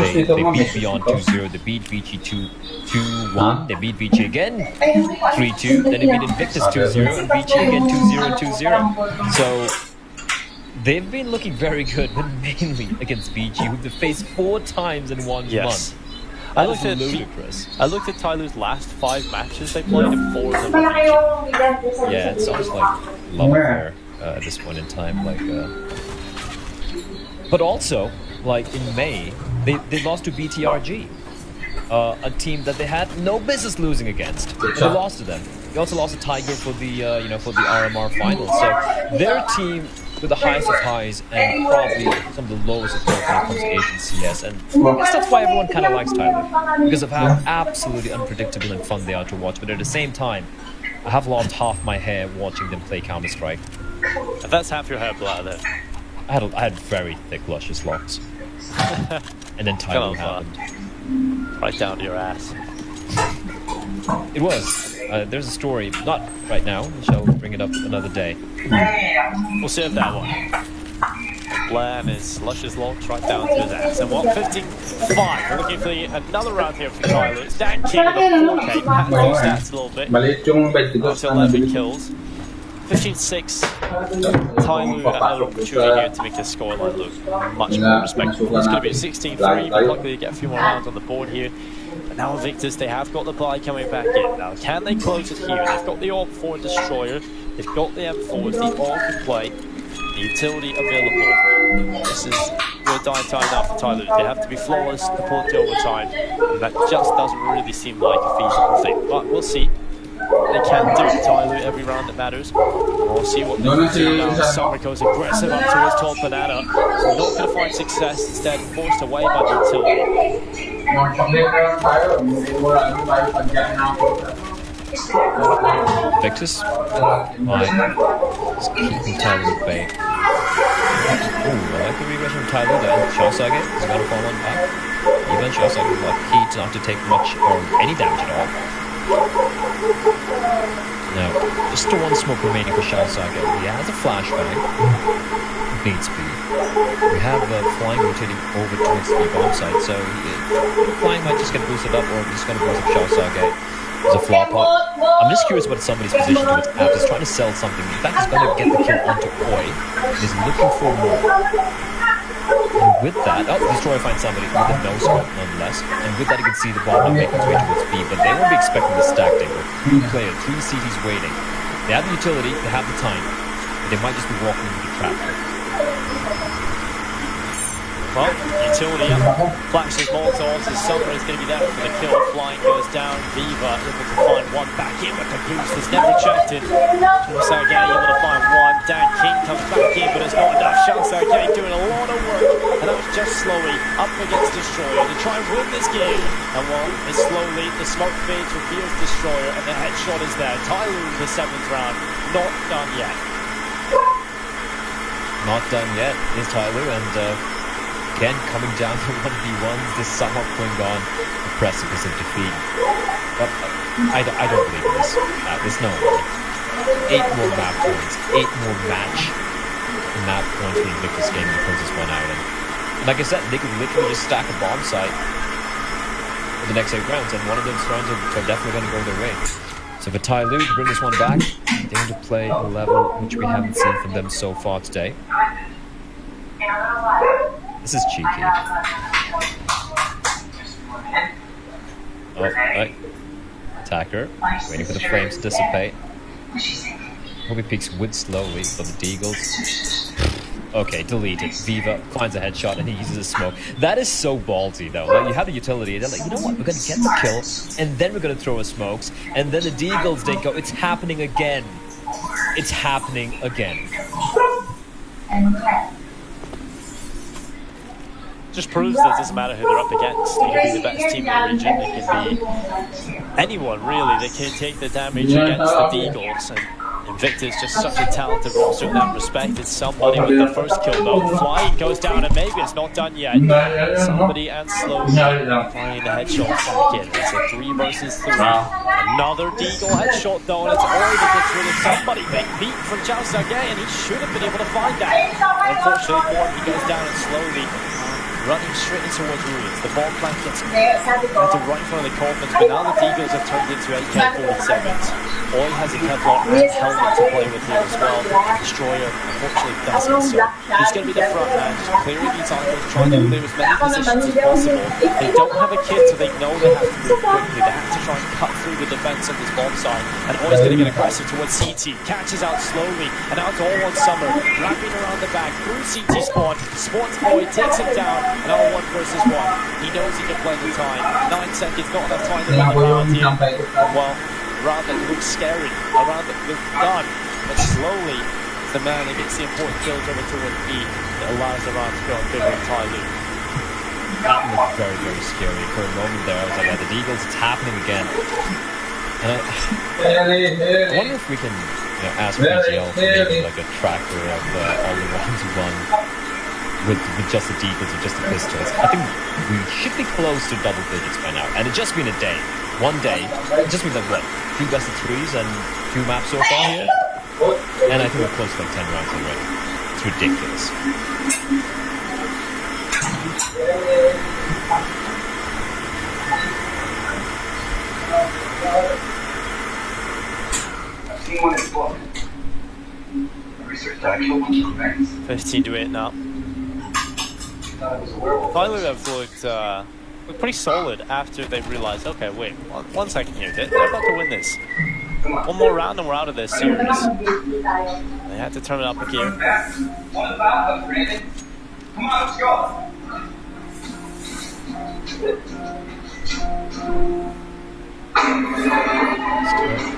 Beyond 2-0, they beat Vici 2-1, they beat Vici again 3-2, then they beat Invictus 2-0, and Vici again 2-0 2-0. So they've been looking very good, but mainly against Vici, who they faced 4 times in 1 month.
I looked at Tyler's last 5 matches they played, and 4 of them were Vici.
Yeah, it sounds like love affair at this point in time. Like, but also, like in May, they lost to BTRG, a team that they had no business losing against. They lost to them. They also lost to Tiger for the for the RMR finals. So their team with the highest of highs and probably some of the lowest of lows when it comes to Asian CS. And I guess that's why everyone kind of likes Tyler, because of how absolutely unpredictable and fun they are to watch. But at the same time, I have lost half my hair watching them play Counter-Strike.
And that's half your hair bladder.
I had very thick, luscious locks. And then Tyler happened.
Right down to your ass.
It was. There's a story, not right now, we shall bring it up another day.
We'll save that one. Blam is luscious locks right down to his ass. And what, 15-5, we're looking for another round here for Tyler. It's Dan King with a 4K, patting those stats a little bit. Up to 11 kills. 15-6, Tyler another opportunity here to make this scoreline look much more respectable. It's going to be a 16-3, but luckily they get a few more rounds on the board here. But now Invictus, they have got the buy coming back in. Now, can they close it here? They've got the AWP for Destroyer, they've got the M4s, the AWP can play, the utility available. This is real dying time now for Tyler. They have to be flawless to pull it to overtime, and that just doesn't really seem like a feasible thing. But we'll see. They can do Tyler every round that matters. We'll see what they can do now. Summer goes aggressive up towards Tall Banana. So not going to find success, instead forced away by the utility.
Victus? Just keeping Tyler at bay. Ooh, I like the regression from Tyler there. Shaosage is going to fall on back. Even Shaosage is lucky not to take much or any damage at all. Now, just the 1 smoke remaining for Shaosage. He has a flashbang. Beat speed. We have flying rotating over towards the bomb site, so flying might just get boosted up, or he's going to boost up Shaosage. There's a flaw pot. I'm just curious about somebody's position to its app. He's trying to sell something. In fact, he's going to get the kill onto Oi. He's looking for more. And with that, Destroyer finds somebody with a no scope nonetheless. And with that, you can see the bomb make its way towards B, but they won't be expecting the stack. They were 3 players, 3 CTs waiting. They have the utility, they have the time, but they might just be walking into the trap.
Well, utility up, flashes Molotovs, his Summer is going to be there for the kill, flying goes down, Viva able to find 1 back in with the boost, is never rejected. Shaosage able to find 1, Dan King comes back in, but it's not enough. Shaosage doing a lot of work, and that was just slowly up against Destroyer to try and win this game. And well, it's slowly, the smoke fades, reveals Destroyer, and the headshot is there. Tyler in the 7th round, not done yet.
Not done yet is Tyler, and again coming down to 1v1s. This somehow pulling on the precipice of defeat. But I don't believe in this. There's no way. 8 more map points, 8 more map points for the Victor's game to close this one out. And like I said, they could literally just stack a bomb site for the next 8 rounds, and one of those rounds are definitely going to go their way. So for Tai Lu to bring this one back, they're going to play a level which we haven't seen from them so far today. This is cheeky. Oh, right. Attacker, waiting for the frames to dissipate. Hope he peeks wood slowly for the Deagles. Okay, deleted. Viva finds a headshot and he uses a smoke. That is so ballsy though. Like, you have the utility, they're like, you know what, we're gonna get the kill, and then we're gonna throw a smokes, and then the Deagles, they go, it's happening again. It's happening again.
Just proves that it doesn't matter who they're up against. They can be the best team in the region, they can be anyone really, they can take the damage against the Deagles. And Invicta's just such a talented roster in that respect. It's somebody with the first kill though. Flying goes down and maybe it's not done yet. Somebody and slowly flying the headshot back in. It's a 3 versus 3. Another Deagle headshot though, and it's Oi that gets rid of somebody. Big beat from Chao Sage, and he should have been able to find that. Unfortunately, he goes down and slowly running straight in towards ruins. The bomb plant gets planted right in front of the coffins, but now the Deagles have turned into AK-47s. Oi has a Kevlar and helmet to play with here as well. Destroyer unfortunately doesn't, so he's going to be the front man, just clearing these angles, trying to clear as many positions as possible. They don't have a kit, so they know they have to move quickly. They have to try and cut through the defense of this bomb site, and Oi's going to get aggressive towards CT, catches out slowly, and now it's all on Summer, wrapping around the back, through CT spawn, spawns Oi, takes him down, and now 1 versus 1. He knows he can play the time. 9 seconds, not enough time to win the round here. Well, round that looks scary, a round that looks done, but slowly the man that gets the important kills over towards B that allows the round to go bigger and Tai Lu.
That looked very, very scary for a moment there. I was like, yeah, the Deagles, it's happening again. And I wonder if we can, ask BGL for maybe like a tracker of all the rounds we won with just the Deagles or just the pistols. I think we should be close to double digits by now, and it's just been a day. 1 day, it just means like what, 2 best of 3s and 2 maps so far here? And I think we're close to like 10 rounds already. It's ridiculous.
I've seen one in the book. Research that I killed one of the
15 to 8 now. Tai Lu have looked pretty solid after they've realized, okay, wait, one second here, they're about to win this. 1 more round and we're out of this series. They had to turn it up a gear.
Come on, let's go.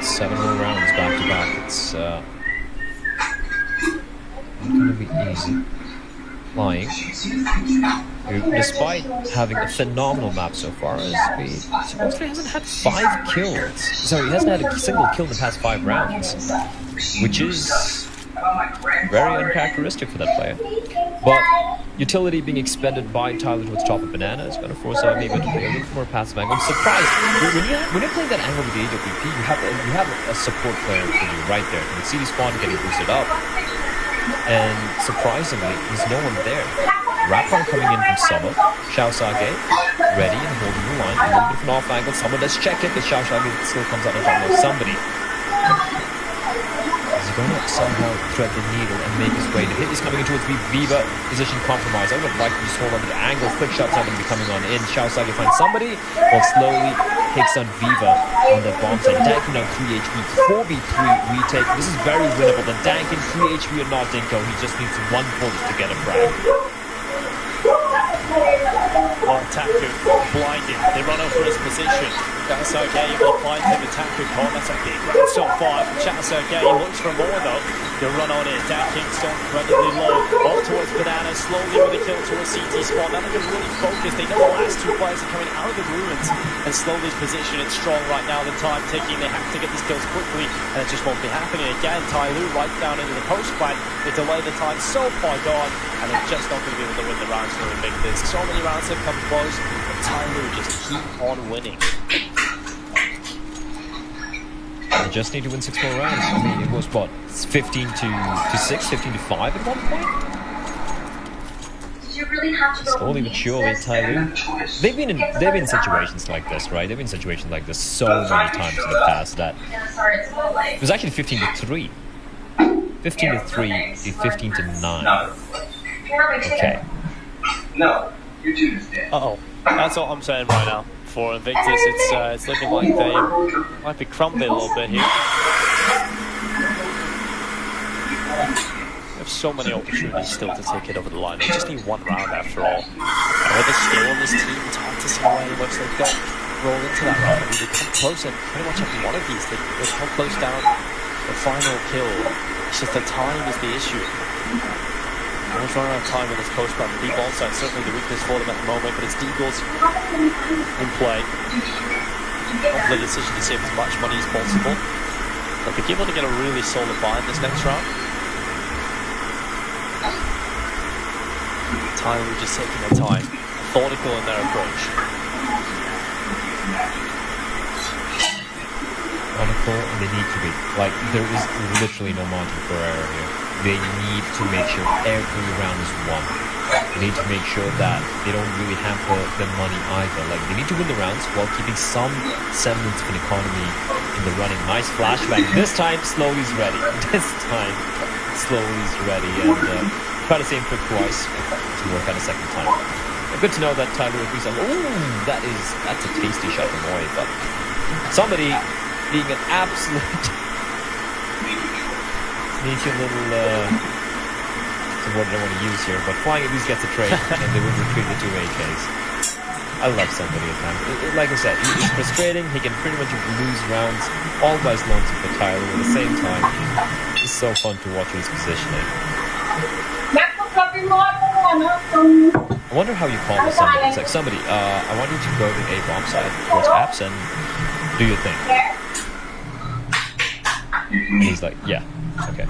7 more rounds back to back. It's not going to be easy. Flying, who, despite having a phenomenal map so far, supposedly hasn't had 5 kills. Sorry, he hasn't had a single kill in the past 5 rounds, which is very uncharacteristic for that player. But utility being expended by Tai Lu towards top of Banana is going to force maybe to play a little more passive angle. I'm surprised when you're playing that angle with the AWP, you have a support player for you right there. You can see the spawn getting boosted up. And surprisingly, there's no one there. Rapon coming in from Summer. Chao Sage ready and holding the line. A little bit of an off angle. Someone does check it, but Chao Sage still comes out on top of somebody. Is he going to somehow thread the needle and make his way? The hit is coming in towards Viva. Position compromise. I would like to just hold on to the angle. Quick shots are going to be coming on in. Chao Sage finds somebody, while slowly takes on Viva on the bomb side. Dankin on 3 HP, 4v3 retake. This is very winnable. The Dankin 3 HP or not Dinko. He just needs 1 bullet to get a frag.
Well, Taku blinded. They run over his position. Chat Sergei will find him. The Taku call. That's a big round so far. Chat Sergei looks for more though. He'll run on in. Dan Kingston incredibly low. Off towards Banana. Slowly with a kill towards CT spot. Now they can really focus. They know the last two players are coming out of the ruins. And slowly position it strong right now. The time ticking. They have to get these kills quickly. And it just won't be happening again. Tai Lu right down into the post fight. They delay the time so far gone. And they're just not going to be able to win the rounds to make this. So many rounds have come close. But Tai Lu just keep on winning.
They just need to win 6 more rounds. I mean, it was what, 15 to 6, 15 to 5 at one point?
Did you really have to go
Slowly but surely, Tai Lu. They've been in situations like this, right? They've been in situations like this so many times in the past that
Yeah, sorry, it's a little late.
it was actually 15 to 3. 15 to 3 to 15 to 9. Okay.
No, your tune is dead.
Uh-oh. That's what I'm saying right now. For Invictus, it's looking like they might be crumbling a little bit here. They have so many opportunities still to take it over the line. They just need one round after all. And with the skill on this team, it's hard to see why much they don't roll into that round. I mean, they come close and pretty much every one of these, they come close down the final kill. It's just the time is the issue. Almost run out of time with this post run. Deep onside, certainly the weakness for them at the moment, but it's Deagles in play. Hopefully the decision to save as much money as possible. But they're able to get a really solid buy in this next round. Tyler just taking their time, methodical in their approach.
Methodical, and they need to be. Like, there is literally no margin for error here. They need to make sure every round is won. They need to make sure that they don't really hamper their money either. Like, they need to win the rounds while keeping some semblance of an economy in the running. Nice flashback. This time, Slowly's ready. This time, Slowly's ready. And try the same trick twice to work out a second time. Good to know that Tyler agrees on. Ooh, that's a tasty shot from Moy. But somebody being an absolute... Needs a little, it's a word I don't want to use here, but flying at least gets a trade, and they would retrieve the 2 AKs. I love somebody at times. Like I said, it's frustrating, he can pretty much lose rounds all by his lonesome for Tyler, at the same time, it's so fun to watch his positioning. I wonder how you call this somebody. It's like, somebody, I want you to go to a bomb site towards apps and do your thing. And he's like, yeah. Okay.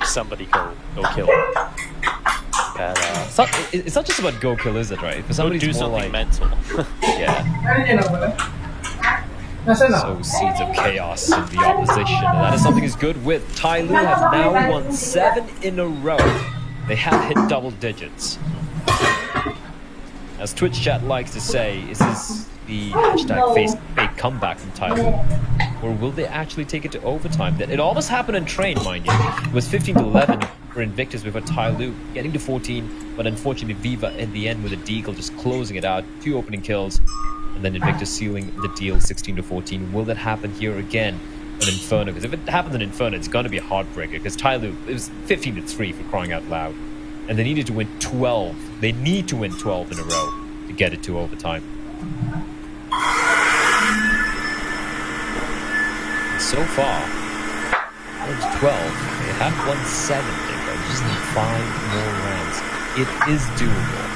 Somebody go kill him. And,
it's not just about go kill, is it, right? For somebody
do something
like,
mental.
Yeah. So seeds of chaos in the opposition, and that is something is good with. Tai Lu have now won 7 in a row. They have hit double digits. As Twitch chat likes to say, is this the hashtag fake comeback from Tai Lu? Or will they actually take it to overtime? It almost happened in Train, mind you. It was 15 to 11 for Invictus before Tai Lu getting to 14, but unfortunately Viva in the end with a Deagle just closing it out. 2 opening kills, and then Invictus sealing the deal 16 to 14. Will that happen here again in Inferno? Because if it happens in Inferno, it's going to be a heartbreaker, because Tai Lu, it was 15 to 3 for crying out loud. And they needed to win 12. They need to win 12 in a row to get it to overtime. So far, it's 12. They have won 7. They just need 5 more rounds. It is doable.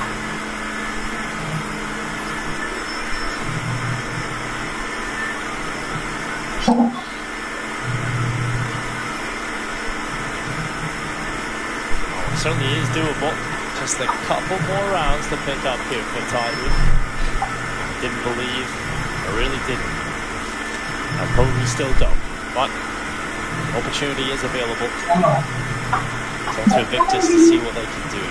It certainly is doable. Just a couple more rounds to pick up here for Tai Lu. Didn't believe, I really didn't. I probably still don't, but opportunity is available. It's up to Invictus to see what they can do.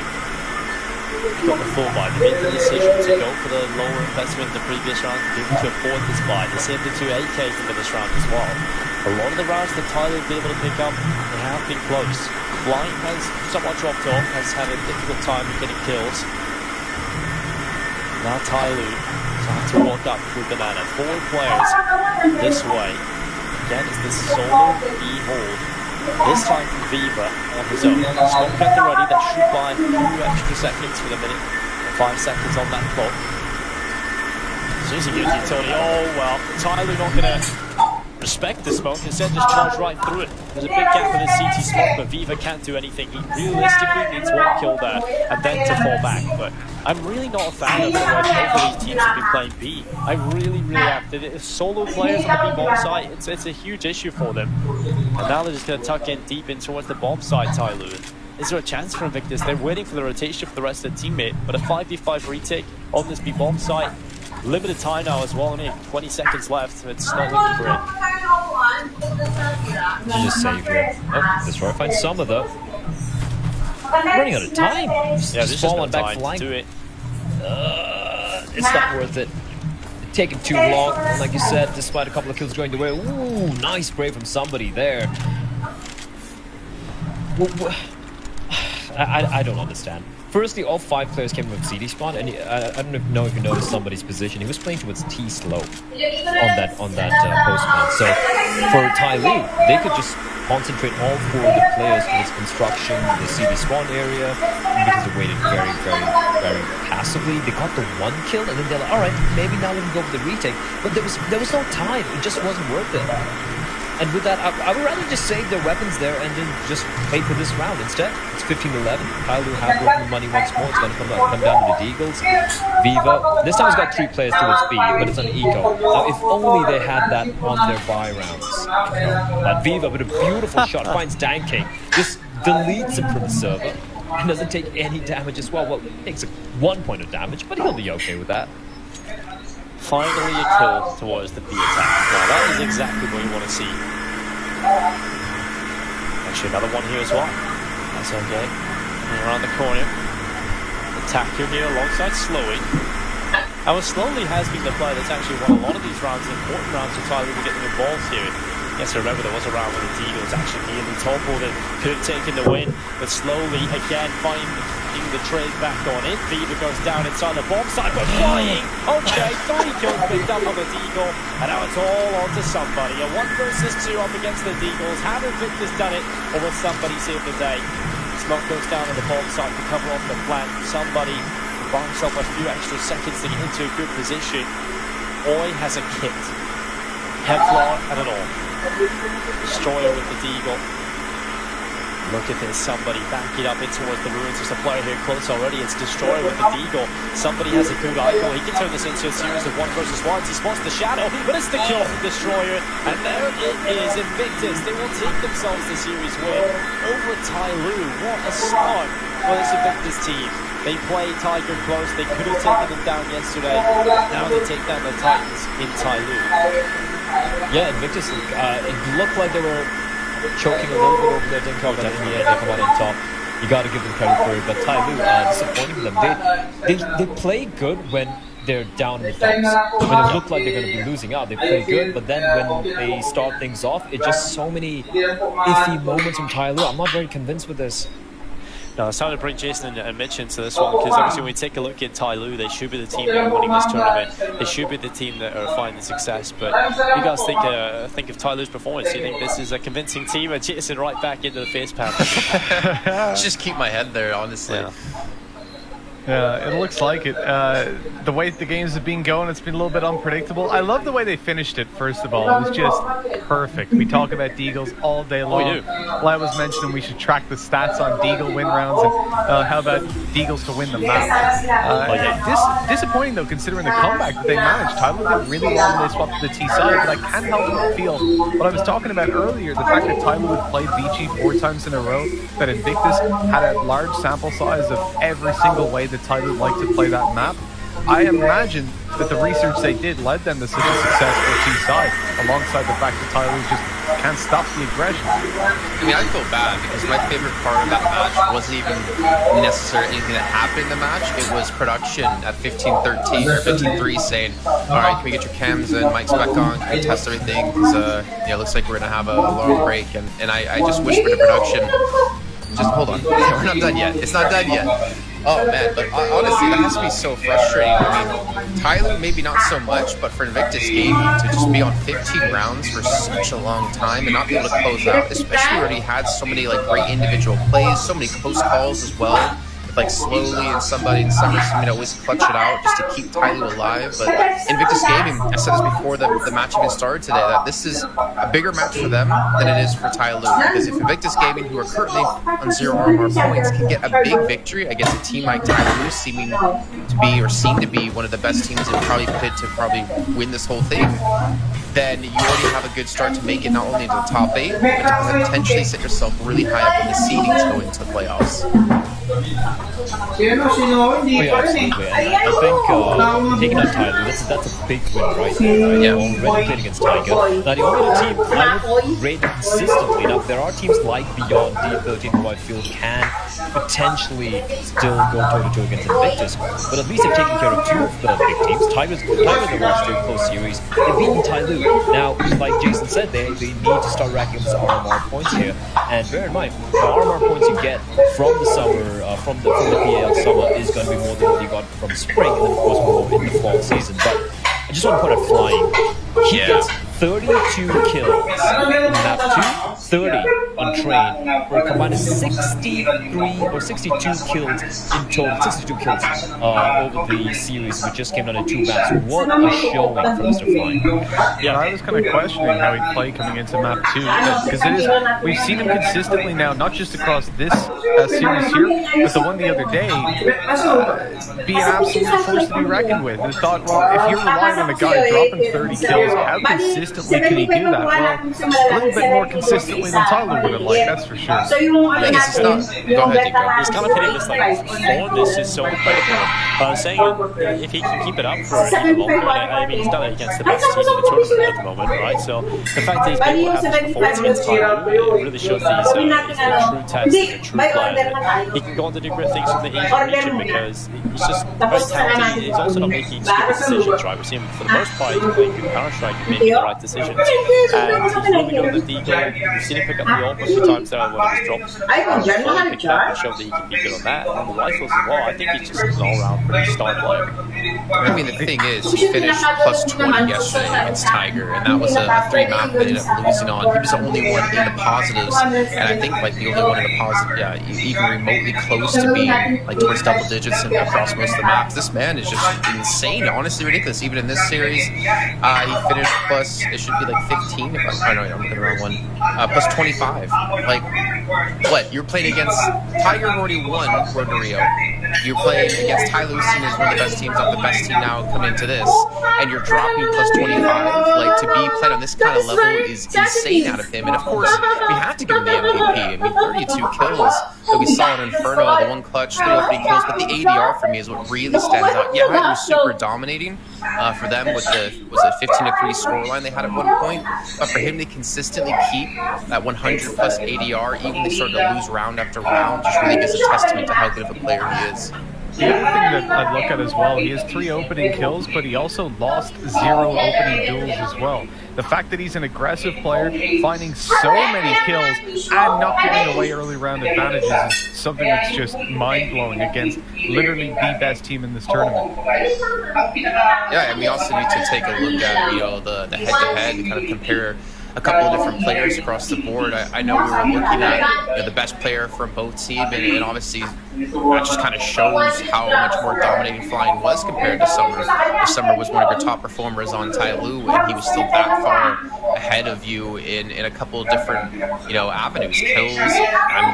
They've got the full buy. They made the decision to go for the lower investment in the previous round, able to afford this buy. They saved the 2 AKs into this round as well. A lot of the rounds that Tyler will be able to pick up, they have been close. Blind has somewhat dropped off, has had a difficult time in getting kills. Now Tyler trying to walk up through Banana. 4 players this way. Again, it's this solo E-hold. This time from Viva on his own. Smoke at the ready, that should buy 2 extra seconds for the minute. 5 seconds on that clock. As soon as he gives utility, oh well, Tyler not going to respect the smoke, instead just charge right through it. There's a big gap in the CT smoke, but Viva can't do anything. He realistically needs 1 kill there and then to fall back. But I'm really not a fan of the way both of these teams have been playing B. I really am. If solo players on the B bomb site, it's a huge issue for them. And now they're just going to tuck in deep in towards the bomb site, Tyloo. Is there a chance for Invictus? They're waiting for the rotation for the rest of the teammate, but a 5v5 retake on this B bomb site. Limited time now as well, only 20 seconds left. It's not looking great.
Did you just save here? Oh, Destroyer finds Summer though. Running out of time.
Yeah,
Just fall on back flank.
do it.
It's not worth it. It's taking too long, like you said, despite a couple of kills going the way. Ooh, nice spray from somebody there. I don't understand. Firstly, all 5 players came with CD spawn, and I don't know if you noticed somebody's position. He was playing towards T slow on that post plan. So for Tyloo, they could just concentrate all 4 of the players towards construction, the CD spawn area, because they waited very passively. They got the 1 kill, and then they're like, all right, maybe now we can go for the retake. But there was no time. It just wasn't worth it. And with that, I would rather just save their weapons there and then just wait for this round instead. It's 15-11. Tyloo have broken money once more. It's going to come down to the Deagles. Viva. This time it's got 3 players towards B, but it's on eco. Now, if only they had that on their buy rounds. But Viva, with a beautiful shot, finds Danking. Just deletes him from the server and doesn't take any damage as well. Well, takes 1 point of damage, but he'll be okay with that.
Finally a kill towards the B attack. Now that is exactly what you want to see. Actually another one here as well. That's okay. Around the corner. Attacker here alongside Slowey. Our Slowly has been the player that's actually won a lot of these rounds, important rounds for Tyler to get them involved here. Yes, remember there was a round where the Deagles actually nearly toppled it, could have taken the win, but Slowly again finding the trade back on it. Viva goes down inside the bomb site, but flying! Okay, 3 kills picked up on the Deagle, and now it's all on to somebody. A 1 versus 2 up against the Deagles. Have Invictus done it, or will somebody save the day? Smoke goes down on the bomb site to cover off the flank. Somebody buy himself a few extra seconds to get into a good position. Oi has a kit. Kevlar and an all. Destroyer with the Deagle. Look at this, somebody backing up in towards the ruins. There's a player here close already. It's Destroyer with the Deagle. Somebody has a good angle. He can turn this into a series of 1 versus 1s. He spots the shadow, but it's the kill from Destroyer. And there it is, Invictus. They will take themselves the series win over Tyloo. What a start for this Invictus team. They played Tiger close. They could have taken them down yesterday. Now they take down the Titans in Tyloo.
Yeah, Invictus, it looked like they were choking a little bit over there, didn't come, but in the end they come out on top. You got to give them credit for it. But Tyloo, disappointing them. They play good when they're down in the dumps. When it looked like they're going to be losing out, they play good. But then when they start things off, it's just so many iffy moments from Tyloo. I'm not very convinced with this.
No, it's time to bring Jason and Mitch into this one, because obviously when we take a look at Tyloo, they should be the team that are winning this tournament. They should be the team that are finding success. But you guys think of Tyloo's performance? Do you think this is a convincing team? And Jason right back into the face pack.
Just keep my head there, honestly.
Yeah, it looks like it. The way the games have been going, it's been a little bit unpredictable. I love the way they finished it, first of all. It was just perfect. We talk about Deagles all day long.
We do.
Lai was mentioning we should track the stats on Deagle win rounds, and how about Deagles to win the map. Disappointing, though, considering the comeback that they managed. Tyloo did really well when they swapped to the T side, but I can't help but feel what I was talking about earlier, the fact that Tyloo had played Vici 4 times in a row, that Invictus had a large sample size of every single way that Tyloo liked to play that map. I imagine that the research they did led them to such a successful T-side, alongside the fact that Tyloo just can't stop the aggression.
I mean, I feel bad because my favorite part of that match wasn't even necessarily anything that happened in the match. It was production at 15-13 or 15-3 saying, all right, can we get your cams and mics back on? Can we test everything? Because it looks like we're going to have a long break. And I just wish for the production. Just hold on. We're not done yet. It's not done yet. Oh man, but honestly, that has to be so frustrating. I mean, Tyloo maybe not so much, but for Invictus Gaming to just be on 15 rounds for such a long time and not be able to close out, especially when he had so many like great individual plays, so many close calls as well. like slowly, and somebody in summer seeming to always clutch it out just to keep Tyloo alive. But Invictus Gaming, I said this before the match even started today, that this is a bigger match for them than it is for Tyloo. Because if Invictus Gaming, who are currently on 0 RMR points, can get a big victory against a team like Tyloo, seeming to be, or seem to be, one of the best teams and probably pit to probably win this whole thing, then you already have a good start to make it not only into the top 8, but to potentially set yourself really high up in the seedings going into the playoffs.
Oh, yeah, absolutely. I think taking on Tyloo, that's a big win right there. Right?
Yeah.
Already played against Tiger. Now, the only team Tyloo rated consistently. Now, there are teams like Beyond D13 who I feel can potentially still go toe-to-toe against Invictus, but at least they've taken care of 2 of the big teams. Tiger's the last 2 close series. They've beaten Tyloo. Now, like Jason said, they need to start racking up some RMR points here. And bear in mind, the RMR points you get from the summer, from the PAL summer, is going to be more than what you got from spring, and then of course more in the fall season. But I just want to put it flying. He gets 32 kills in map 2, 30 on train, for a combined 63 or 62 kills in total, 62 kills over the series, which just came down to 2 maps. What a showing from Mr. Flying.
Yeah, I was kind of questioning how he'd play coming into map 2, because it is, we've seen him consistently now, not just across this series here, but the one the other day, be an absolute force to be reckoned with. And I thought, well, if you're relying on a guy dropping 30 kills, how consistently can he do that? Well, a little bit more consistently than Tyler would have liked, that's for sure.
I guess it's not. Go ahead, Dico.
He's kind of hitting this like form is just so incredible. But I was saying, if he can keep it up for even longer, I mean, he's done it against the best team in the tournament at the moment, right? So the fact that he's been able to have this performance against Tyloo, it really shows that he's a true test, a true player. He can go on to do great things from the Asian region because he's just very talented. He's also not making stupid decisions, right? We see him, for the most part, he's playing good Counter-Strike and making the right decisions. And he's really good on the D game. We've seen him pick up the AWP a few times there when he was dropped. He picked up and showed that he can be good on that. And on the rifles as well, I think he's just an all-round pretty star player.
I mean, the thing is, he finished plus 20 yesterday against Tiger, and that was a 3-map that ended up losing on. He was the only one in the positives, and I think like the only one in the positive, even remotely close to being like towards double digits and across most of the maps. This man is just insane, honestly ridiculous. Even in this series, he finished plus, it should be like 15, if I'm looking at the wrong one, plus 25. Like, what? You're playing against Tiger, already won Road to Rio. You're playing against Tyloo, seen as one of the best teams, not the best team now coming into this, and you're dropping plus 25. Like, to be played on this kind of level is insane out of him. And of course, we have to give him the MVP. I mean, 32 kills that we saw in Inferno, the 1 clutch, 3 opening kills, but the ADR for me is what really stands out. Yeah, it was super dominating for them with the, was it 15-3 scoreline they had at one point, but for him to consistently keep that 100 plus ADR, even when they started to lose round after round, just really gives a testament to how good of a player he is.
The other thing that I'd look at as well, he has 3 opening kills, but he also lost 0 opening duels as well. The fact that he's an aggressive player, finding so many kills, and not giving away early round advantages is something that's just mind-blowing against literally the best team in this tournament.
Yeah, and we also need to take a look at, you know, the head-to-head and kind of compare a couple of different players across the board. I know we were looking at the best player from both teams, and obviously that just kind of shows how much more dominating Flying was compared to Summer. If Summer was one of your top performers on Tyloo, and he was still that far ahead of you in a couple of different, you know, avenues. Kills,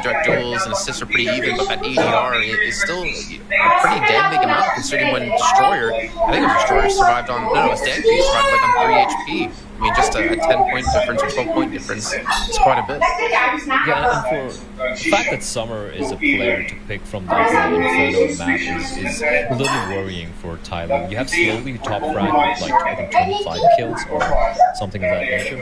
direct duels, and assists are pretty even, but that ADR is still a pretty damn big amount considering when Destroyer, I think Destroyer survived on, no, it's Danke survived like on 3 HP. I mean, just a 10-point difference or 12-point difference is quite a bit.
Yeah, and for the fact that Summer is a player to pick from the Inferno map is a little worrying for Tyloo. You have Slowly top frag with like, I think 25 kills or something of that nature.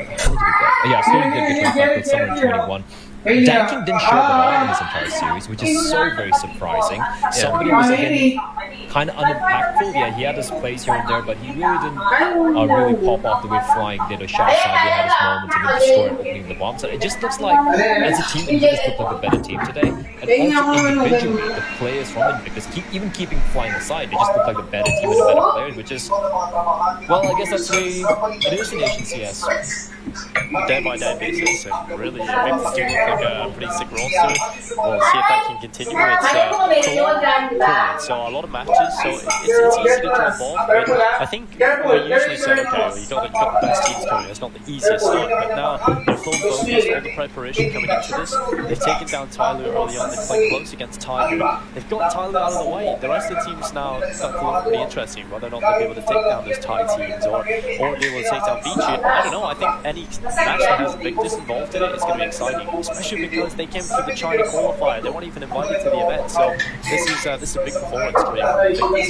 Yeah, Slowly did get 25 kills, Summer 21. Danking didn't show up at all in this entire series, which is so very surprising. Somebody was, again, kind of unimpactful. Yeah, he had his plays here and there, but he really didn't really pop off the way Flying did. A shot aside, he had his moments and then Destroyer opening the bomb. So it just looks like, as a team, Invictus looked like the better team today. And also individually, the players from Invictus, even keeping Flying aside, they just look like the better team and the better players, which is, well, I guess that's the way it is in Asian CS.
day-by-day basis, and really Invictus do look like a pretty sick roster. We'll see if that can continue. It's a prolonged tournament, so a lot of matches, so it's easy to drop off. But I think we usually say, okay, you got the best teams coming. It's not the easiest start, but now they're full focus, all the preparation coming into this. They've taken down Tyler early on. They're playing close against Tiger. They've got Tyler out of the way. The rest of the teams now start to look pretty interesting, whether or not they'll be able to take down those Thai teams or be able to take down Vici. I don't know. I think any match that has Invictus involved in it is going to be exciting, especially because they came through the China qualifier. They weren't even invited to the event, so this is a big performance coming out of Invictus.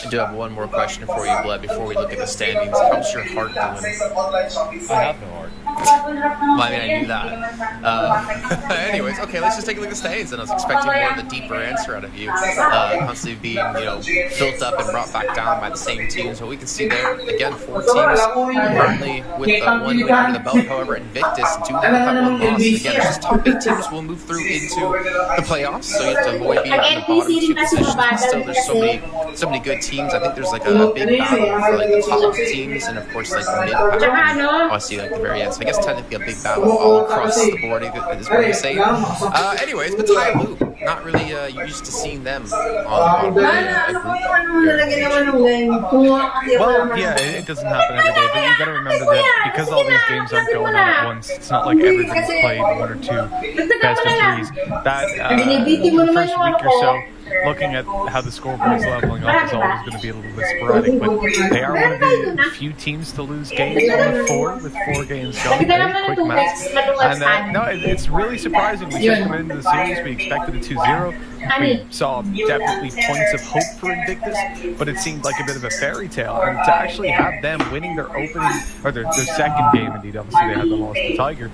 I do have one more question for you, Bled, before we look at the standings. How's your heart doing?
I have no heart.
Well, I mean, I knew that. Anyways, okay, let's just take a look at the standings. And I was expecting more of the deeper answer out of you. Constantly being, built up and brought back down by the same teams. But we can see there, again, 4 teams currently with one win under the belt. However, Invictus do have that one loss. And again, it's just top 8 teams will move through into the playoffs. So you have to avoid being in the bottom 2 positions. But still, there's so many good teams. I think there's like a big battle for like the top teams and of course like the mid battle. Obviously, like the very end. So I guess technically a big battle all across the board is what I'm saying. Anyways, but Thai Blue, not really used to seeing them on a group.
Well, yeah, it doesn't happen every day, but you got to remember that because all these games aren't going on at once, it's not like everybody's played 1 or 2 best of 3s. That for the first week or so, looking at how the scoreboard is leveling up is always going to be a little bit sporadic, but they are one of the few teams to lose games on 4 with 4 games going. Very quick match. And no, it's really surprising. We just come into the series, we expected a 2-0. We saw definitely points of hope for Invictus, but it seemed like a bit of a fairy tale. And to actually have them winning their opening, or their second game, indeed, obviously they had the loss to Tiger,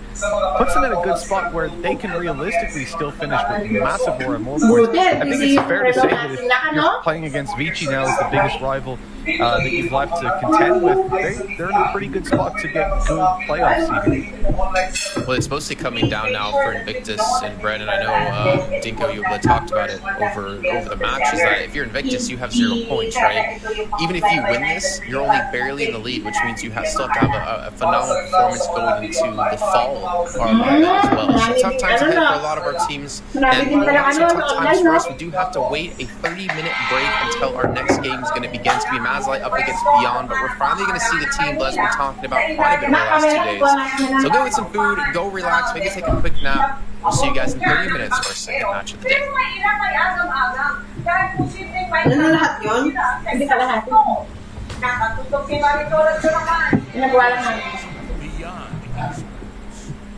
puts them in a good spot where they can realistically still finish with massive more and more points. I think it's fair to say that if you're playing against Vici now as the biggest rival that you've left to contend with, they're in a pretty good spot to get good playoff seeding.
Well, it's mostly coming down now for Invictus and Brandon. I know Dinko, you talked about it over the match, is that if you're Invictus, you have 0 points, right? Even if you win this, you're only barely in the lead, which means you still have to have a phenomenal performance going into the fall as well. So tough times ahead for a lot of our teams, and also tough times for us. We do have to wait a 30-minute break until our next game is going to begin. It's going to be Mazlight up against Beyond, but we're finally going to see the team Bless we're talking about quite a bit over the last 2 days. So go get some food, go relax, maybe take a quick nap. We'll see you guys in 30 minutes for our second match of the day.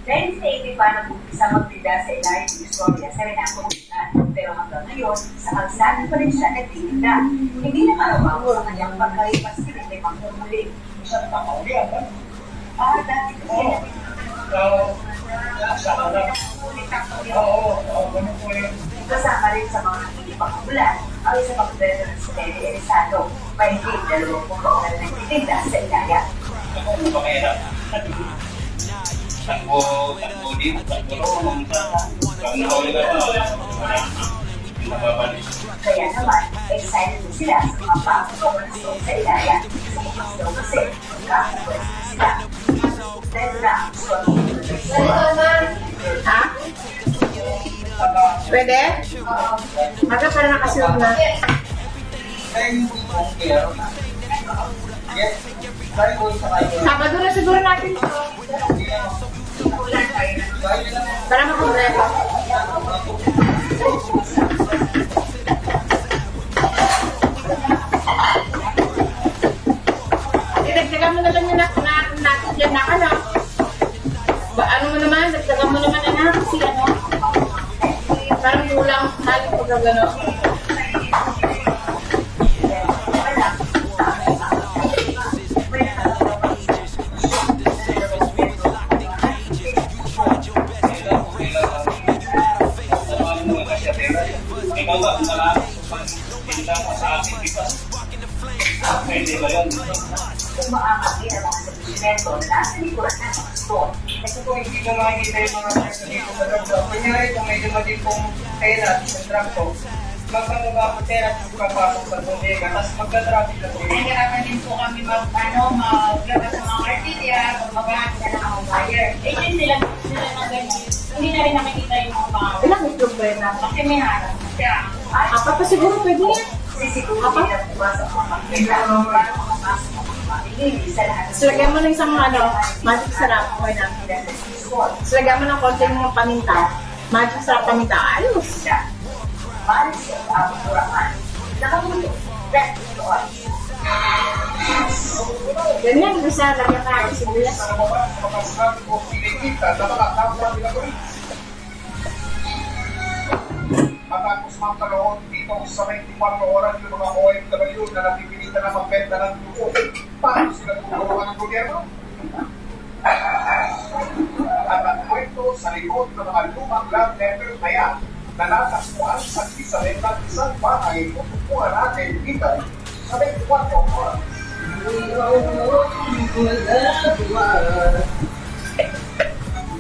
Dahil sa hindi pa nag-umpisa magtinda sa ilalim ng istorya sa rinang komunidad, pero hanggang ngayon, sa kalsada pa rin siya nagtitinda. Hindi na karawaw sa kanyang pagkalipas sa limang muli. Siya na pauli ako. Dati kasi kasama rin sa mga nakikipang ulan ang isa pang beso ng Soteli Elisado. May higit 20 na nagtitinda sa ilaya.
Ako ba kaya takbo din,
kaya naman, excited din sila sa mga pang-sobrang sa ilaya sa mga show kasi magkakakwes sila. Dahil na ang ha? Pwede? Maka para nakasilog na. Sabado na siguro natin ito. Para makumpleto. Dagdagan mo na lang yung natin dyan na ano. Ano mo naman, dagdagan mo naman anak kasi ano. Parang kulang halit pag gano'n. Kung maaamin ang mga sabisimento na nasa likuran ng mga store.
Kasi kung hindi ko makikita yung mga nasa dito sa loob, kunyari kung medyo mali pong kailan sa truck ko,
Magpapababa po pera at papasok sa bodega, tapos magka-traffic na po.
Nahihirapan din po kami maglabas ng mga artilya, magmagahan na ng mga buyer. Eh, yun sila na ganyan. Hindi na rin nakikita yung mga pangalan. Ilang itlog ba yun? Kasi may harap. Kaya, apat pa siguro pwede yan. Sisiguro sila pumasok ang pagkita. Para makapasok ang mga pamilya sa lahat.
So, lagyan mo ng isang magic sarap. Okay na. So, lagyan mo ng konting mga paminta. Magic sarap paminta. Ayos!
Maris ang Burakan. Nakamulo. Red Lord.
Ganyan, bisa lagyan ka ng sibuyas.
Sa mga sinabi ko, pinikita na mga kapwa nila ko rin. Matapos magkaroon dito sa 24 oras yung mga OFW na napipilitan na magbenta ng dugo. Paano sila tutulungan ng gobyerno? At ang kwento sa likod ng mga lumang love letter na yan, na natakbuhan sa isa rin ng isang bahay kung tukuhan natin dito sa 24 oras.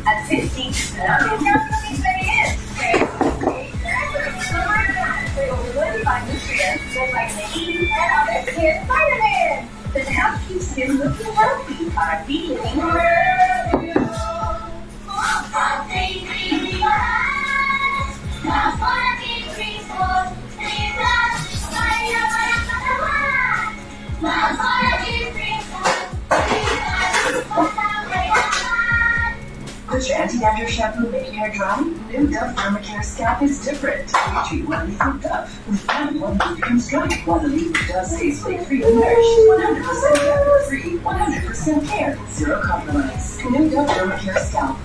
At 15, namin ang experience. For over 25 nutrients, like vitamin E and other skin vitamins. The help keeps skin looking healthy by being Does your anti-dandruff shampoo make your hair dry? New Dove Dermacare scalp is different. Reaching 1 leaf of Dove. With 1 leaf becomes dry. 1 leaf of Dove stays flake-free and nourished. 100% chemical-free. 100% care. Zero compromise. New Dove Dermacare scalp.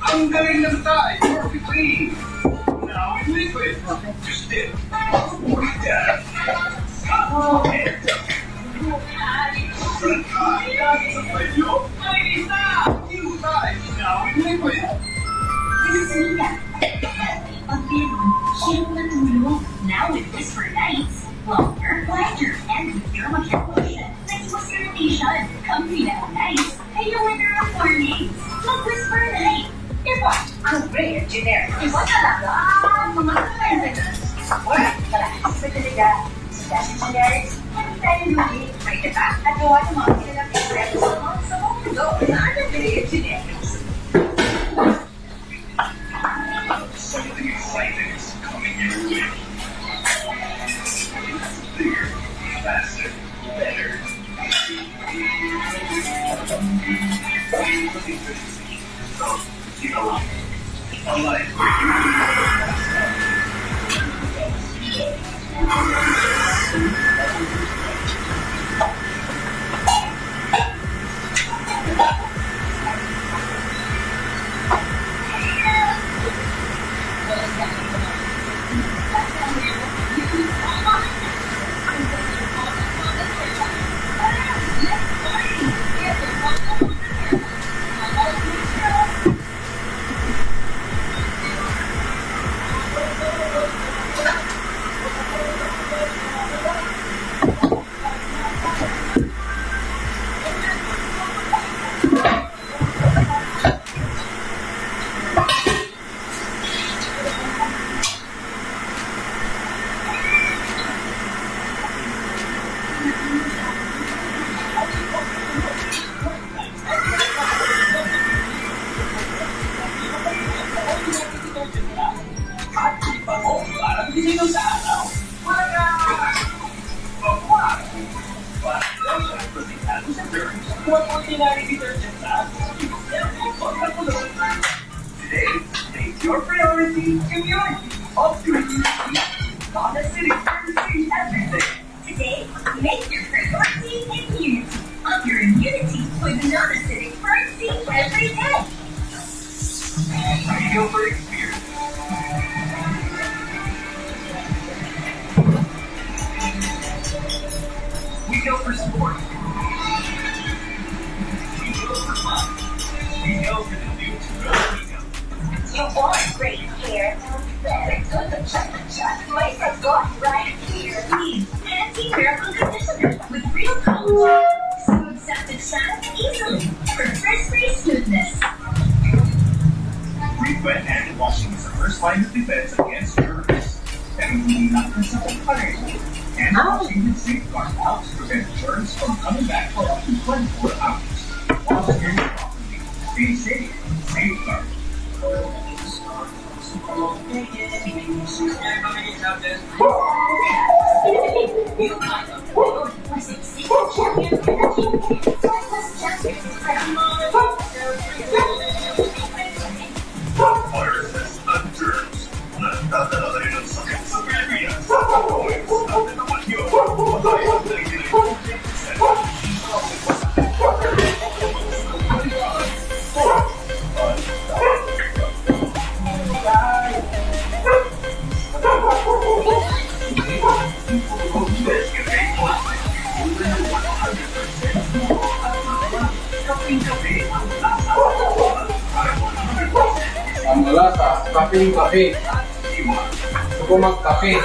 Ang galing ng Thai, perfectly. Now in liquid. Just dip.
Now with Whisper Nights, longer, lighter, and with Dermacare lotion. Nice moisturization, comfy na nice, and you're winner of mornings. Mag-Whisper Night. Diba? Ang rare generic. Iba talaga ang mga Americans. Wala sa talaga. Sa generics, hindi tayo luli. May diba? At gawa ng mga kilalang express sa mga mundo na ang rare generics.
Something exciting is coming your way. Bigger, faster, better. You know, a life where you Today, make your priority immunity. Opportunity. Honda City Pharmacy everything.
Today, make your priority immunity. Up your immunity with another Civic Pharmacy every day.
We go for experience. We go for sport. We go for fun. We go for the new to-go.
You want great hair? Better go to China. Place a good right Miracle Conditioner with real collagen. Smooth septic sand easily for frizz-free smoothness.
Frequent hand washing is the first line of defense against germs. Pero hindi lang sa pareho. Hand washing with safeguard helps prevent germs from coming back for up to 24 hours. Wash your hands properly. Stay safe. Safeguard. Viruses and germs. Nagdadala rin ang sakit sa Pilipinas. Natin naman yun. Patay ang 99%.
Ang lasa, kape. Gusto ko magkape.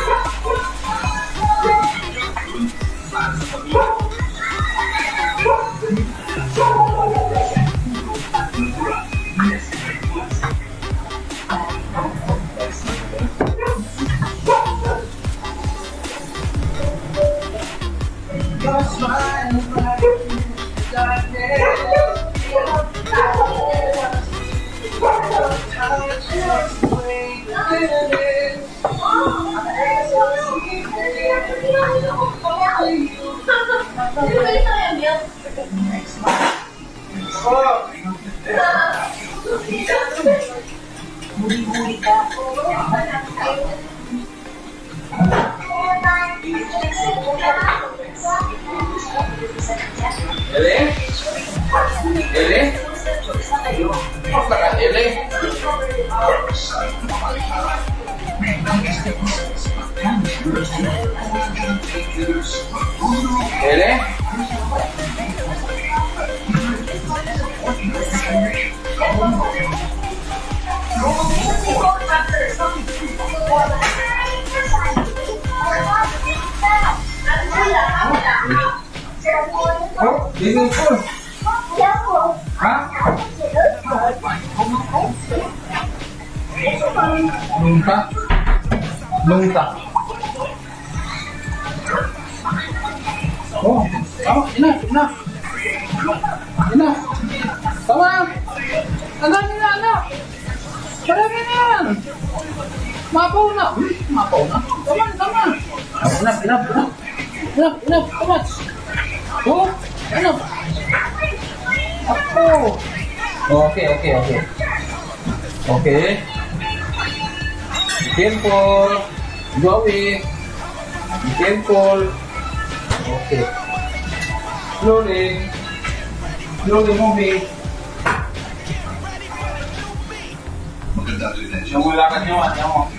Ele? Basta ka, Ele? Ele? Oh, ini pun. Hah? Lunta. Oh, enough. Tama. Marami na. Mapaw na. Tama. Enough. Tama. Oh, enough. Ako. Okay. Be careful. Joey. Be careful. Okay. Slowly moving. Yung lakad nyo, ano?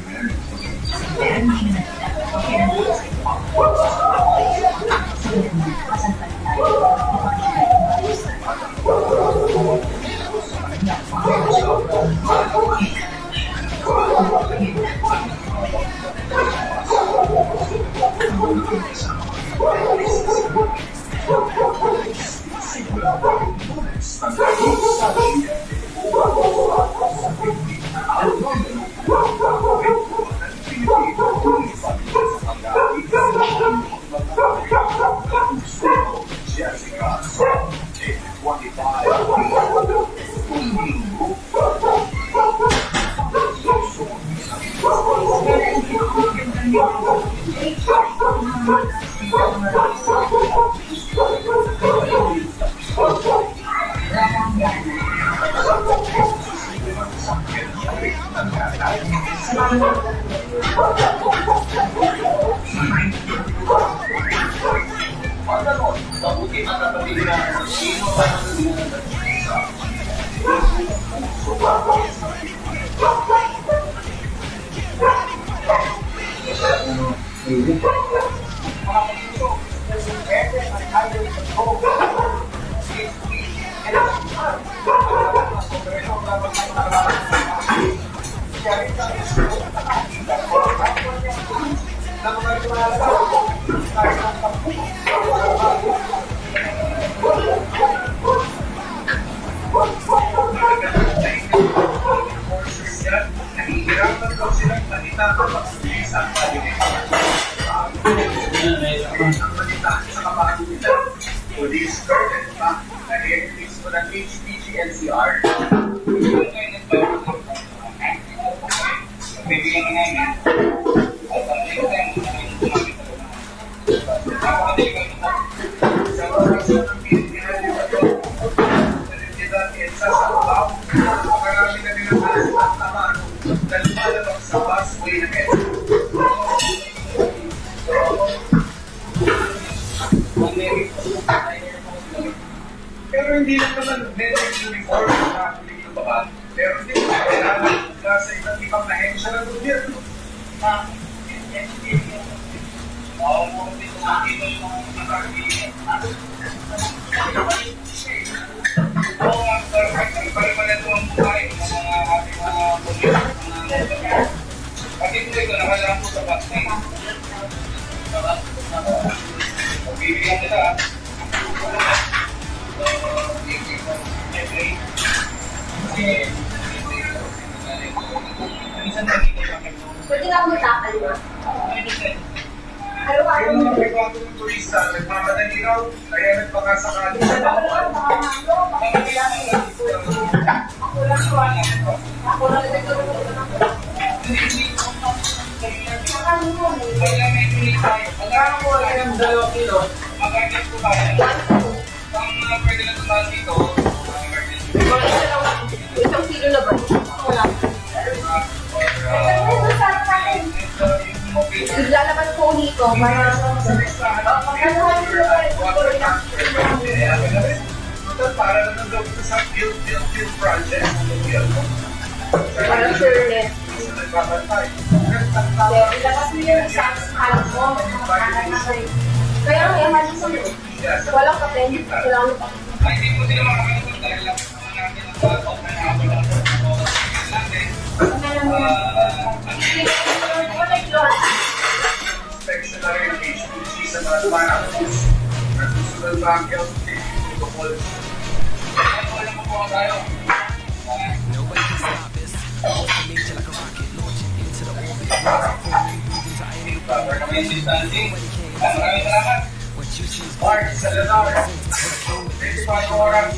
Kundi started pa na i-release ko ng HPG NCR. Bibigyan na namin. Sa oras ng Pilipinas, sa Sabaw, makarami na nilakas at tamang na lumalabag sa busway ng EDSA. Pero hindi lang naman medic uniform na huling lubahan. Pero hindi ko kailangan sa iba't ibang ahensya ng gobyerno.
Pwede nga magtakal na.
Yung mga privado ng turista, nagmamadali raw, kaya nagpakasakali sa bawal.
Isang kilo na ba? Wala. Iglalaban ko dito para
para naman daw ito sa build project.
para sure net.
Isa nagbabantay.
Ilabas mo yung sa halos mo. Kaya ang halos mo, walang papel. Kailangan pa.
Ay, hindi mo sila makakalimutan dahil lang natin ang batok na nakapagod natin. Inspection na rin ang HPG sa mga dumanapos. Nagsusunod ba ang health safety protocol? Kaya wala mo po tayo. Para kami yung distancing. Maraming salamat. Mark, Salazar. 25 oras.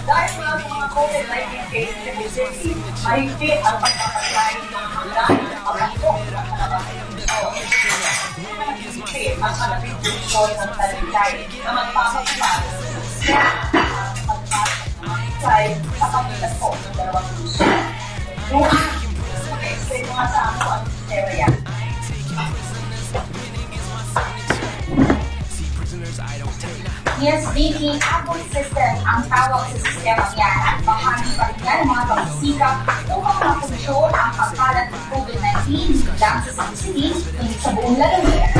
Dahil mga COVID-19 cases sa Quezon, mahigpit ang pagpapatay ng hanggang pagpapakok ng mahigpit ang kalabidusyon ng talagay na magpapakita sa pagpapatay sa pagpapakok ng dalawang luso. Kung mag-explain mga sa ako ang sistema yan. Yes, Vicky, Apple System ang tawag sa sistema yan at bahagi pa rin yan mga pagsisikap upang makontrol ang pagkalat ng COVID-19 lang sa city, hindi sa buong lalawigan.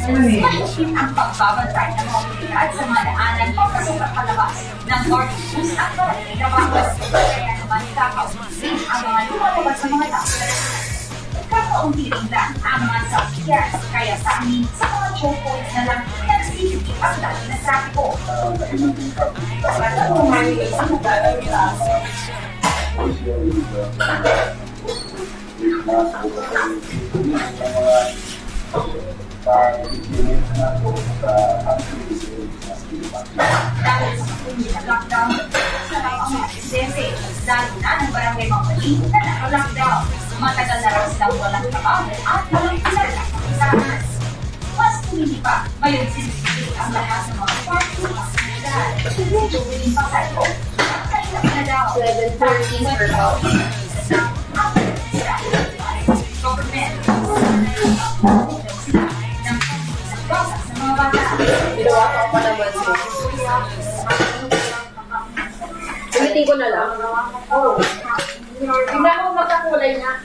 Mahigpit ang pagbabantay ng mga otoridad sa mga daanan papasok at palabas ng Northeast at Parating na bawas. Kaya naman kakaunti ang mga lumalabas sa mga tao. Kakaunti rin lang ang mga sasakyan, kaya sa amin sa mga choke points na lang nagsisipit ang dati na trapiko. Dahil sa kundi na lockdown, sarap ang mga residente, lalo na ng barangay Mapali na naka-lockdown. Matagal na raw silang walang trabaho at walang kilala kapisahan. Mas tumili pa, ngayon sinisipit ang lahat ng mga party at komunidad. Medyo willing pa kayo. Kailan na daw, 7:14 per hour. Government, sa mga bata.
Binawasan pa naman siya. Ulitin ko na lang. Hindi ako magkakulay na.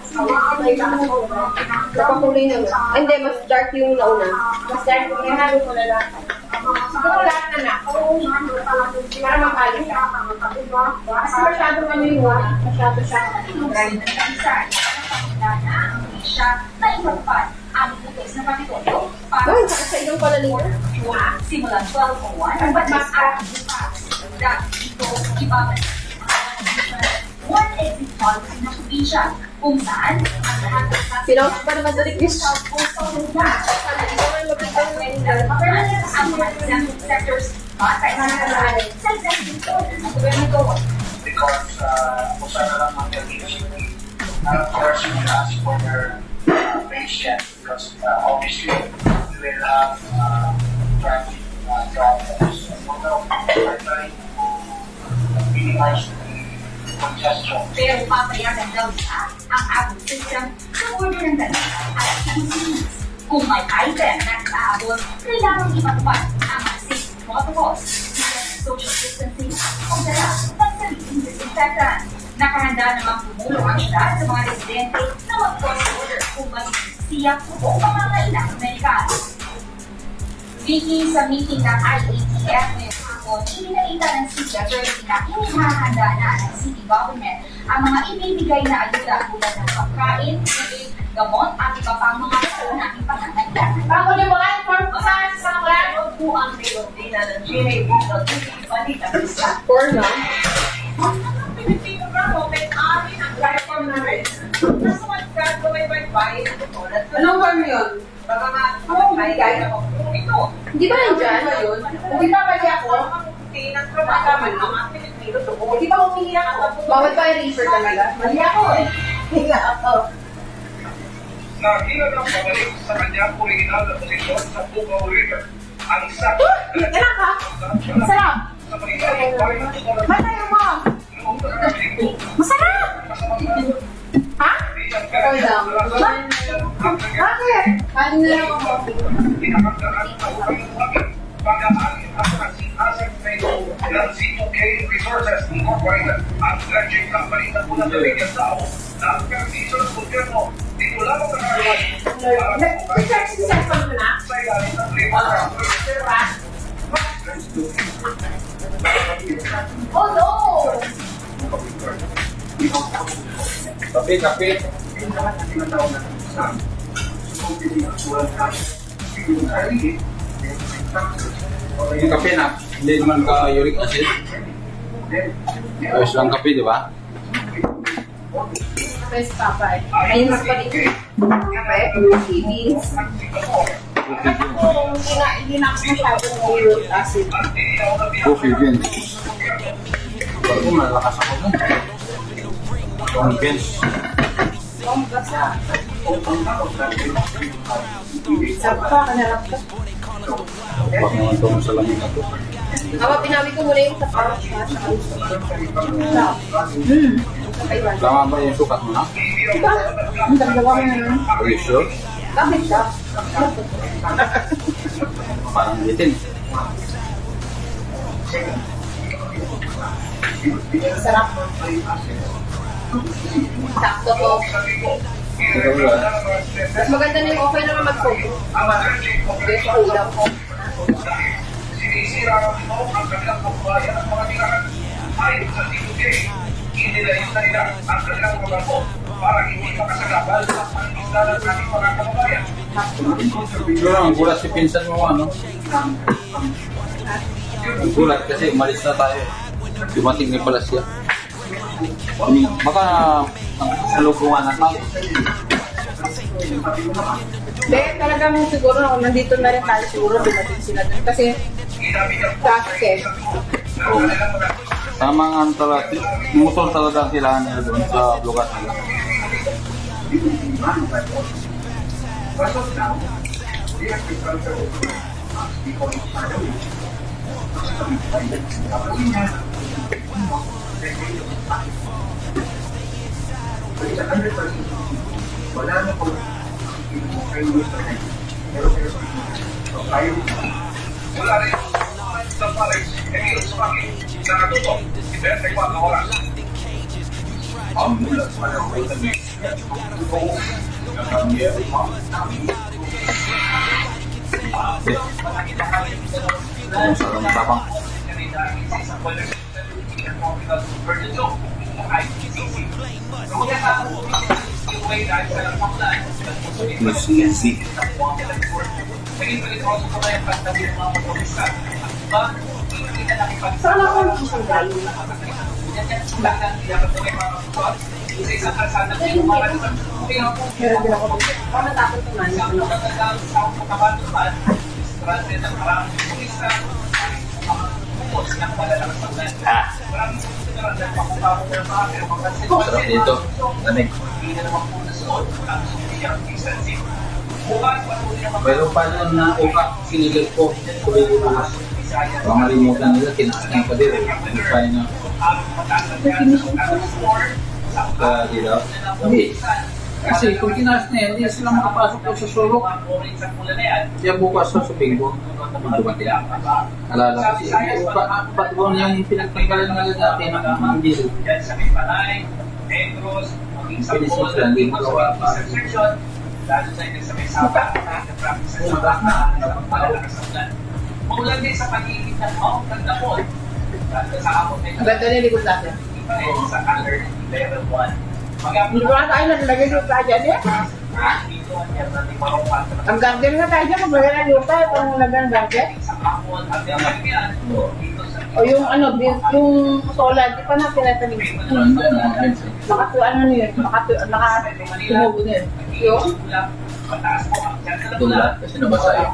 Nakakulay na ba? Hindi, mas dark yung nauna. Mas dark yung nauna ko na lang. Siguro lahat na na. Para makalit ka. Kasi masyadong ano yung una. Masyado siya.
Na ipagpad ang butos na patitulo para
Sa ilong pala nila.
simulan 12:01 ang batas at bukas. Dahil ito ibabalik. 1 exit policy ng probinsya kung saan ang lahat ng
Pinost pa naman sa request.
ang mga exempted sectors batay sa executive order ng gobernador.
Because kung saan na lang ang leadership team, of course, we will ask for their patience because obviously we will have traffic problems. Although we're trying to minimize the congestion.
Pero papayagan daw siya ang abot system sa order ng dalawa at activities. Kung may item na nakaabot, kailangan ipatupad ang mga safety protocols tulad ng social distancing o dala ng sariling disinfectant. Nakahanda namang tumulong ang syudad sa mga residente na mag-cross-border kung siya o pangangailangan medikal. Vicky, sa meeting ng IATF ngayong hapon, ipinakita ng City Attorney na inihahanda na ng City Government ang mga ibibigay na ayuda tulad ng pagkain, tubig, gamot at iba pang mga kaunang pangangailangan.
Bago niyo mga inform ko sa mga
po ang Pilipina ng GA Regional Duty Balik at Isla.
for na.
Ang Pilipino na open amin ang platform na rin. Nasa magkag may baybayin ito tulad.
Anong form yun?
Baka nga, may gaya ako. Ito.
Hindi ba nandyan?
Hindi ba kaya ako? Tinagtrabaho ng mga Pilipino to. Hindi ba humingi ako?
Bawal pa yung reefer talaga.
Mali ako eh. Hindi ako.
Nakila ng pabalik sa kanyang original na posisyon sa Bukaw River. Ang sakit
Kailan ka? Masarap!
sa Manila,
Matay mo!
noong nakarating po.
Masarap! Ha? Okay lang. Bakit? Kain na lang ako.
Pinakagdaan sa urang umagang pag-aalit at pag-asset ng C2K Resources Incorporated at Dredging Company na unang nabigyan tao na ang permiso ng gobyerno dito lamang nakarawan
Nag-research sa cellphone mo na?
sa ilalim ng labor
Oh no!
Kapit.
Yung kape na, hindi naman ka uric acid. Ayos lang kape, di ba?
Kape si Papa eh. Ayun mas pa dito. Kape, beans. Hindi na ako masyadong uric acid.
Coffee beans. Bago malakas ako na. Yung beans.
Sabi pa, kanarap ka.
Bak naman ito sa lamig ako.
Ama, pinawi ko muna yung sa parang
Tama ba yung sukat mo na?
Diba? Ang dagdaga mo na yun.
Are you sure?
Bakit ka?
Parang itin.
Sarap. Sakto po. Mas maganda na yung okay naman mag-focus. Hindi sa ulam ko.
sinisira ng ito ang kanilang kabuhayan at mga tirahan. Ayon sa C2K, inilayin na nila ang kanilang mga barko para hindi makasagabal sa pangisla ng ating mga kabuhayan.
Pero ang gulat si pinsan mo, ano? Ang gulat kasi umalis na tayo. Dumating na pala siya. Baka salubungan na tayo.
Hindi, talagang siguro nandito na rin tayo siguro dumating sila dun. Kasi traffic eh.
Tama nga talaga. Motor talaga ang kailangan nila doon sa lugar nila.
Wala na po. Wala rin sa Paris, Emil Sumaki, na natutok, 24 oras. Ang mulat pa ng Vietnamese,
Sarang tapang. Mas easy.
Saan ako nag-isang galing? Meron din ako dito. Baka matapos naman.
Sarap dito. Lamig. Pero paano na uka, sinigil ko. Kulit ko mas. Baka malimutan nila, kinakain pa din. Hindi tayo na. Di daw? Hindi. Kasi kung kinakas na yan, hindi sila makapasok po sa sulok. Kaya bukas sa Subinggo, dumating. Alala kasi, patron yung pinagtanggalan ng lalaki na hindi. Pinisip sila, hindi magawa pa.
Maulan din sa pag-iinit ng Mount Kandapol.
Ganda na likod natin.
Sa under level 1.
Hindi ba tayo naglagay yung tayo dyan eh? Ang garden na tayo dyan, maglagay na yung tayo kung nalagay ng garden. O yung ano, yung solar, di pa natin natalig. Ano na yun? Nakatumubo na yun. Yung?
Tulad, kasi nabasa yun.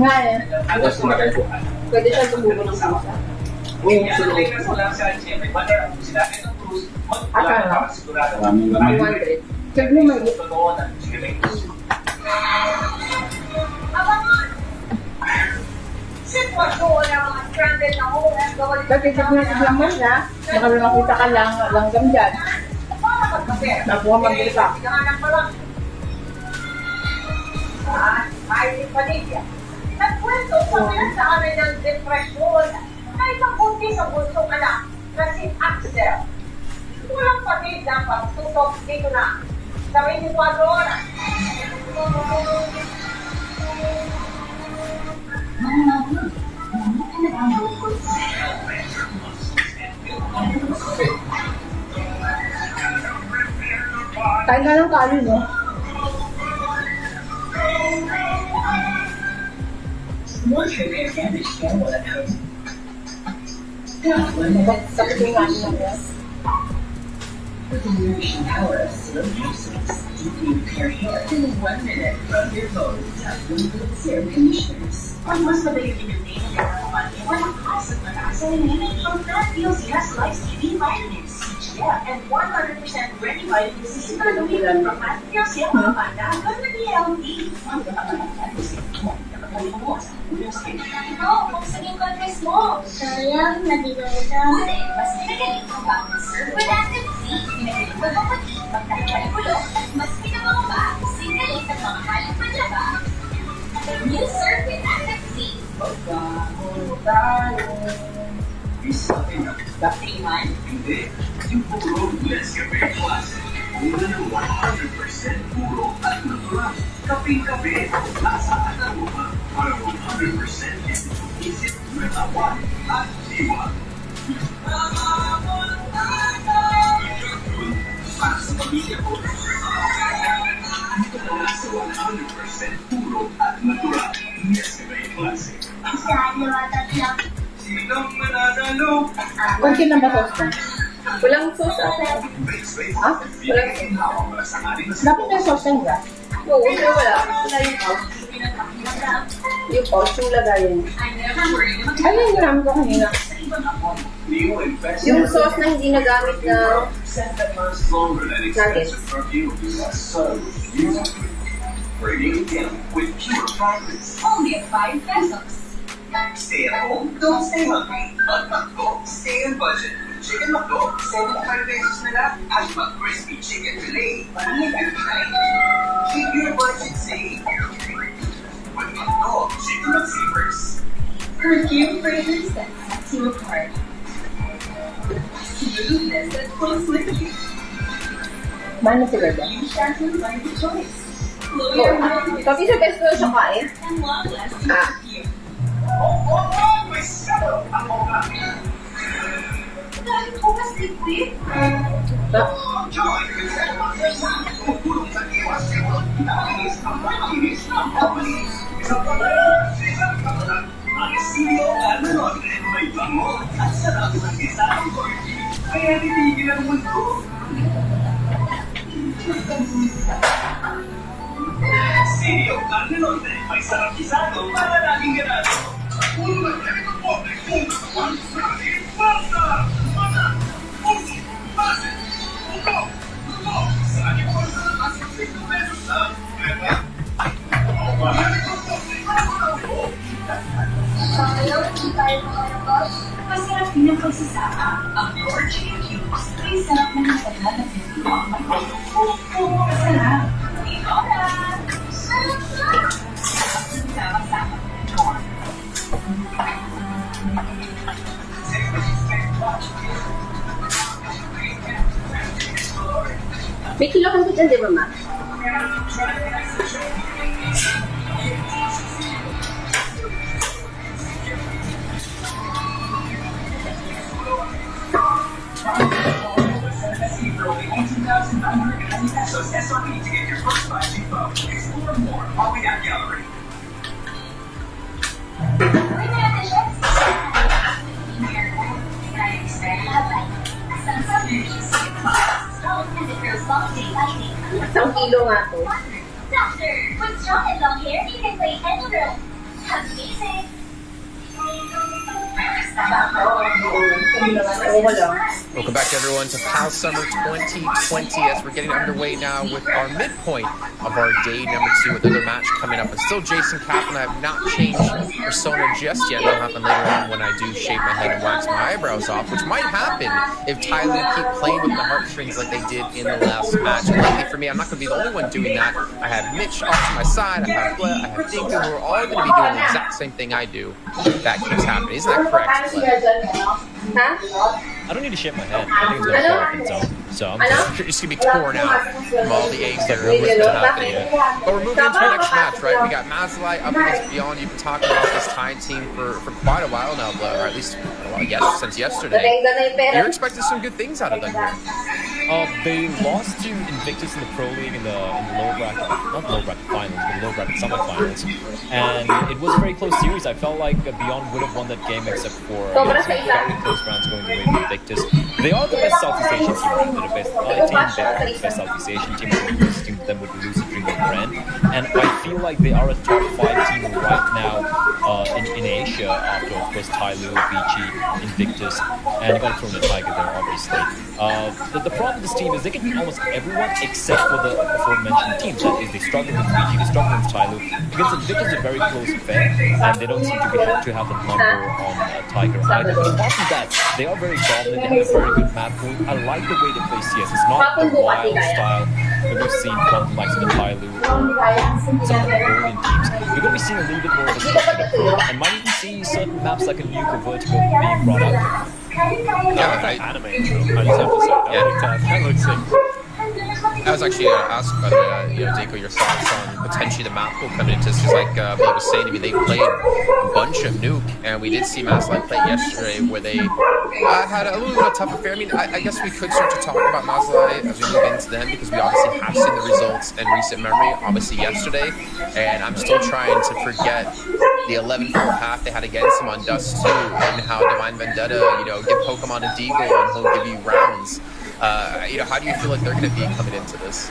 Nga eh.
Tapos tumatay po.
Pwede siya tumubo ng pusa.
Oo, sila.
Akala?
Maraming lamig.
100. Check mo may Kapitid na tiglaman na, baka may makita ka langgam dyan. Nakuha mag-isa.
Ay, Panitia. Nagkwento sa sa amin ng depresyon na isang buntis sa bunsong anak na si Axel. Walang patid na pagtutok dito na sa 24 oras.
Kain ka ng kanin, no? Tapos yung kanin lang yan.
With the nourishing power of slow juices, deeply repair hair in 1 minute from your bones. With serum conditioners. Pag mas madaling i-maintain ang hair ng pati, walang cost at mataas ang limit from Fat Feels Yes Life TV Vitamins. Yeah, and 100% ready vitamins is siguraduhin from Fat Feels Yes mga bata hanggang nag-ELD. Ang kapag Fat Feels Yes mo, nakagaling mo sa ulong sakit. Ito, kung saging countries mo.
Sayang, nandito ito.
Hindi, mas pinagaling ang bagong serve with active tea. Pinagaling mo ang pati, pagkakaling bulok, mas pinababa, singaling at mga halang panlaba. New serve with active tea. Tingnan.
Hindi. Yung puro Nescafe Classic. Una ng 100% puro at natural. Kaping-kape. Lasa at aroma. Para 100% isip, metawan at diwa. Para sa pamilya ko. Dito na lang sa 100% puro at natural. Nescafe Classic. Sinong mananalo?
Kunti na ba sauce na? Walang sauce ata. Ha? Walang sauce. Dapat may sauce yan ba? Oo, pero wala. Wala yung pouch. Yung pouch yung lagayan. Ano yung ginamit ko kanina? Yung sauce na hindi nagamit na nuggets.
Only at 5 pesos.
Stay at home, don't stay hungry. Mag-McDo, stay on budget. Chicken McDo, 75 pesos na lang. At mag-crispy chicken fillet, only 59. Keep your budget safe. With McDo, chicken McSavers.
Perfume fragrance that sets you apart. Smoothness that flows with you.
Mana si Bebe?
You shampoo by the choice. Blow your mind
Pati sa test ko siya kain?
and long-lasting perfume.
May sarap ako nga.
Dahil ko mas liquid.
Joy, pagpulong sa iwas, nakalinis ang malinis ang pabilis. Sa pala, ang studio at London may bango at sarap ng isang gorgie. Kaya titigil ang mundo. Sino Carne Norte, may sarap gisado para laging ganado. Puro na ganito po ay kung katawan sa ating pasta! Mata, puso, base, ulo, luto, sa ating pasta na mas 5 pesos lang. Kaya, mahalik ang poste,
Ayaw, hindi tayo makalabas. Masarap din ang pagsasama. Ang Gorgie Cubes ay sarap na natagal na pinito ang masarap. Ikaw na! Sarap na! Sama-sama.
May kilo kang dyan, di ba, ma?
SRP to get your first 5G phone. Explore more while we have gallery.
Isang kilo nga to.
Doctor, with strong and long hair, you can play any role. Amazing!
Welcome back, everyone, to PAL Summer 2020 as we're getting underway now with our midpoint of our day number 2 with another match coming up. And still Jason Kaplan. I have not changed persona just yet. That'll happen later on when I do shave my head and wax my eyebrows off, which might happen if Tyler keep playing with the heartstrings like they did in the last match. And luckily for me, I'm not going to be the only one doing that. I have Mitch off to my side, I have Bleh, I have Dinka, who are all going to be doing the exact same thing I do. That keeps happening. Isn't that correct, Bleh?
I don't need to shave my head. I think it's gonna fall off its own. So I'm
just gonna be torn out from all the eggs that are happening. But we're moving into our next match, right? We got Mazalai up against Beyond. You've been talking about this Tide team for quite a while now, or at least since yesterday. You're expecting some good things out of them here.
They lost to Invictus in the Pro League in the lower bracket, not lower bracket finals, but lower bracket semifinals. And it was a very close series. I felt like Beyond would have won that game except for some very close rounds going the way of Invictus. They are the best Southeast Asian team. They're the best team. They are the best Southeast Asian team. The closest team to them would be Lucid Dream and Ren. And I feel like they are a top 5 team right now in Asia after, of course, Tyloo, BG, Invictus, and you got to throw in the Tiger there, obviously. The problem with this team is they can beat almost everyone except for the aforementioned teams. That is, they struggle with BG, they struggle with Tyloo. Against Invictus, a very close affair, and they don't seem to have the number on Tiger either. But apart from that, they are very dominant. They have a very good map pool. I like the way they play CS. It's not the wild style that we've seen from the likes of the Tyloo, some of the Mongolian teams. You're going to be seeing a little bit more of a structured approach, and might even see certain maps like a Nuke or Vertigo being brought out.
Yeah, that anime intro. I just have to say, that looks sick.
I was actually going to ask, by the way, Deco, your thoughts on potentially the map pool coming into this, because like Blake was saying to me, they played a bunch of Nuke, and we did see Mazalai play yesterday where they had a little bit of a tough affair. I mean, I guess we could start to talk about Mazalai as we move into them, because we obviously have seen the results in recent memory, obviously yesterday, and I'm still trying to forget the 11-4 half they had against him on Dust 2, and how Divine Vendetta, give Pokemon a Deagle and he'll give you rounds. How do you feel like they're going to be coming into this?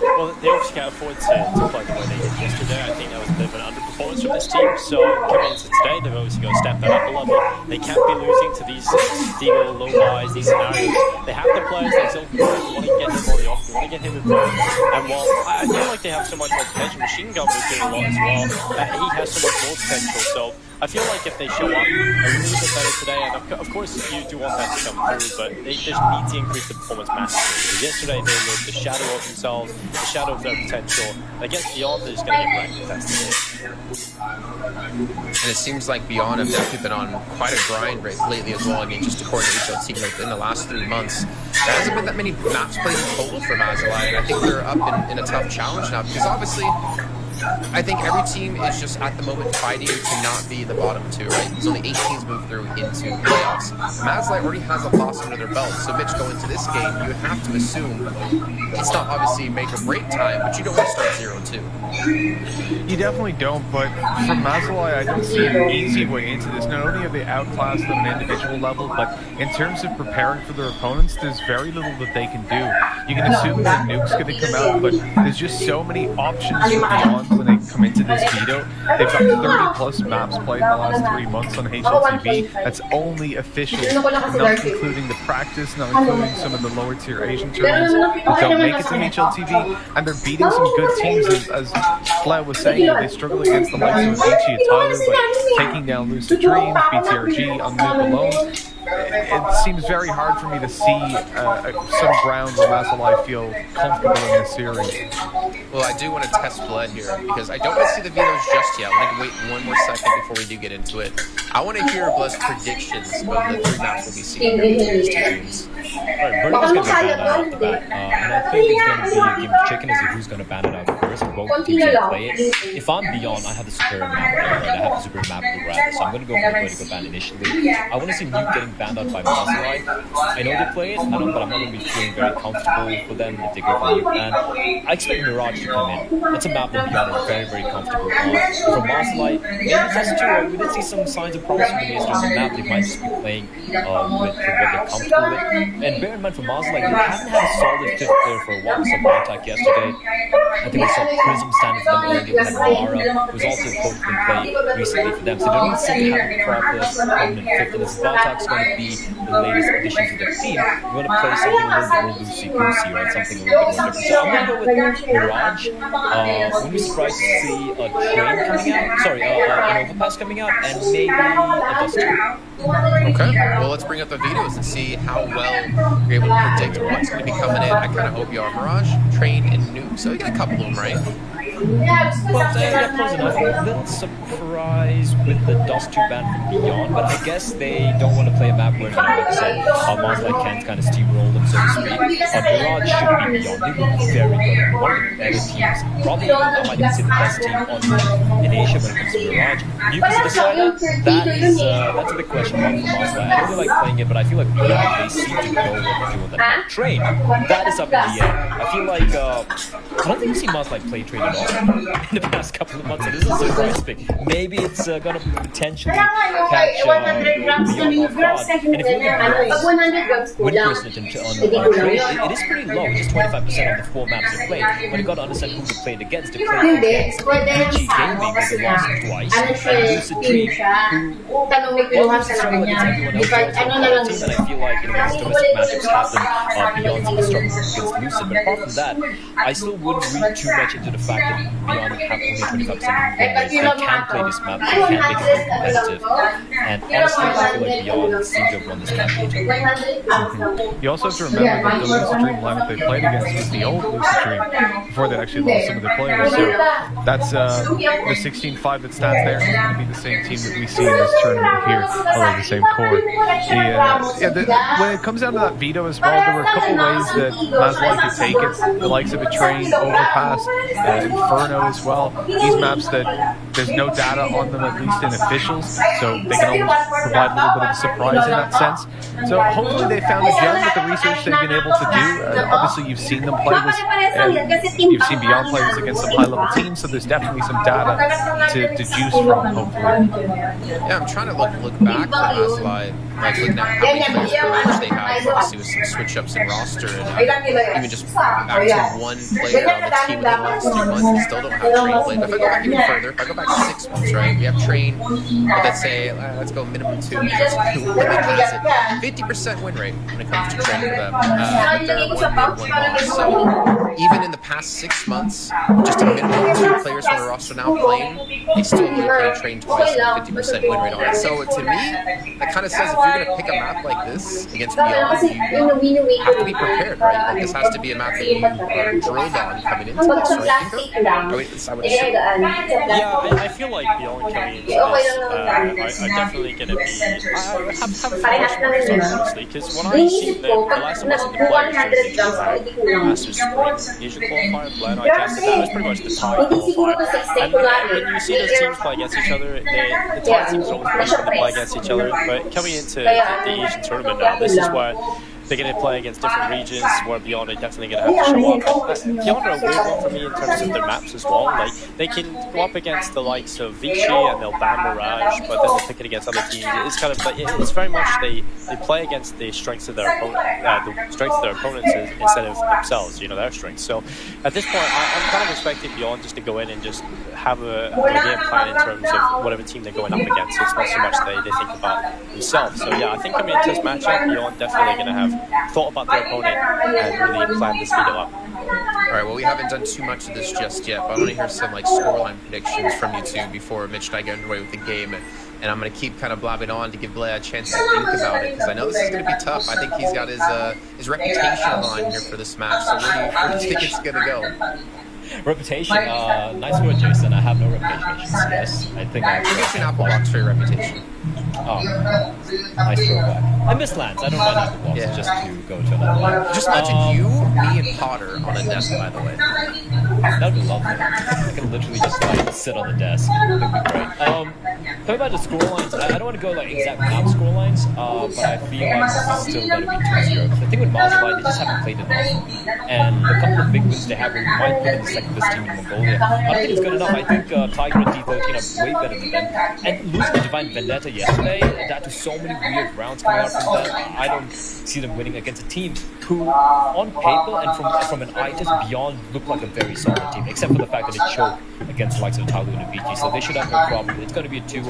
Well, they obviously can't afford to play the way they did yesterday. I think that was a bit of an underperformance from this team. So coming into today, they've obviously got to step that up a level. They can't be losing to these Deagle, low buys, these scenarios. They have the players, they still want to get him on the off, they want to get him involved. And while I feel like they have so much more potential, Machine Gun was doing a lot as well. He has so much more potential. So I feel like if they show up a little bit better today, and of course you do want that to come through, but they just need to increase the performance massively. Because yesterday they were the shadow of themselves, the shadow of their potential. Against Beyond, they're just going to get wrecked. That's the thing.
And it seems like Beyond have definitely been on quite a grind lately as well. I mean, just according to each team, like in the last 3 months, there hasn't been that many maps played in total for Mazalai, and I think they're up in a tough challenge now, because obviously I think every team is just at the moment fighting to not be the bottom two, right? There's only 8 teams move through into playoffs. Mazlight already has a loss under their belt, so Mitch, going into this game, you would have to assume it's not obviously make or break time, but you don't want to start 0-2.
You definitely don't, but from Mazalai, I don't see an easy way into this. Not only are they outclassed on an individual level, but in terms of preparing for their opponents, there's very little that they can do. You can assume that a nuke's going to come out, but there's just so many options for Beyond when they come into this veto. They've got 30-plus maps played in the last 3 months on HLTV. That's only official, not including the practice, not including some of the lower-tier Asian tournaments that don't make it to HLTV, and they're beating some good teams, as Flair was saying. They struggle against the likes of Avicii and Tyler, but taking down Lucid Dreams, BTRG on nuke alone, it seems very hard for me to see some ground where Mazalai feel comfortable in this series.
Well, I do want to test Blood here, because I don't want to see the vetoes just yet. I want to wait one more second before we do get into it. I want to hear Blood's predictions of the 3 maps we'll be seeing in these 2 teams.
Alright, Birdie's going to ban it out off the bat, and I think it's going to be a game of chicken as to who's going to ban it out first. Both teams going to play it. If I'm Beyond, I have the superior map, right? I have the superior map to rather, so I'm going to go for the vertical ban initially. I want to see Nuke getting banned out by Mazalai. I know they play it, but I'm not going to be feeling very comfortable for them if they go for Nuke ban. I expect Mirage to come in. That's a map that Beyond are very, very comfortable on. From Mazalai, maybe just too, we did see some signs of promise from the Ace on the map. They might just be playing with what they're comfortable with. And bear in mind, for Mazalai, they haven't had a solid 5th player for a while. We saw Bartak yesterday. I think we saw Prism stand for them earlier. We had Mara, who's also a coach been playing recently for them. So they don't seem to have a proper permanent 5th. And as Bartak's going to be the latest addition to their team, we want to play something a little bit more loosey-goosey, right? Something a little bit more different. So I'm going to go with Mirage. Wouldn't be surprised to see a train coming out. Sorry, an overpass coming out, and maybe a dust tube.
Okay, well, let's bring up the vetoes and see how well you're able to predict what's going to be coming in. I kind of hope you are. Mirage, Train, and Nuke. So we got a couple of them, right?
But close enough. I'm a little surprised with the Dust 2 ban from Beyond, but I guess they don't want to play a map where, like I said, Mazalai can kind of steamroll them, so to speak. Mirage should be Beyond. They will be very good. One of the better teams. Probably, I might even say the best team in Asia when it comes to Mirage. Nuke is decider. That's a big question mark for Mazalai. I really like playing it, but I feel like they seem to know what to do with that map. Train, that is up in the air. I feel like, I don't think I've seen Mazalai play Train at all in the past couple of months, so this is a surprise pick. Maybe it's going to potentially catch Beyond off guard. And if you look at win percentage on Train, it is pretty low, just 25% on the 4 maps they played. But you got to understand who they played against. They played against PG Gaming, who they lost twice, and Lucid Dream, who was struggle against everyone else. And I feel like, when these domestic matchups happen, Beyond's struggle against Lucid. But apart from that, I still wouldn't read too much into the fact that Beyond have only 25% win rate. They can play this map, they can make it very competitive. And honestly, I feel like Beyond seems to have won this map.
You also have to remember that the Lucid Dream lineup they played against was the old Lucid Dream before they actually lost some of their players. So that's the 16-5 that stands there is going to be the same team that we see in this tournament here, although the same core. When it comes down to that veto as well, there were a couple ways that Mazalai could take it. The likes of a Train, Overpass, Inferno as well. These maps that there's no data on them, at least in officials, so they can always provide a little bit of a surprise in that sense. So hopefully they found a gem with the research they've been able to do. Obviously you've seen them play this, you've seen Beyond play this against some high-level teams, so there's definitely some data to juice from, hopefully.
Yeah, I'm trying to look back at Mazalai, like looking at how many players per match they have, obviously with some switch-ups in roster, and even just back to one player on the team within the last 2 months and still don't have Train played. But if I go back even further, if I go back 6 months, right, we have Train, let's say, let's go minimum 2 years, women has it, 50% win rate when it comes to Train for them. They're 1 win, 1 loss. So even in the past 6 months, just a minimum of 2 players on the roster now playing, they still only play Train twice and 50% win rate on it. So to me, that kind of says if you're going to pick a map like this against Beyond, you have to be prepared, right? Like this has to be a map that you drilled on coming into this, right? I would assume.
Yeah, I feel like Beyond coming into this are definitely going to be... I have a few questions, honestly, because when I see them, the last time I was in the players, Masters Spring Asia qualifier, Plan I tested, that was pretty much the time qualifier.
nag-stay
And
ko nga
when you see those teams play against each other, the top teams always win when they play against each other. But coming into the Asian tournament now, this is where they're going to play against different regions where Beyond are definitely going to have to show up. And Beyond are a weird one for me in terms of their maps as well. Like, they can go up against the likes of Vichy and they'll ban Mirage, but then they'll pick it against other teams. It's kind of like, it's very much they play against the strengths of their opponents instead of themselves, you know, their strengths. So at this point, I'm kind of expecting Beyond just to go in and just have a game plan in terms of whatever team they're going up against. So it's not so much they think about themselves. So yeah, I think coming into this matchup, Beyond definitely going to have thought about their opponent and really planned this video up.
All right, well, we haven't done too much of this just yet, but I want to hear some like scoreline predictions from you two before Mitch and I get underway with the game. And I'm going to keep kind of blabbing on to give Blair a chance to think about it, because I know this is going to be tough. I think he's got his reputation on the line here for this match. So where do you think it's going to go?
Reputation, nice word, Jason. I have no reputation, yes. I think I
We'll get you an apple box for your reputation.
Oh, nice throwback. I miss lands. I don't mind apple boxes just to go to another land.
Just imagine you, me, and Potter on a desk, by the way.
That would be lovely. I can literally just like sit on the desk. That would be great. Talking about the scorelines, I don't want to go like exact map scorelines, but I feel like this is still going to be 2-0. The thing with Mazelai, they just haven't played enough. And a couple of big wins they have might put in the second best team in Mongolia. I don't think it's good enough. I think Tiger and D13 are way better than them. And losing the Divine Vendetta yesterday, that to so many weird rounds coming out from them, I don't see them winning against a team who, on paper and from an eye test beyond, look like a very solid team, except for the fact that they choke against the likes of Talu and Avicii, so they should have no problem. It's going to be a 2-0.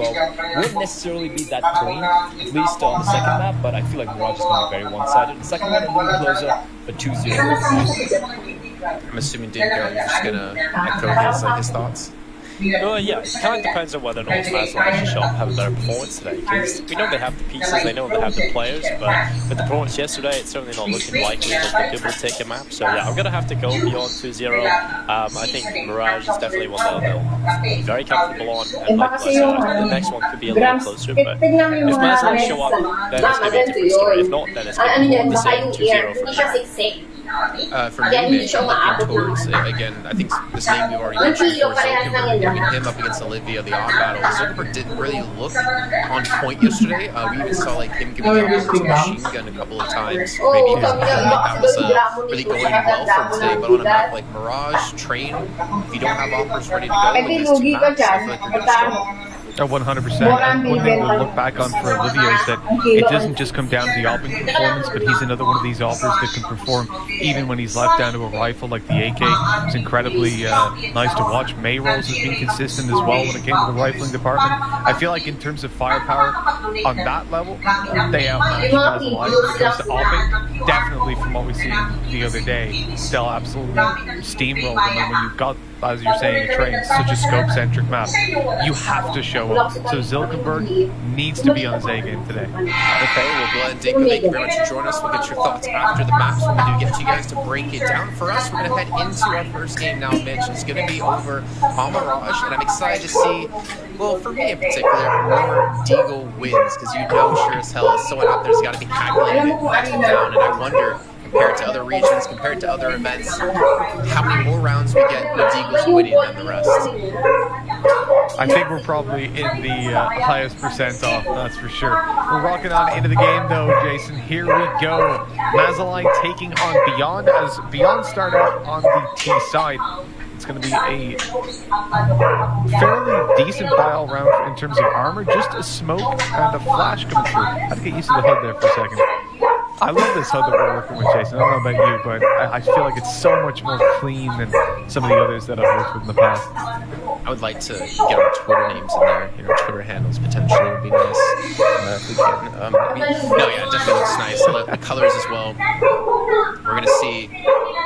Wouldn't necessarily be that clean, at least on the second map, but I feel like Mirage is going to be very one-sided. The second one, a little closer, but 2-0.
I'm assuming Dingo, you're just going to echo his thoughts.
Yeah, it kind of depends on whether or not Mazelai should show up and have a better performance today. Because we know they have the pieces, they know they have the players, but with the performance yesterday, it's certainly not looking likely that they'll be able to take a map. So yeah, I'm going to have to go beyond 2-0. I think Mirage is definitely one they'll be very comfortable on. And like I said, the next one could be a little closer. But if Mazelai show up, then it's going to be a different story. If not, then it's going to be more the same 2-0 for me.
For me, Mitch, I'm looking towards, again, I think this name we've already mentioned before, Zilkenberg, giving him up against Olivia, the odd battle. Zilkenberg didn't really look on point yesterday. We even saw like him giving up to Machine Gun a couple of times. Maybe he was that was really going well for him today, but on a map like Mirage, Train, if you don't have offers ready to go in these two maps, I feel like you're going to struggle.
100%. And one thing we'll look back on for Olivia is that it doesn't just come down to the offensive performance, but he's another one of these offers that can perform even when he's left down to a rifle like the AK. It's incredibly nice to watch. Mayrolls has been consistent as well when it came to the rifling department. I feel like in terms of firepower on that level, they outmatch Mazelai. When it comes to offing, definitely from what we seen the other day, they'll absolutely steamroll them. And when you've got, as you're saying, a Train, such a scope-centric map, you have to show up. So Zilkenberg needs to be on his A game today.
Okay, well, Glenn, Dinko, thank you very much for joining us. We'll get your thoughts after the maps when we do get to you guys to break it down. For us, we're going to head into our first game now, Mitch. It's going to be over on Mirage, and I'm excited to see, well, for me in particular, more Deagle wins, because you know sure as hell someone out there's got to be calculated and backing down, and I wonder, compared to other regions, compared to other events, how many more rounds we get with Deagles winning than the rest.
I think we're probably in the highest percentile, that's for sure. We're rocking on into the game though, Jason. Here we go. Mazelai taking on Beyond, as Beyond start out on the T side. It's going to be a fairly decent buy all round in terms of armor, just a smoke and a flash coming through. I had to get used to the HUD there for a second. I love this HUD that we're working with, Jason. I don't know about you, but I feel like it's so much more clean than some of the others that I've worked with in the past.
I would like to get our Twitter names in there, Twitter handles potentially would be nice if we can. No, yeah, it definitely looks nice. The colors as well. We're going to see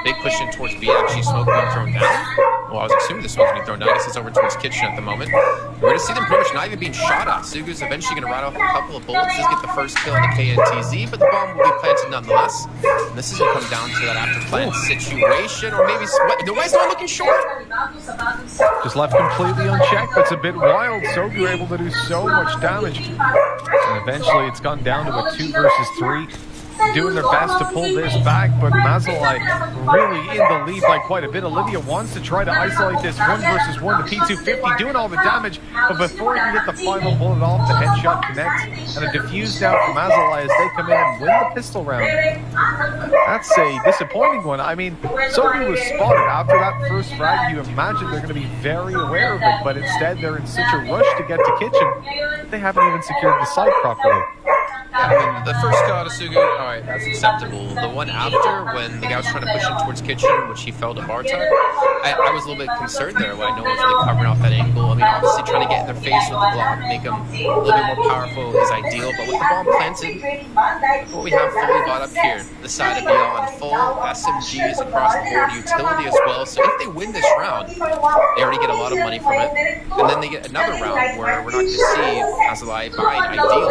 big push in towards B, actually smoke being thrown down. Well, I was assuming this one's being thrown down. I guess it's over towards Kitchen at the moment. We're going to see them pretty much not even being shot at. Sugu's eventually going to ride off a couple of bullets. Does get the first kill on the KNTZ, but the bomb will be planted nonetheless. And this is going to come down to that after plant situation, or maybe the why's not looking short?
Just left completely unchecked, but it's a bit wild. Sogu able to do so much damage. And eventually it's gone down to a 2 versus 3. doing their best to pull this back, but Mazalai really in the lead by quite a bit. Olivia wants to try to isolate this 1 versus 1 to P250, doing all the damage, but before he can get the final bullet off, the headshot connects, and a defuse down for Mazalai as they come in and win the pistol round. That's a disappointing one. I mean, Sophie was spotted after that first frag. You imagine they're going to be very aware of it, but instead they're in such a rush to get to Kitchen, they haven't even secured the site properly.
Yeah, I mean, the first shot of Sugu, alright, that's acceptable. The one after, when the guy was trying to push him towards Kitchen, which he fell to Bartek, I was a little bit concerned there when no one's really covering off that angle. I mean, obviously trying to get in their face with the block, make them a little bit more powerful is ideal, but with the bomb planted, what we have fully got up here, the side of Beyond, full SMGs across the board, utility as well, so if they win this round, they already get a lot of money from it, and then they get another round where we're not going to see Azalai buying, ideally,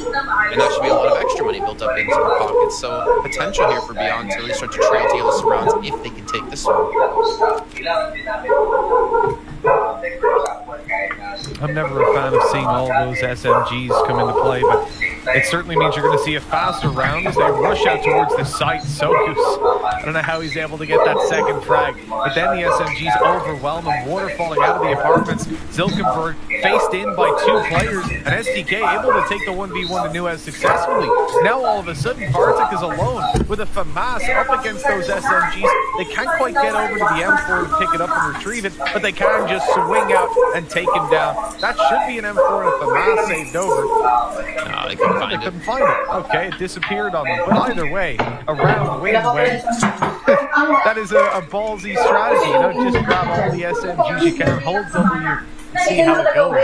and that should be a lot of extra money built up into their pockets. So potential here for Beyond to really start to trail Taylor's rounds if they can take this one.
I'm never a fan of seeing all those SMGs come into play, but it certainly means you're going to see a faster round as they rush out towards the site. Sokus, I don't know how he's able to get that second frag, but then the SMGs overwhelm him, water falling out of the apartments. Zilkenberg faced in by 2 players, and STK able to take the 1v1 to Nuez successfully. Now all of a sudden, Bartek is alone with a FAMAS up against those SMGs. They can't quite get over to the M4 to pick it up and retrieve it, but they can just swing out and take him down. That should be an M4 and a FAMAS saved over.
No, they couldn't find it.
Okay, it disappeared on them. But either way, a round win when that is a ballsy strategy. You know, just grab all the SMGs you can, hold W, see how it goes.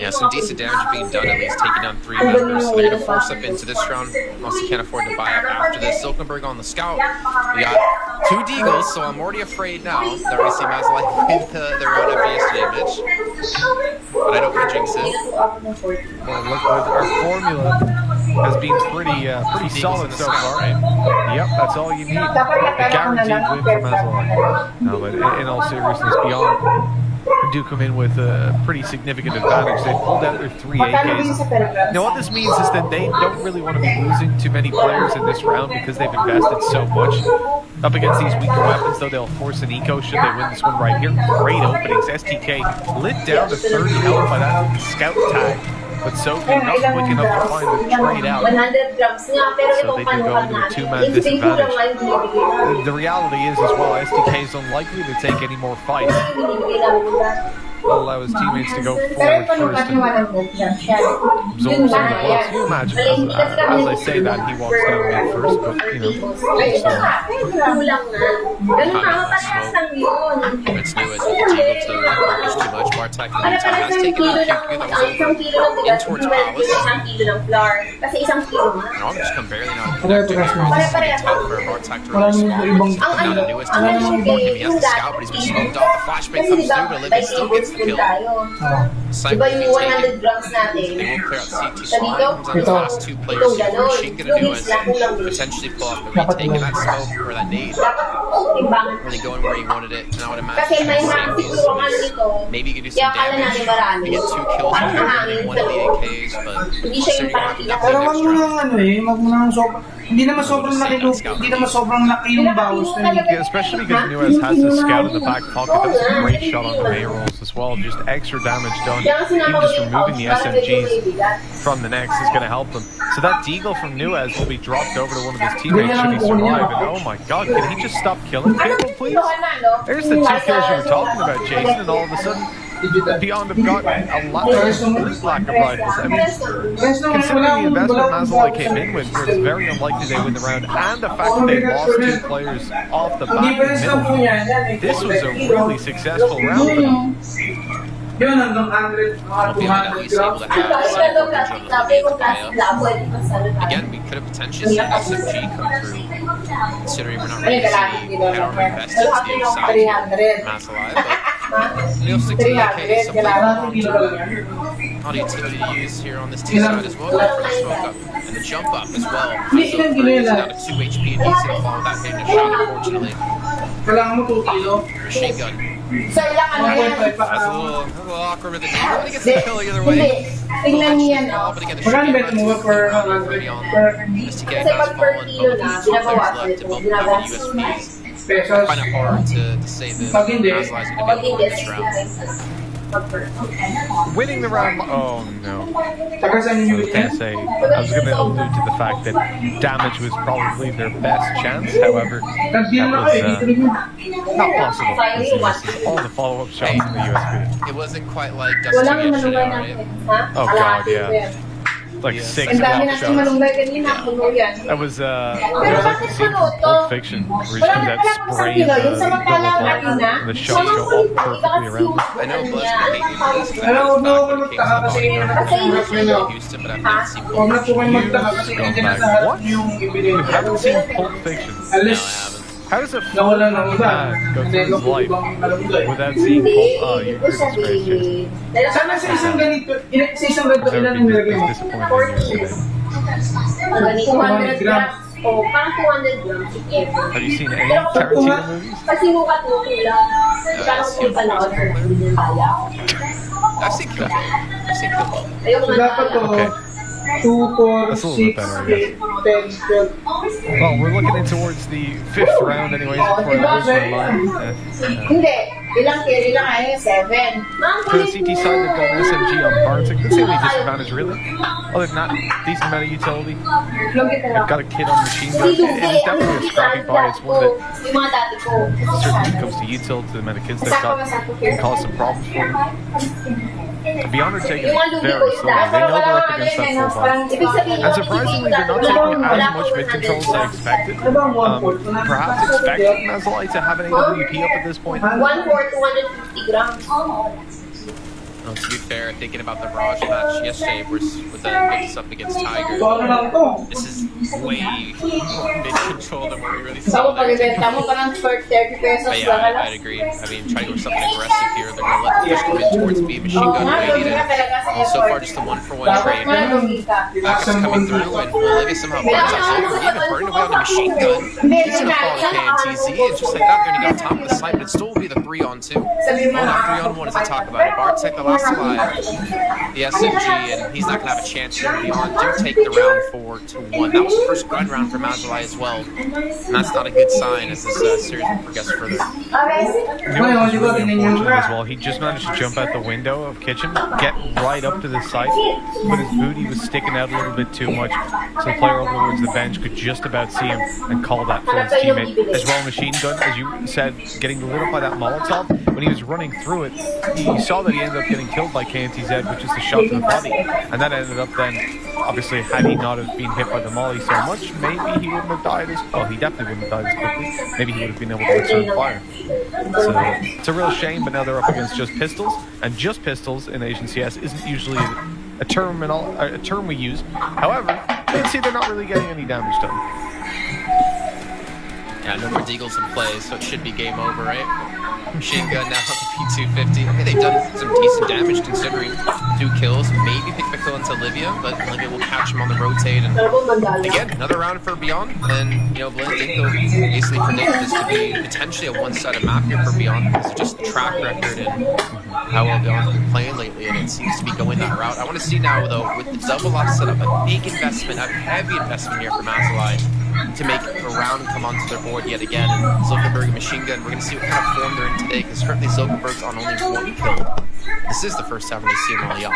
Yeah, some decent damage being done, at least taking down 3 members, so they're going to force up into this round. Also can't afford to buy up after this. Silkenberg on the scout. We got 2 Deagles, so I'm already afraid now that we see Mazalai win the round after yesterday, Mitch. But I don't want to jinx it.
Well, look, our formula has been pretty solid so far. Right? Yep, that's all you need. A guaranteed win for Mazalai. No, but in all seriousness, Beyond do come in with a pretty significant advantage. They've pulled out their 3 AKs. Now what this means is that they don't really want to be losing too many players in this round because they've invested so much. Up against these weaker weapons, though, they'll force an eco should they win this one right here. Great openings. STK lit down to 30 health by that scout tag. But Sophie not quick enough to find the trade out. So they do go into a 2-man disadvantage. The reality is as well, STK is unlikely to take any more fights. Will allow his teammates to go forward first and absorb some of the blows. Can you imagine, as I say that, he walks down mid first, but, you know,
It's new as the Eagle to focus too much. Bartek in the meantime has taken out QQ that was over in towards Palace. And I'll just come barely not connecting here. This is going to be tough for Bartek to really respond. Now the newest team is supporting him. He has the scout, but he's been smoked off. The flashbang comes through, but Olivia still gets the kill. Cyber can be taken. They will clear out CT spawn. Comes on the last 2 players here. What is she going to do is potentially pull off the retake of that smoke or that nade. Really going where he wanted it. And I would imagine maybe you could do some damage. You get 2 kills if you're running one of the AKs, but still you're going to have to
Pero wag mo nang hindi naman sobrang laki yung bawas na
yeah, especially because Nuez has the scout in the back pocket. That's a great shot on the May rolls as well. Just extra damage done. Even just removing the SMGs from the next is going to help them. So that Deagle from Nuez will be dropped over to one of his teammates should he survive. And oh my god, can he just stop killing people, please? There's the 2 kills you were talking about, Jason, and all of a sudden Beyond have gotten a lot of lack of rifles. I mean, considering the investment Mazalai came in with, where it's very unlikely they win the round, and the fact that they lost 2 players off the back in the middle, this was a really successful round for them.
Again, we could have potentially seen SMG come through, considering we're not ready to see head armor invested to the other side here, Mazalai, but we'll stick to the AK, some a lot of utility to use here on this T side as well. For the smoke up and the jump up as well. So he's down to 2 HP and he's going to fall without getting a shot, unfortunately. Machine gun
Sir lang ano yan.
That's a little awkward with it. Nobody gets the kill either way.
Hindi. Tingnan niyo yan,
Oh,
oh.
but again, the
Magkano
shooting
bet mo
runs
per
around for Beyond. Just to get
Kasi
has
pag per
fallen,
kilo
but
na,
with two players
binabawasan
left to
ito.
both have
Binabawasan
USBs.
pesos.
Kind of hard to say that
Pag hindi.
Mazla is going to
Pag
be able
hindi,
to win this round.
Winning the round. Oh no.
Taga saan
I
yung
was gonna say. I was gonna allude to the fact that damage was probably their best chance. However, that was not possible. As you missed all the follow-up shots in the USB.
It wasn't quite like Dust 2 yesterday, right?
Oh god, yeah. Like 6
Ang dami
block
natin
shots.
malunggay kanina, puno yan.
That was
Pero
like
bakit
the scene
puno
from
to?
Pulp Fiction, where he
Wala
comes
na
out
pala kung
spraying
kilo.
the
Yung samantalang kanina,
and the shots go all perfectly around.
I know Buzz can hate me for this, but
Alam mo,
I was
huwag
back
mo
when it came to the
magtaka kasi
bodyguard.
hirap nyo.
Houston, but I've been seeing
Huwag na po kayo magtaka kasi
Scumbag.
hindi na sa harap
What?
yung ibili.
You haven't seen Pulp Fiction.
Alis.
How does a
Nawala ng iba.
man go
Hindi
through his
ko
life
ibang malunggay.
without seeing
Hindi,
Pulp? Oh,
ibig
you're disgraced.
sabihin.
Sana sa isang ganito, sa isang ganito,
That
ilan
would
ang
be
nilagay mo?
disappointing news today.
200 grams. Oh, parang 200 grams.
Have you seen any Tarantino movies?
Pag sinukat mo, kulang. Parang kung panood ko, hindi din kaya.
I've seen Kill Bill. I've seen Kill Bill.
Ayoko
So
na
dapat to,
Okay.
2, 4,
That's a little bit
6,
better, I
8, 10, 12.
Well, we're looking in towards the 5th round anyways before I lose my mind.
Hindi. Ilang carry lang ay 7.
For the CT side, they've got an SMG on Barnes. Like, that's the only disadvantage, really. Other than that, decent amount of utility. They've got a kid on machine gun. It is definitely a scrappy buy. It's one that
Yung mga dati ko.
certainly when it comes to util, to the amount of kids they've got, can cause some problems for them. Beyond are taking
Yung mga
it
lugi ko
very
is
slowly.
dahil
They know
parang
they're
wala
up
nga
against
ganyan,
that
no?
full
Parang
bar.
ibig sabihin,
And surprisingly, they're not taking as much mid control as I expected. Perhaps expecting Mazalai to have an AWP up at this point.
1/4, 250 grams.
Well, to be fair, thinking about the Raj match yesterday with the mix up against Tiger,
So ano lang to?
this is way more mid-control than what we really
Ako
saw
pag
there.
ibenta mo, parang for 30 pesos
But
lang
yeah,
lang.
I'd agree. I mean, try to go something aggressive here. They're going to let the push come in towards B, machine gun waiting. And so far, just a 1-for-1 trade. Backups coming through, and Olivia somehow burns out Zolker, even burned away on the machine gun. He's going to fall to KNTZ, and just like that, they're going to get on top of the snipe, but it still will be the 3-on-2. Well, not 3-on-1 as I talk about it. Bartek, the last alive. The SMG, and he's not going to have a chance here. Beyond do take the round 4-1. That was the first grind round for Mazalai as well. And that's not a good sign as this series will progress further.
You know what was really unfortunate as well? He just managed to jump out the window of kitchen, get right up to the site, but his booty was sticking out a little bit too much, so the player over towards the bench could just about see him and call that for his teammate. As well, machine gun, as you said, getting lit up by that Molotov, when he was running through it, you saw that he ended up getting killed by KNTZ, which is the shot to the body, and that ended up then, obviously, had he not have been hit by the molly so much, maybe he wouldn't have died as, well, he definitely wouldn't have died as quickly, maybe he would have been able to return fire. So, it's a real shame, but now they're up against just pistols, and just pistols in Asian CS isn't usually a term we use. However, you can see they're not really getting any damage done.
Yeah, no more Deagles in play, so it should be game over, right? Machine gun now on the P250. I mean, they've done some decent damage considering 2 kills. Maybe pick the kill into Olivia, but Olivia will catch him on the rotate. And again, another round for Beyond. And, you know, Blaine Dinko basically predicted this to be potentially a one-sided map here for Beyond because of just the track record and how well Beyond's been playing lately. And it seems to be going that route. I want to see now, though, with the double off setup, a big investment, a heavy investment here for Mazalai to make a round come onto their board yet again. And Zuckerberg and Machine Gun, we're going to see what kind of form they're in today, because currently Zuckerberg's on only 1 kill. This is the first time we see him only up.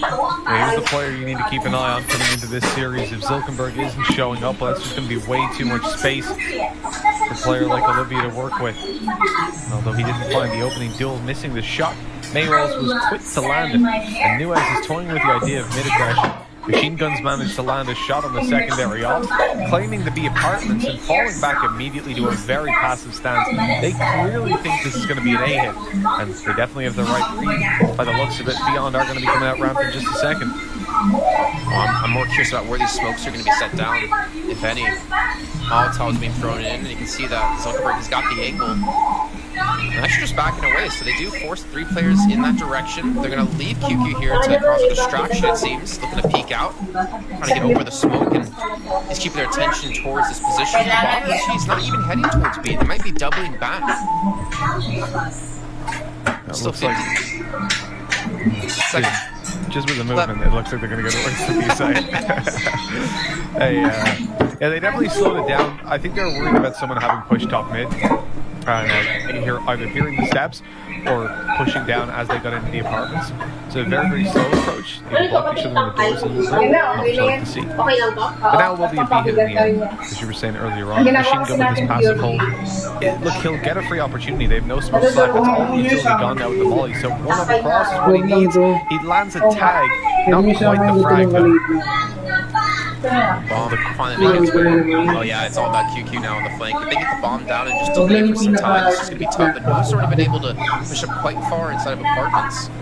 Yeah, here's the player you need to keep an eye on coming into this series. If Zilkenberg isn't showing up, well, that's just going to be way too much space for a player like Olivia to work with. And although he didn't find the opening duel, missing the shot, Mayrose was quick to land it, and Nuez is toying with the idea of mid-aggression. Machine Guns managed to land a shot on the secondary off, claiming to be apartments and falling back immediately to a very passive stance. They clearly think this is going to be an A-hit, and they definitely have the right read. By the looks of it, Beyond are going to be coming out ramped in just a second.
I'm more curious about where these smokes are going to be set down, if any. Molotov's being thrown in, and you can see that Zuckerberg has got the angle. And actually just backing away, so they do force 3 players in that direction. They're going to leave QQ here to cause a distraction, it seems. Looking to peek out, trying to get over the smoke, and he's keeping their attention towards this position. Bomb actually is not even heading towards B. They might be doubling back. Still 50. Second.
Just with the movement, it looks like they're going to go towards the B side. Yeah, they definitely slowed it down. I think they were worried about someone having pushed top mid. Either hearing the steps or pushing down as they got into the apartments. So a very, very slow approach. They blocked each other in the doors in the room, much like to see. But now will be a B hit in the end, as you were saying earlier on. Machine gun with this passive hold. Look, he'll get a free opportunity. They have no smoke slack. That's all the utility gone now with the molly. So one on the cross is what he needs. He lands a tag. Not quite the frag, but
Bomb finally makes it. Oh yeah, it's all about QQ now on the flank. If they get the bomb down and just delay for some time, it's just going to be tough. And Moose already been able to push up quite far inside of apartments. He's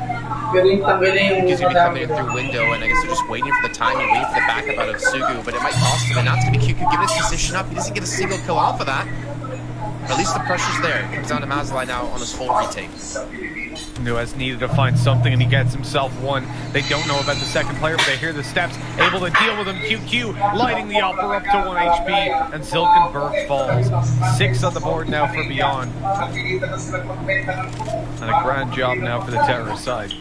going to be coming in through window, and I guess they're just waiting for the timing, waiting for the backup out of Sugu, but it might cost him. And now it's going to be QQ giving his position up. He doesn't get a single kill off of that. But at least the pressure's there. It comes down to Mazalai now on this whole retake.
Nuez needed to find something, and he gets himself one. They don't know about the second player, but they hear the steps, able to deal with him. QQ lighting the upper up to 1 HP, and Zilkenberg falls. 6 on the board now for Beyond. And a grand job now for the terrorist side.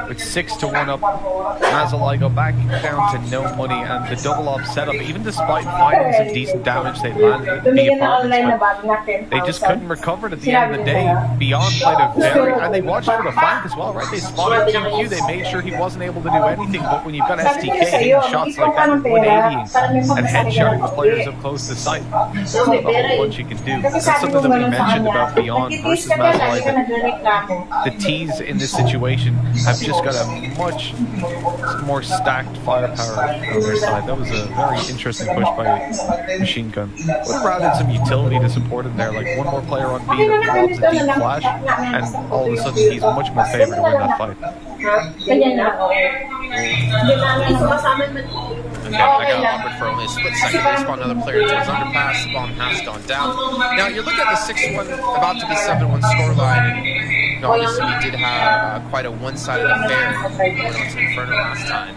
With 6 to 1 up, Mazalai go back down to no money, and the double op setup, even despite finding some decent damage, they landed at the apartments, but they just couldn't recover it at the end of the day. Beyond played a very, and they watched for the flank as well, right? They spotted QQ, they made sure he wasn't able to do anything, but when you've got STK hitting shots like that, 180 and headshotting the players up close to sight, there's not a whole bunch you can do. That's something that we mentioned about Beyond versus Mazalai, that the T's in this situation have just got a much more stacked firepower on their side. That was a very interesting push by Machine Gun. Would have routed some utility to support him there, like one more player on B that lobs a deep flash, and all of a sudden he's much more favored to win that fight.
And I got offered for only a split second. They spawn another player towards underpass. The bomb has gone down. Now you're looking at the 6-1, about to be 7-1 scoreline, and obviously we did have quite a one-sided affair going on to Inferno last time.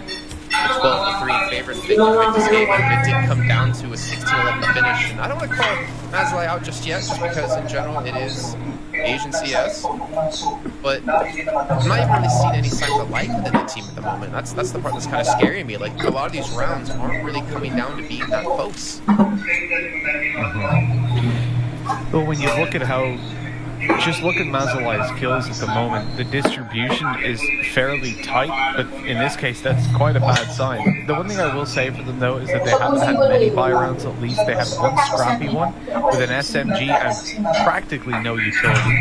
12-3 in favor of the this game, but it did come down to a 16-11 finish. And I don't want to call Mazalai out just yet, just because in general it is Asian CS, but I'm not even really seeing any signs of life within the team at the moment. That's the part that's kind of scaring me. Like, a lot of these rounds aren't really coming down to being that close.
Well, when you look at how, just look at Mazalai's kills at the moment, the distribution is fairly tight, but in this case that's quite a bad sign. The one thing I will say for them though is that they haven't had many buy rounds. At least they had one scrappy one with an SMG and practically no utility.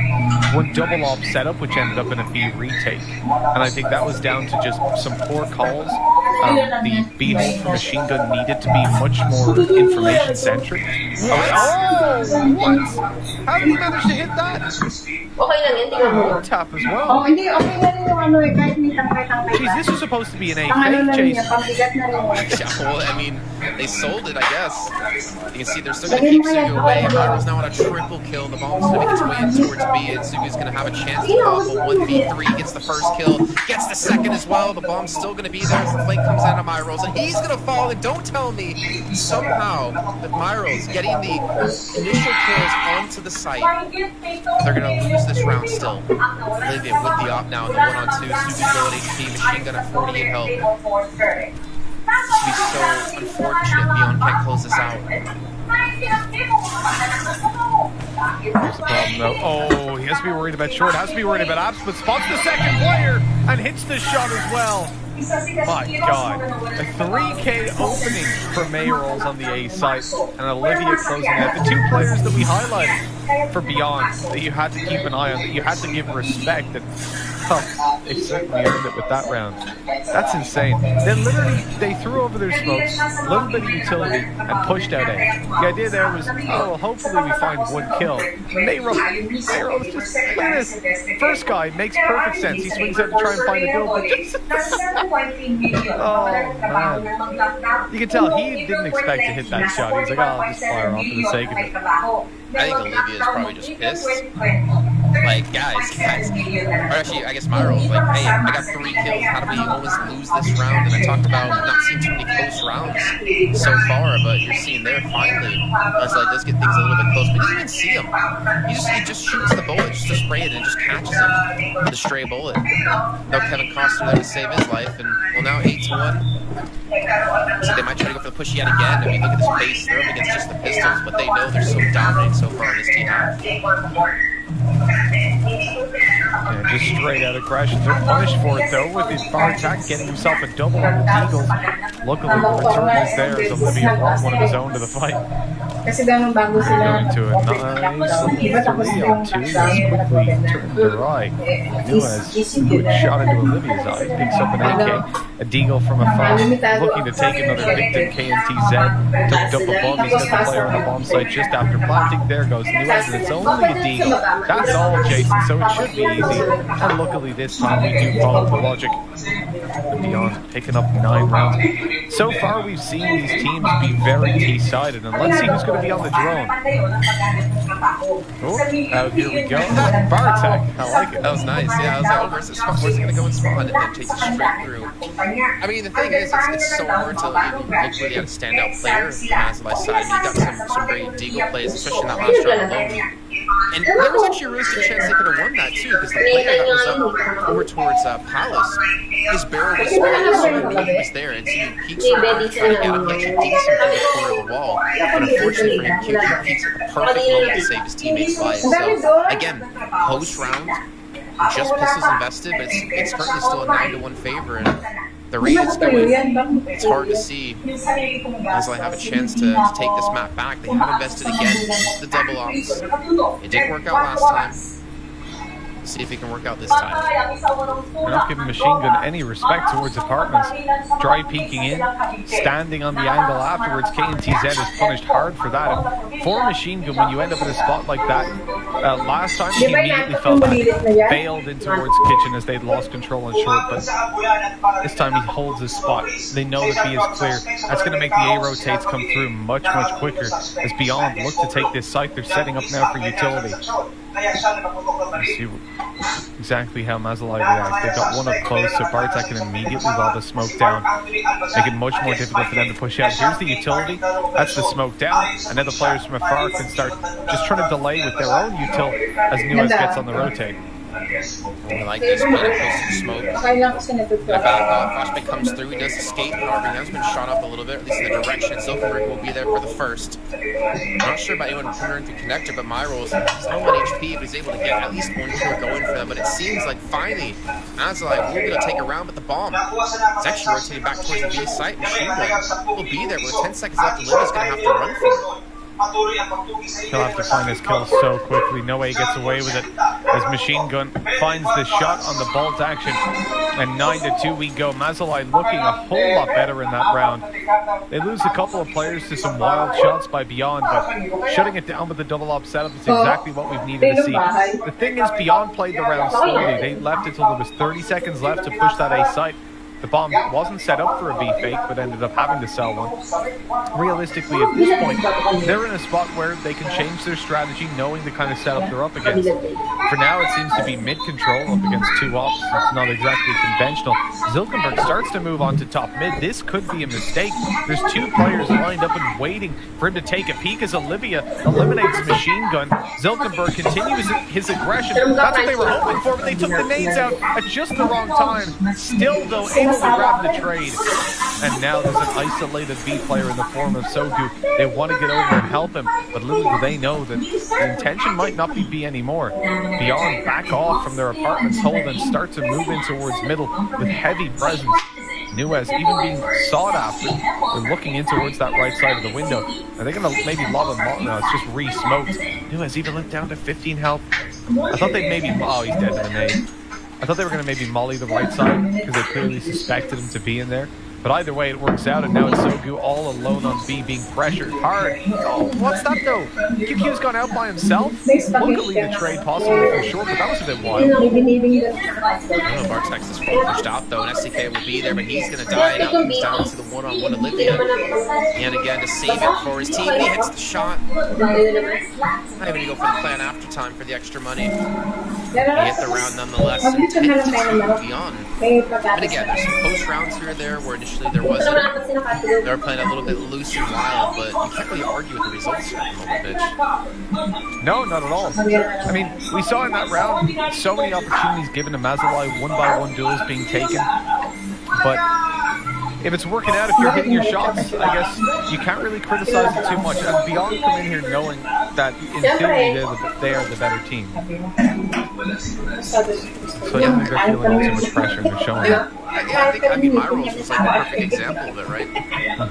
One double op setup which ended up in a B retake, and I think that was down to just some poor calls. The B hold for Machine Gun needed to be much more information centric. Oh, what? How did he manage to hit that? One tap as well. Jeez, this was supposed to be an A fake chase.
Yeah, well, I mean, they sold it, I guess. You can see they're still going to keep Sugu away. Myro's now on a triple kill. The bomb's going to make its way in towards B, and Sugu's going to have a chance to pop a 1v3. Gets the first kill, gets the second as well. The bomb's still going to be there as the flank comes out of Myro's, and he's going to fall. And don't tell me somehow that Myro's getting the initial kills onto the site. They're going to lose this round still. Olivia with the op now in the 1-on-2. Sugu's low at HP, Machine Gun at 48 health. This would be so unfortunate. Beyond can't close this out.
Here's the problem though. Oh, he has to be worried about short, has to be worried about apps, but spots the second player and hits the shot as well. My God. A 3K opening for Mayrolls on the A site, and Olivia closing out. The two players that we highlighted for Beyond that you had to keep an eye on, that you had to give respect, and they certainly earned it with that round. That's insane. They threw over their smokes, a little bit of utility, and pushed out A. The idea there was, oh, well, hopefully we find one kill. Mayrolls just, look at this. First guy makes perfect sense. He swings out to try and find a build, but just oh, man. You can tell he didn't expect to hit that shot. He's like, oh, I'll just fire off for the sake of it.
I think Olivia is probably just pissed. like, guys, or actually, I guess Myro was like, hey, I got 3 kills. How do we almost lose this round? And I talked about not seeing too many close rounds so far, but you're seeing there finally, Mazalai does get things a little bit close, but he doesn't even see him. He just shoots the bullet, just to spray it, and it just catches him with a stray bullet. No Kevin Costner there to save his life, and well, now 8-1. So they might try to go for the push yet again. I mean, look at this pace. They're up against just the pistols, but they know they're so dominating so far on this T half.
Yeah, just straight out aggression. They're punished for it though, with his bar attack getting himself a double on the Deagle. Luckily, the return is there as Olivia brought one of his own to the fight.
Kasi ganun bago sila.
Going to a nice 3-on-2 as quickly turned her eye. Nuez, good shot into Olivia's eye, picks up an AK. A Deagle from afar, looking to take another victim. KNTZ took up a bomb. He's got the player on the bomb site just after planting. There goes Nuez, and it's only a Deagle. That's all, Jason, so it should be easy. And luckily this time we do follow the logic. And Beyond picking up 9 rounds. So far we've seen these teams be very T-sided, and let's see who's going to be on the drone. Oh, here we go. Bar attack. I like it.
That was nice. Yeah, I was like, oh, where's it going to go in spawn? And then takes it straight through. I mean, the thing is, it's so hard to look really at a standout player on Mazalai's side. I mean, you got some great Deagle plays, especially in that last round alone. And there was actually a realistic chance they could have won that too, because the player that was up over towards Palace, his barrel was spotted, so he knew he was there, and so he peeks around to try to get him. He actually digs him through the corner of the wall, but unfortunately for him, QQ peeks at the perfect moment to save his teammate's life. So again, post round, just pistols invested, but it's currently still a 9-1 favor, and the rate is going. It's hard to see Mazalai have a chance to take this map back. They have invested again. The double ops. It didn't work out last time. See if he can work out this time.
They're not giving Machine Gun any respect towards apartments. Dry peeking in, standing on the angle afterwards. KNTZ is punished hard for that. And for Machine Gun, when you end up in a spot like that, last time he immediately fell back, bailed in towards Kitchen as they'd lost control on short, but this time he holds his spot. They know that B is clear. That's going to make the A rotates come through much quicker as Beyond look to take this site. They're setting up now for utility. Let's see exactly how Mazalai reacts. They've got one up close, so Bartek can immediately lob the smoke down, make it much more difficult for them to push out. Here's the utility, that's the smoke down, and then the players from afar can start just trying to delay with their own util as Nuez gets on the rotate.
I like this, but it goes to smoke. The back off, Flashback comes through, he does escape, however he has been shot up a little bit, at least in the direction. Zilkenberg will be there for the first. I'm not sure about anyone coming through connector, but Myro is low on HP, but he's able to get at least one kill going for them. But it seems like finally, Mazalai will be able to take a round with the bomb. It's actually rotating back towards the B site. Machine Gun will be there, with 10 seconds left, Olivia's going to have to run for it.
He'll have to find his kill so quickly. No way he gets away with it as Machine Gun finds the shot on the bolt action. And 9-2 we go. Mazalai looking a whole lot better in that round. They lose a couple of players to some wild shots by Beyond, but shutting it down with the double op setup is exactly what we've needed to see. The thing is, Beyond played the round slowly. They left it till there was 30 seconds left to push that A site. The bomb wasn't set up for a B fake, but ended up having to sell one. Realistically, at this point, they're in a spot where they can change their strategy knowing the kind of setup they're up against. For now, it seems to be mid-control up against 2 ops. It's not exactly conventional. Zilkenberg starts to move on to top mid. This could be a mistake. There's 2 players lined up and waiting for him to take a peek as Olivia eliminates Machine Gun. Zilkenberg continues his aggression. That's what they were hoping for, but they took the nades out at just the wrong time. Still, though, able to grab the trade. And now there's an isolated B player in the form of Sogu. They want to get over and help him, but little do they know that the intention might not be B anymore. Beyond back off from their apartment's hold and start to move in towards middle with heavy presence. Nuez even being sought after. They're looking in towards that right side of the window. Are they going to maybe lob him? No, it's just re-smoked. Nuez even lit down to 15 health. I thought they'd maybe... Oh, he's dead to the nade. I thought they were going to maybe molly the right side because they clearly suspected him to be in there. But either way, it works out, and now it's Sogu all alone on B, being pressured hard. Oh, what's that though? QQ's gone out by himself? Luckily, the trade possibly for short, but that was a bit wild.
I don't know if Artex is fully pushed out though, and STK will be there, but he's going to die. Now comes down to the one-on-one Olivia. And again, to save it for his team, he hits the shot. Not even going to go for the plan after time for the extra money. He hit the round nonetheless, and 10-2 beyond. And again, there's some post rounds here or there where initially there wasn't. They were playing a little bit loose and wild, but you can't really argue with the results here at the moment, Mitch.
No, not at all. I mean, we saw in that round so many opportunities given to Mazalai, one-by-one duels being taken. But if it's working out, if you're hitting your shots, I guess you can't really criticize it too much. And Beyond come in here knowing that in theory they are the better team. So I don't think they're feeling all too much pressure and they're showing it.
I mean, my Rose was like a perfect example of it, right?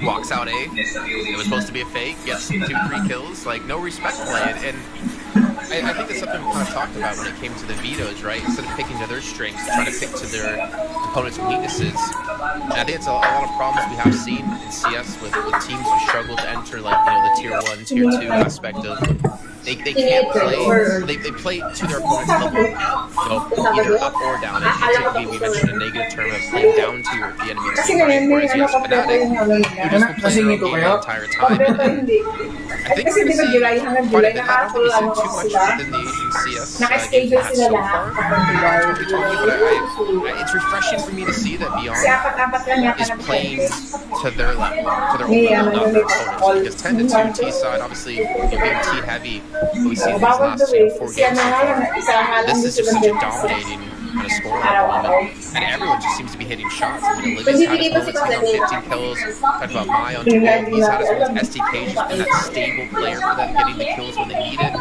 Walks out A, it was supposed to be a fake, gets 2-3 kills, like no respect play. And I think that's something we kind of talked about when it came to the vetoes, right? Instead of picking to their strengths, trying to pick to their opponent's weaknesses. And I think it's a lot of problems we have seen in CS with teams who struggle to enter, like, you know, the tier 1, tier 2 aspect of they can't play, they play to their opponent's level, you know, either up or down. And typically we mentioned a negative term of playing down to the enemy team, right? Whereas yes, Fnatic, who just been playing their own game the entire time. And I think we're going to see quite a bit. I don't think we've seen too much within the Asian CS games we've had so far. But it's refreshing for me to see that Beyond is playing to their level, to their own level, not their opponents. Because 10-2 T side, obviously, you know, being T heavy, but we see these last 4 games so far. This is just such a dominating kind of scoring at the moment, and everyone just seems to be hitting shots. I mean, Olivia's had his moments, he's on 15 kills. Talked about Mai on 12, he's had his moments. STK's just been that stable player for them, getting the kills when they need it.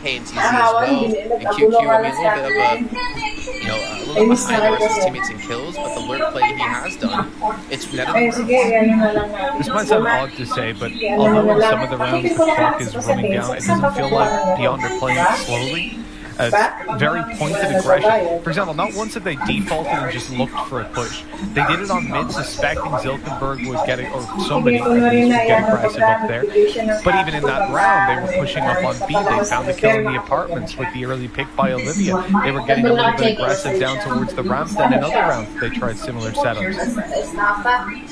KNTZ as well, and QQ, I mean, a little bit of a, you know, a little bit behind the rest of his teammates in kills, but the lurk play he has done, it's netted the
This might sound odd to say, but although in some of the rounds the clock is running down, it doesn't feel like Beyond are playing it slowly. It's very pointed aggression. For example, not once have they defaulted and just looked for a push. They did it on mid, suspecting Zilkenberg would get it, or somebody at least would get aggressive up there. But even in that round, they were pushing up on B. They found the kill in the apartments with the early pick by Olivia. They were getting a little bit aggressive down towards the ramp. Then in other rounds, they tried similar setups.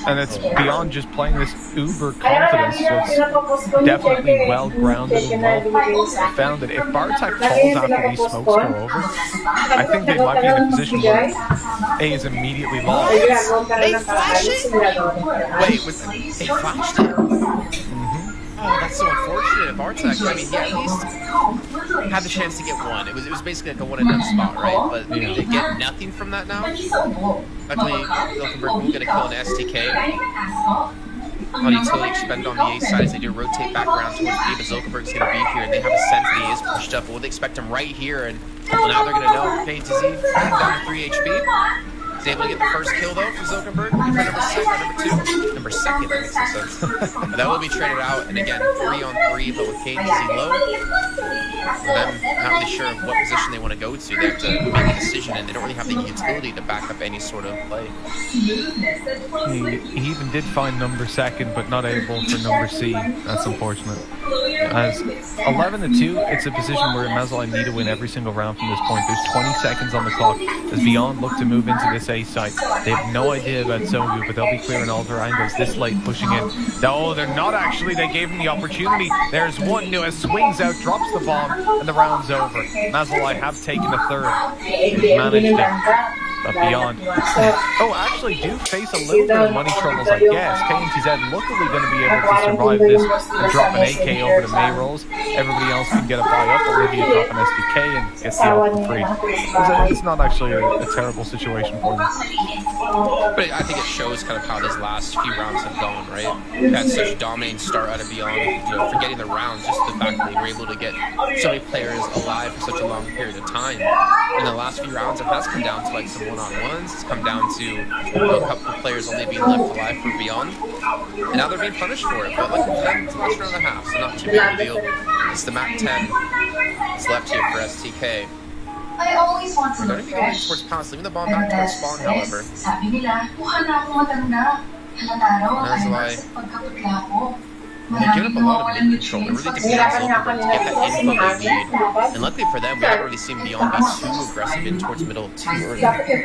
And it's Beyond just playing this uber confidence, so it's definitely well grounded and well founded. If Bartek falls after these smokes go over, I think they might be in a position where A is immediately lost.
They flashed it? Wait, they flashed it? Oh, that's so unfortunate. If Artex, I mean, he at least had the chance to get one. It was basically like a one-and-done spot, right? But they get nothing from that now. Luckily, Zilkenberg will get a kill on STK. On utility expended on the A side as they do rotate back around towards B, but Zilkenberg's going to be here, and they have a sense that he is pushed up, but would they expect him right here? And well, now they're going to know. KNTZ down to 3 HP. He's able to get the first kill, though, for Zilkenberg. Number second, that makes some sense. That will be traded out, and again, 3-on-3, but with KNTZ low. For them, not really sure of what position they want to go to. They have to make a decision, and they don't really have the utility to back up any sort of play.
He even did find number second, but not able for number C. That's unfortunate. As 11-2, it's a position where Mazalai need to win every single round from this point. There's 20 seconds on the clock as Beyond look to move into this A site. They have no idea about Sogu, but they'll be clearing all their angles this late, pushing in. Oh, they're not actually. They gave him the opportunity. There's one. Nuez swings out, drops the bomb, and the round's over. Mazalai have taken a third. They've managed it. But Beyond. Oh, actually do face a little bit of money troubles, I guess. KNTZ luckily going to be able to survive this and drop an AK over to May rolls. Everybody else can get a buy up. Olivia drop an SDK and gets the ult for free. It's not actually a terrible situation for them.
But I think it shows kind of how these last few rounds have gone, right? We had such a dominating start out of Beyond, you know, forgetting the rounds, just the fact that they were able to get so many players alive for such a long period of time. In the last few rounds, it has come down to like some one-on-ones. It's come down to a couple of players only being left alive for Beyond. And now they're being punished for it. But like for them, it's a first round and a half, so not too big of a deal. It's the map 10. It's left here for STK.
I always want
We're going to be going towards Palace, leaving the bomb back towards spawn, however.
Sabi nila, mukha na akong matanda.
Maslai, they're giving up a lot of mid control. It really depends on Zuckerberg to get that info they need. And luckily for them, we haven't really seen Beyond be too aggressive in towards middle too early.
I think they've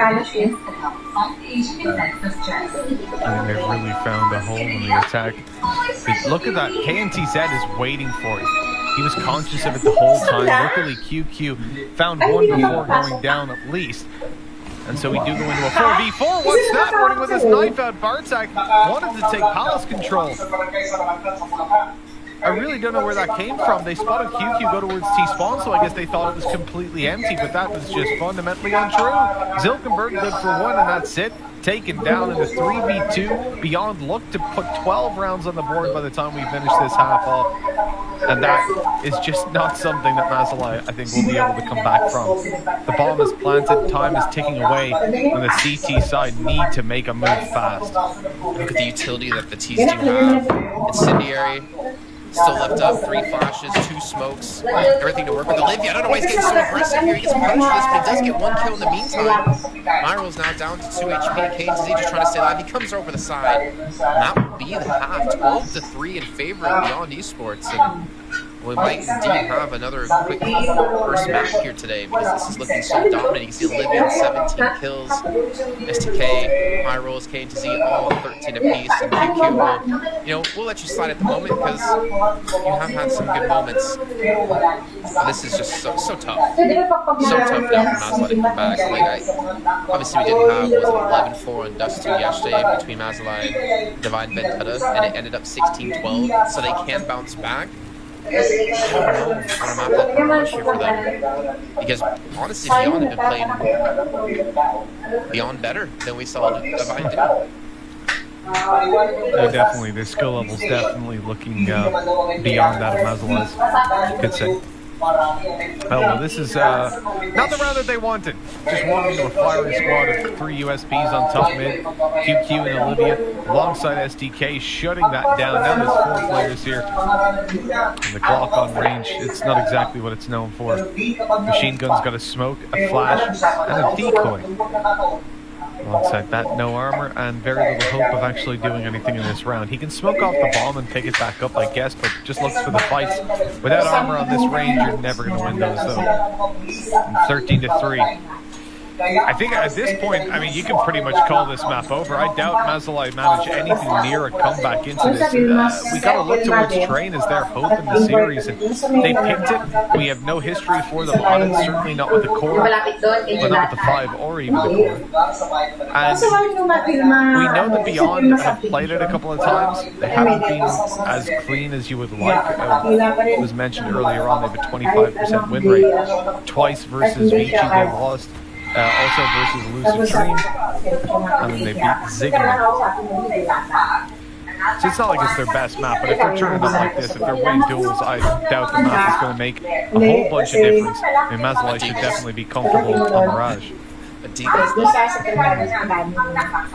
really found a hole in the attack. Look at that. KNTZ is waiting for it. He was conscious of it the whole time. Luckily, QQ found one before going down at least. And so we do go into a 4v4. What's that? Running with his knife out. Bartak wanted to take palace control. I really don't know where that came from. They spotted QQ go towards T-spawn, so I guess they thought it was completely empty, but that was just fundamentally untrue. Zilkenberg good for one, and that's it. Taken down in a 3v2. Beyond looked to put 12 rounds on the board by the time we finish this half off. And that is just not something that Maslai, I think, will be able to come back from. The bomb is planted, time is ticking away, and the CT side need to make a move fast.
Look at the utility that the T's do have. Incendiary, still left up, 3 flashes, 2 smokes, everything to work with. Olivia, I don't know why he's getting so aggressive here. He gets punished for this, but he does get 1 kill in the meantime. Myro's now down to 2 HP. KZ just trying to stay alive. He comes over the side. And that will be the half, 12-3 in favor of Beyond Esports. And we might indeed have another quick first map here today because this is looking so dominant. You can see Olivia 17 kills, STK, Myros, KNTZ all 13 apiece, and QQ will, we'll let you slide at the moment because you have had some good moments. But this is just so tough. So tough now for Maslai to come back. Obviously we didn't have, was it 11-4 on Dust 2 yesterday between Maslai and Divine Vendetta, and it ended up 16-12, so they can bounce back. I don't know on a map that can rush here for them. Because honestly, Beyond have been playing Beyond better than we saw Divine do.
Definitely, their skill level's definitely looking beyond that of Maslai's. Good say. Oh, well, this is not the round that they wanted. Just walking into a firing squad of 3 USPs on top mid. QQ and Olivia alongside SDK shutting that down. Now there's 4 players here. And the clock on range, it's not exactly what it's known for. Machine gun's got a smoke, a flash, and a decoy. Alongside that, no armor and very little hope of actually doing anything in this round. He can smoke off the bomb and pick it back up, I guess, but just looks for the fights. Without armor on this range, you're never going to win those, though. 13-3. I think at this point, I mean, you can pretty much call this map over. I doubt Maslai managed anything near a comeback into this. We got to look towards Train as their hope in the series, and they picked it. We have no history for them on it, certainly not with the core, but not with the 5 or even the core. And we know that Beyond have played it a couple of times. They haven't been as clean as you would like. It was mentioned earlier on, they have a 25% win rate. Twice versus Vici, they lost. Also versus Lucid Dream, and then they beat Zigma. So it's not like it's their best map, but if they're turning out like this, if they're winning duels, I doubt the map is going to make a whole bunch of difference. I mean, Maslai should definitely be comfortable on Mirage.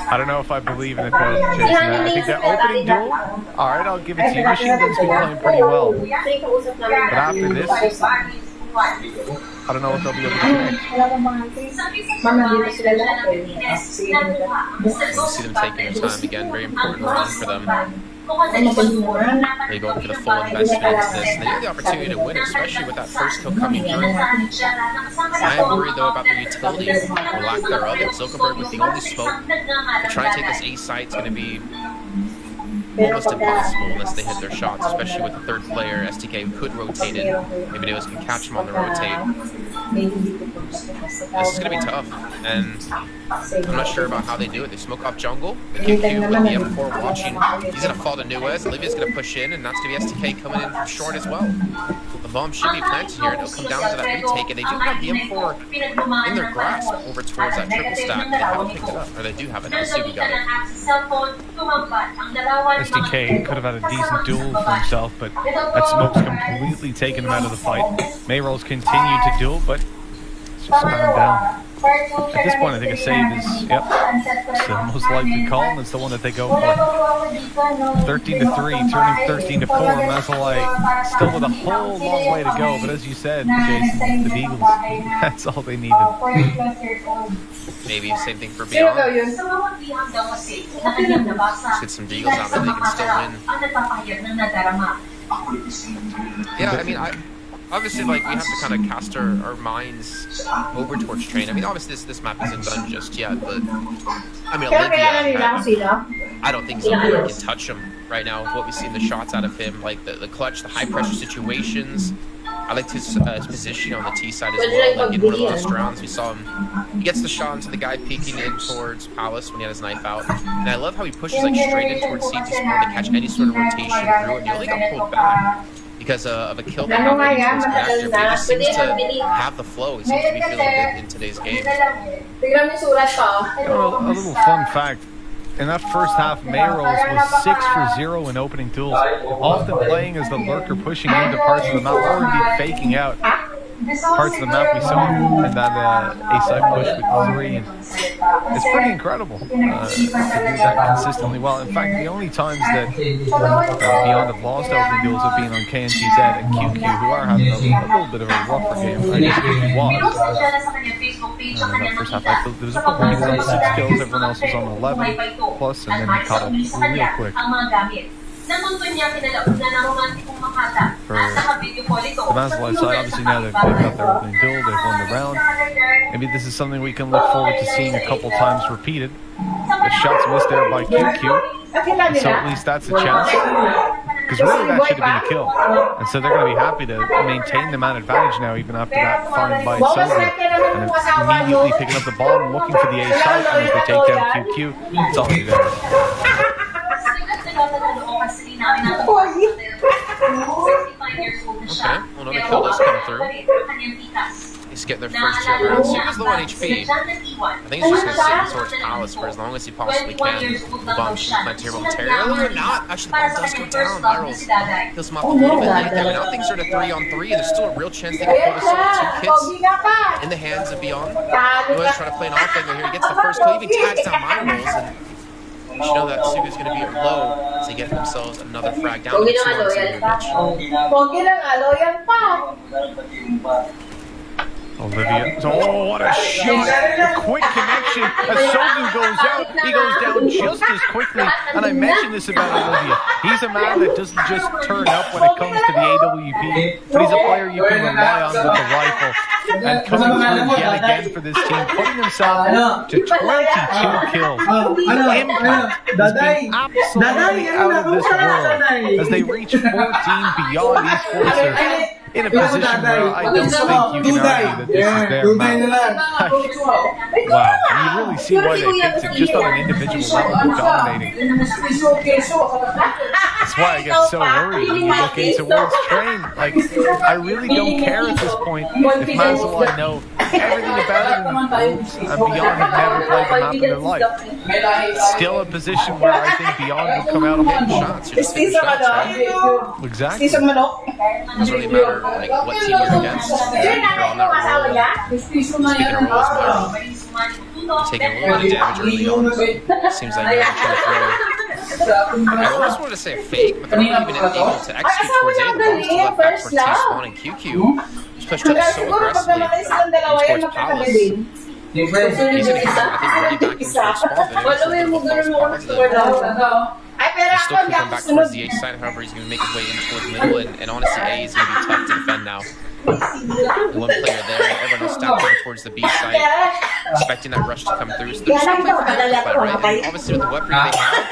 I don't know if I believe in it though, Jason. I think the opening duel, alright, I'll give it to you. Machine Gun's been playing pretty well. But after this, I don't know what they'll be able to connect.
We'll see them taking their time again. Very important run for them. They go for the full investment into this. And they have the opportunity to win, especially with that first kill coming through. I am worried though about their utility or lack thereof. Zuckerberg with the only smoke to try and take this A site is going to be almost impossible unless they hit their shots, especially with the 3rd player, STK, who could rotate it. Maybe Neos can catch him on the rotate. This is going to be tough, and I'm not sure about how they do it. They smoke off jungle, the QQ with the M4 watching. He's going to fall to Nuez. Olivia's going to push in, and that's going to be STK coming in from short as well. The bomb should be planted here, and it'll come down to that retake, and they do have the M4 in their grasp over towards that triple stack. They haven't picked it up, or they do have it. Now Subi got it.
SDK could have had a decent duel for himself, but that smoke's completely taken him out of the fight. Mayrolls continue to duel, but it's just found down. I this point, I think a save is, it's the most likely call, and it's the one that they go for. 13-3, turning 13-4. Mazalai still with a whole long way to go, but as you said, Jason, the Eagles, that's all they needed.
Maybe same thing for Beyond. Let's get some Eagles out there, they can still win. Yeah, I mean, obviously, like, we have to kind of cast our minds over towards Train. I mean, obviously, this map isn't done just yet, but I mean, Olivia, I don't think somebody can touch him right now with what we see in the shots out of him, like the clutch, the high pressure situations. I liked his position on the T side as well. Like in one of the last rounds, we saw him. He gets the shot into the guy peeking in towards Palace when he had his knife out, and I love how he pushes like straight in towards CT spawn to catch any sort of rotation through, and he only got pulled back because of a kill that happened towards Connector, but he just seems to have the flow. He seems to be feeling good in today's game.
A little fun fact. In that first half, Mayros was 6 for 0 in opening duels, often playing as the lurker pushing into parts of the map, or indeed faking out parts of the map. We saw him in that A-side push with 3. And it's pretty incredible to do that consistently well. In fact, the only times that Beyond have lost opening duels have been on KNTZ and QQ, who are having a little bit of a rougher game. I guess QQ was. That first half, there was a couple of on 6 kills, everyone else was on 11 plus, and then he caught up real quick. For the Mazalai side, obviously now they've got their opening duel, they've won the round. Maybe this is something we can look forward to seeing a couple times repeated. The shots missed there by QQ, so at least that's a chance. Because really that should have been a kill. And so they're going to be happy to maintain the man advantage now, even after that find by Soviet. And it's immediately picking up the ball and looking for the A side, and as they take down QQ, it's all there.
Okay, well, another kill does come through. He's getting their first 2 rounds. So he's low on HP. I think he's just going to sit towards Palace for as long as he possibly can. The bomb should plant here momentarily or not. Actually, the bomb does go down. Virals kills him off a little bit late there. But now things are at a 3-on-3. There's still a real chance they can pull this off. 2 hits in the hands of Beyond. He was trying to play an off-laner here. He gets the first kill. He even tags down Virals. And you should know that Sugu's going to be low as they get themselves another frag down to 2-on-2 match.
Olivia. Oh, what a shot! A quick connection as Sogu goes out. He goes down just as quickly. And I mentioned this about Olivia. He's a man that doesn't just turn up when it comes to the AWP, but he's a player you can rely on with the rifle. And coming through yet again for this team, putting himself to 22 kills. Impact has been absolutely out of this world as they reach 14 beyond esports. In a position where I don't think you can argue that this is their map. Wow, you really see why they picked it just on an individual level for dominating. That's why I get so worried when you look into towards Train. Like, I really don't care at this point if Mazalai know everything about it and Beyond have never played the map in their life. Still a position where I think Beyond will come out and hit shots. You're just hitting shots, right? Exactly.
Doesn't really matter like what team you're against. You're on that roll. Speaking of rolls, you're taking a little bit of damage early on. Seems like you're trying to throw. I almost wanted to say a fake, but they're not even able to execute towards A. The bomb's still left back towards T-spawn and QQ. Just pushed up so aggressively towards Palace. He's going to keep, I think, really backing towards spawn, but it was He's still can come back towards the A side, however, he's going to make his way in towards middle, and honestly, A is going to be tough to defend now. One player there, everyone else stacked over towards the B side, expecting that rush to come through. So they're just going to play for the play, right? And obviously, with the weaponry they have,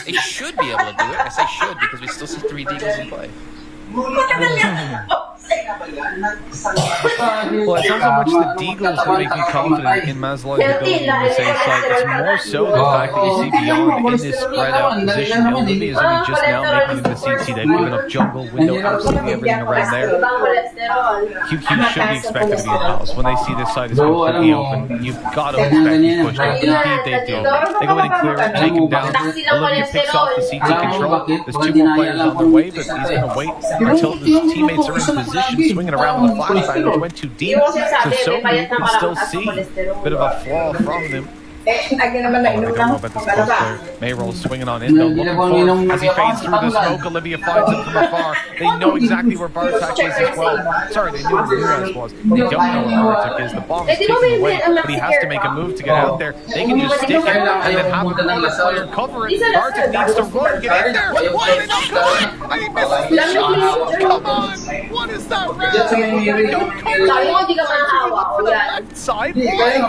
they should be able to do it. I say should because we still see 3 Deagles in play.
Well, it's not so much the Deagles that make me confident in Mazalai's ability on this A side. It's more so the fact that you see Beyond in this spread out position. Olivia is only just now making it to CT. They've given up jungle, window, absolutely everything around there. QQ should be expected to be in Palace. When they see this side is completely open, you've got to expect to push up. Indeed, they do. They go in and clear it, take him down. Olivia picks off the CT control. There's 2 more players on their way, but he's going to wait until the teammates are in position position, swinging around with a flashbang, which went too deep. So Somu can still see a bit of a flaw from them. I don't know about this post player. Mayroll swinging on in though, looking for as he fades through the smoke. Olivia finds him from afar. They know exactly where Bartek is as well. Sorry, they knew where Nunes was. They don't know where Bartek is. The bomb is kicking away, but he has to make a move to get out there. They can just stick it and then have another player cover it. Bartek needs to run, get in there. Why did he not come on? And he misses the shot. Come on! What is that round? Don't come on! Look for the left side. Why?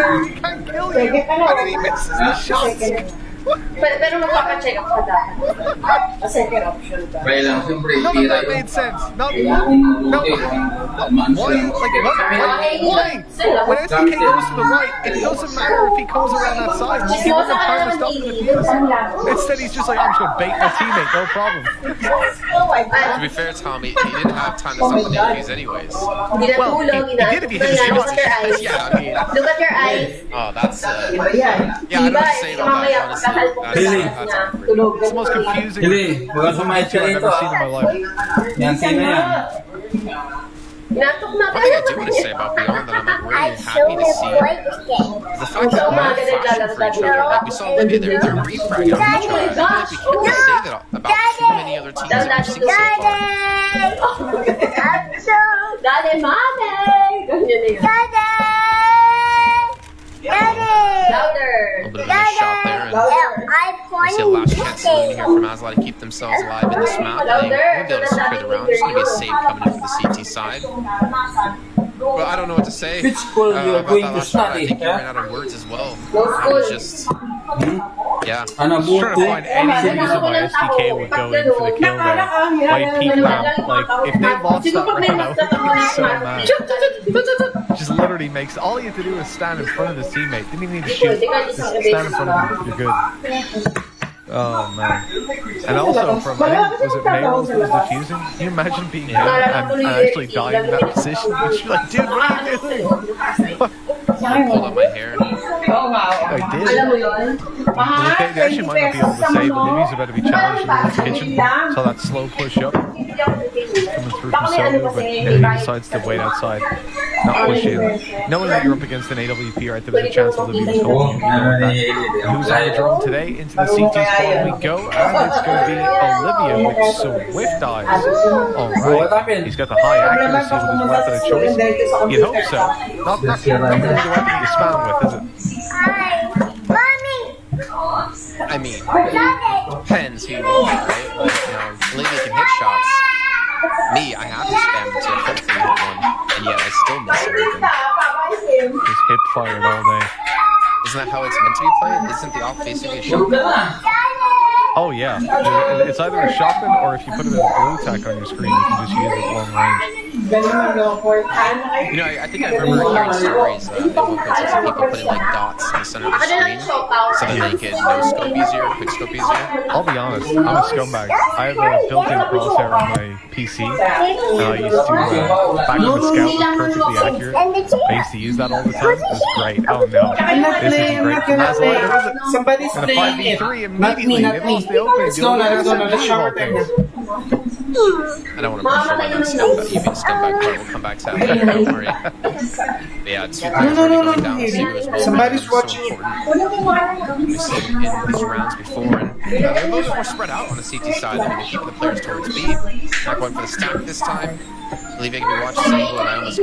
He can't kill you, and then he misses the shots.
Pero magpapa-check up ka dapat. A second option ka.
None of that made sense. No. Why? Why? When SDK goes to the right, it doesn't matter if he comes around that side. He doesn't have time to stop the defuse. Instead, he's just like, I'm just going to bait my teammate, no problem.
To be fair, Tommy, he didn't have time to stop the defuse anyways.
Well, he did if he hit his shot.
Yeah, I mean...
Look at your eyes.
Oh, that's... yeah, I don't know what to say about that, honestly. That's awkward.
It's the most confusing
Pili, huwag sumahit ka
I've
dito.
ever seen in my life.
Yan, sino yan?
One thing I do want to say about Beyond that I'm like really happy to see the fact that they're flashing for each other. Like we saw Olivia, they're refragging on each other. I feel like we can't say that about too many other teams that we've seen so far.
Daddy, mommy! Louder!
A little bit of a nice shot there, and I see a last chance swing here from Asla to keep themselves alive in this map. They won't be able to secure the round. There's going to be a save coming in from the CT side. Well, I don't know what to say about that last shot. I think he ran out of words as well. It was just... Yeah.
I'm just trying to find any reason why SDK would go in for the kill there. Like peak map. Like, if they lost that round, I would be so mad. Just literally makes... All you have to do is stand in front of the teammate. Didn't even need to shoot. Just stand in front of him. You're good. Oh man. And also from, I think, was it Mayros who was defusing? Can you imagine being him and actually dying in that position? You'd be like, dude, what are you doing?
I pulled up my hair.
I did. They actually might not be able to say, but Livy's about to be challenged in the kitchen. Saw that slow push up coming through from Somu, but he decides to wait outside, not push in. Knowing that you're up against an AWP, right, there was a chance that Livy was going to who's on the drone today? Into the CT spawn we go, and it's going to be Olivia with Swift Eyes. Alright, he's got the high accuracy with his weapon of choice. You'd hope so. Not really the weapon to spam with, is it?
I mean, depends who you are, right? Like, Olivia can hit shots. Me, I have to spam to hopefully hit one, and yet I still miss everything.
He's hip fired all day.
Isn't that how it's meant to be played? Isn't the off basically a shotgun?
Oh yeah, it's either a shotgun or if you put it in a blue tack on your screen, you can just use it long range.
You know, I think I remember hearing stories at one point of people putting like dots in the center of the screen so that they could no scope easier or quick scope easier.
I'll be honest, I'm a scumbag. I have a built-in crosshair on my PC. I used to, back when the scout was perfectly accurate, I used to use that all the time. It was great. Oh no, this isn't great for Maslin.
Somebody's
And a
playing
5v3
it. Not
immediately,
me,
they
not me.
lost the opening.
Let's go now, let's go now. Let's shower them.
I don't want to brush over that scumbag. You mean scumbag part will come back to that. Don't worry. But yeah, two players already going down. Let's see who is
Somebody's watching
so important. We've seen in these rounds before, and they're both more spread out on the CT side. I mean, they're keeping the players towards B. Not going for the stack this time. Olivia can be watching single, and I almost